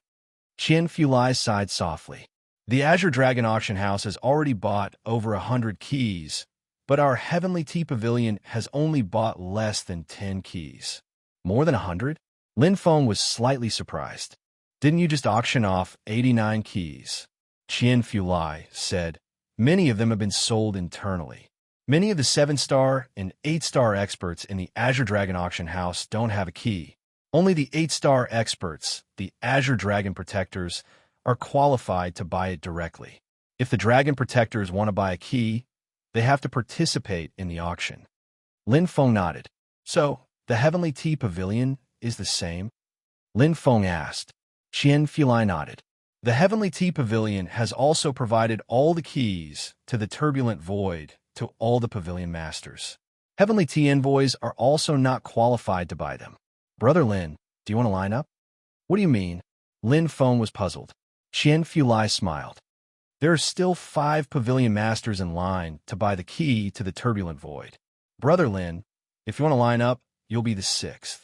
Qian Fulai sighed softly. The Azure Dragon Auction House has already bought over 100 keys, but our Heavenly Tea Pavilion has only bought less than 10 keys. More than 100? Lin Feng was slightly surprised. Didn't you just auction off 89 keys? Qian Fulai said. Many of them have been sold internally. Many of the 7-star and 8-star experts in the Azure Dragon Auction House don't have a key. Only the 8-star experts, the Azure Dragon Protectors, are qualified to buy it directly. If the Dragon Protectors want to buy a key, they have to participate in the auction. Lin Feng nodded. So, the Heavenly Tea Pavilion is the same? Lin Feng asked. Qian Fulai nodded. The Heavenly Tea Pavilion has also provided all the keys to the turbulent void to all the pavilion masters. Heavenly Tea envoys are also not qualified to buy them. Brother Lin, do you want to line up? What do you mean? Lin Feng was puzzled. Qian Fulai smiled. There are still 5 pavilion masters in line to buy the key to the turbulent void. Brother Lin, if you want to line up, you'll be the 6th.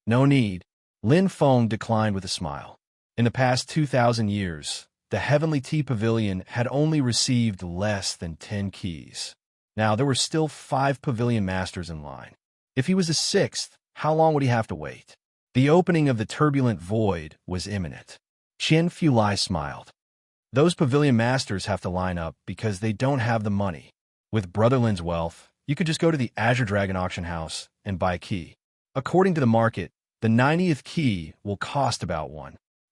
No need. Lin Feng declined with a smile. In the past 2,000 years, the Heavenly Tea Pavilion had only received less than 10 keys. Now, there were still 5 pavilion masters in line. If he was the 6th, how long would he have to wait? The opening of the turbulent void was imminent. Qian Fulai smiled. Those pavilion masters have to line up because they don't have the money. With Brother Lin's wealth, you could just go to the Azure Dragon Auction House and buy a key. According to the market, the 90th key will cost about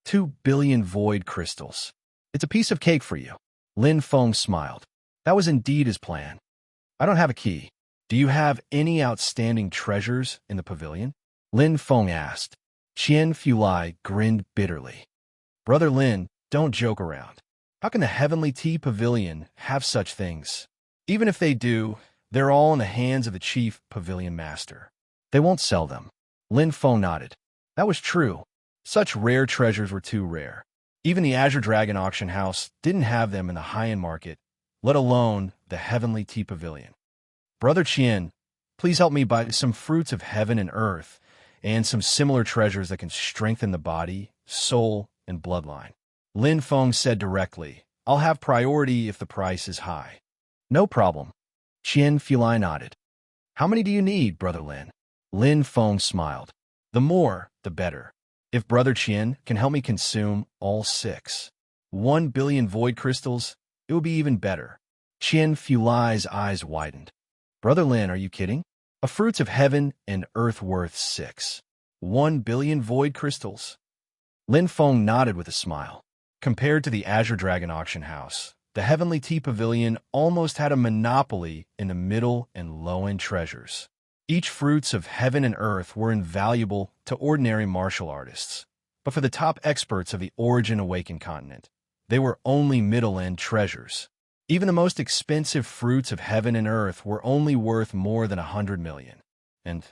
2 billion void crystals. It's a piece of cake for you. Lin Feng smiled. That was indeed his plan. I don't have a key. Do you have any outstanding treasures in the pavilion? Lin Feng asked. Qian Fulai grinned bitterly. Brother Lin, don't joke around. How can the Heavenly Tea Pavilion have such things? Even if they do, they're all in the hands of the Chief Pavilion Master. They won't sell them. Lin Feng nodded. That was true. Such rare treasures were too rare. Even the Azure Dragon Auction House didn't have them in the high-end market, let alone the Heavenly Tea Pavilion. Brother Qian, Please help me buy some fruits of heaven and earth, and some similar treasures that can strengthen the body, soul, and bloodline. Lin Feng said directly, I'll have priority if the price is high. No problem. Qian Fulai nodded. How many do you need, Brother Lin? Lin Feng smiled. The more, the better. If Brother Qian can help me consume all 6, 1 billion void crystals, it would be even better. Qian Fulai's eyes widened. Brother Lin, are you kidding? A fruits of heaven and earth worth 6, 1 billion void crystals? Lin Feng nodded with a smile. Compared to the Azure Dragon auction house, the Heavenly Tea Pavilion almost had a monopoly in the middle and low-end treasures. Each fruits of heaven and earth were invaluable to ordinary martial artists, but for the top experts of the Origin Awakened continent, they were only middle-end treasures. Even the most expensive fruits of heaven and earth were only worth more than 100 million, and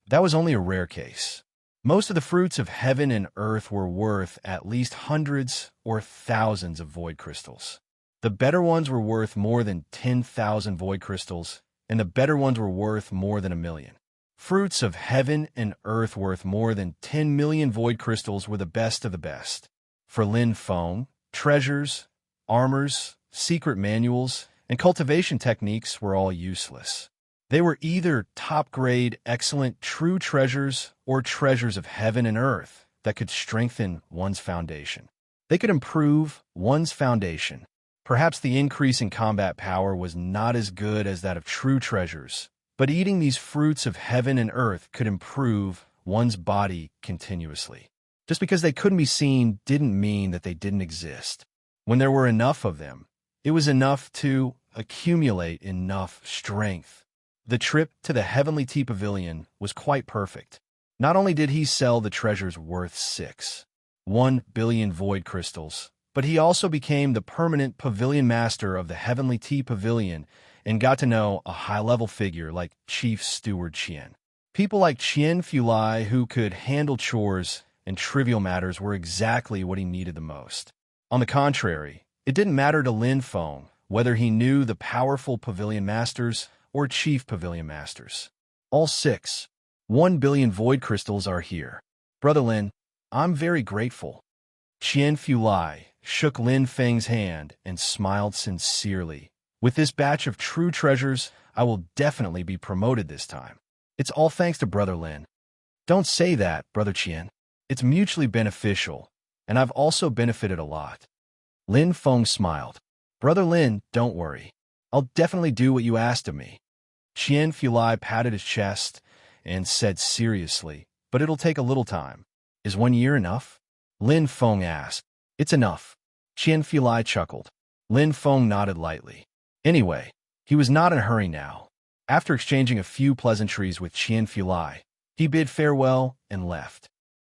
that was only a rare case. Most of the fruits of heaven and earth were worth at least hundreds or thousands of void crystals. The better ones were worth more than 10,000 void crystals, and the better ones were worth more than 1 million. Fruits of heaven and earth worth more than 10 million void crystals were the best of the best. For Lin Feng, treasures, armors, secret manuals, and cultivation techniques were all useless. They were either top-grade, excellent, true treasures or treasures of heaven and earth that could strengthen one's foundation. They could improve one's foundation. Perhaps the increase in combat power was not as good as that of true treasures, but eating these fruits of heaven and earth could improve one's body continuously. Just because they couldn't be seen didn't mean that they didn't exist. When there were enough of them, it was enough to accumulate enough strength. The trip to the Heavenly Tea Pavilion was quite perfect. Not only did he sell the treasures worth 6, 1 billion void crystals, but he also became the permanent pavilion master of the Heavenly Tea Pavilion and got to know a high-level figure like Chief Steward Qian. People like Qian Fulai who could handle chores and trivial matters were exactly what he needed the most. On the contrary, it didn't matter to Lin Feng whether he knew the powerful pavilion masters or chief pavilion masters. All 6, 1 billion void crystals are here. Brother Lin, I'm very grateful. Qian Fulai shook Lin Feng's hand and smiled sincerely. With this batch of true treasures, I will definitely be promoted this time. It's all thanks to Brother Lin. Don't say that, Brother Qian. It's mutually beneficial, and I've also benefited a lot. Lin Feng smiled. Brother Lin, don't worry. I'll definitely do what you asked of me. Qian Fulai patted his chest and said seriously, but it'll take a little time. Is 1 year enough? Lin Feng asked. It's enough. Qian Fulai chuckled. Lin Feng nodded lightly. Anyway, he was not in a hurry now. After exchanging a few pleasantries with Qian Fulai, he bid farewell and left.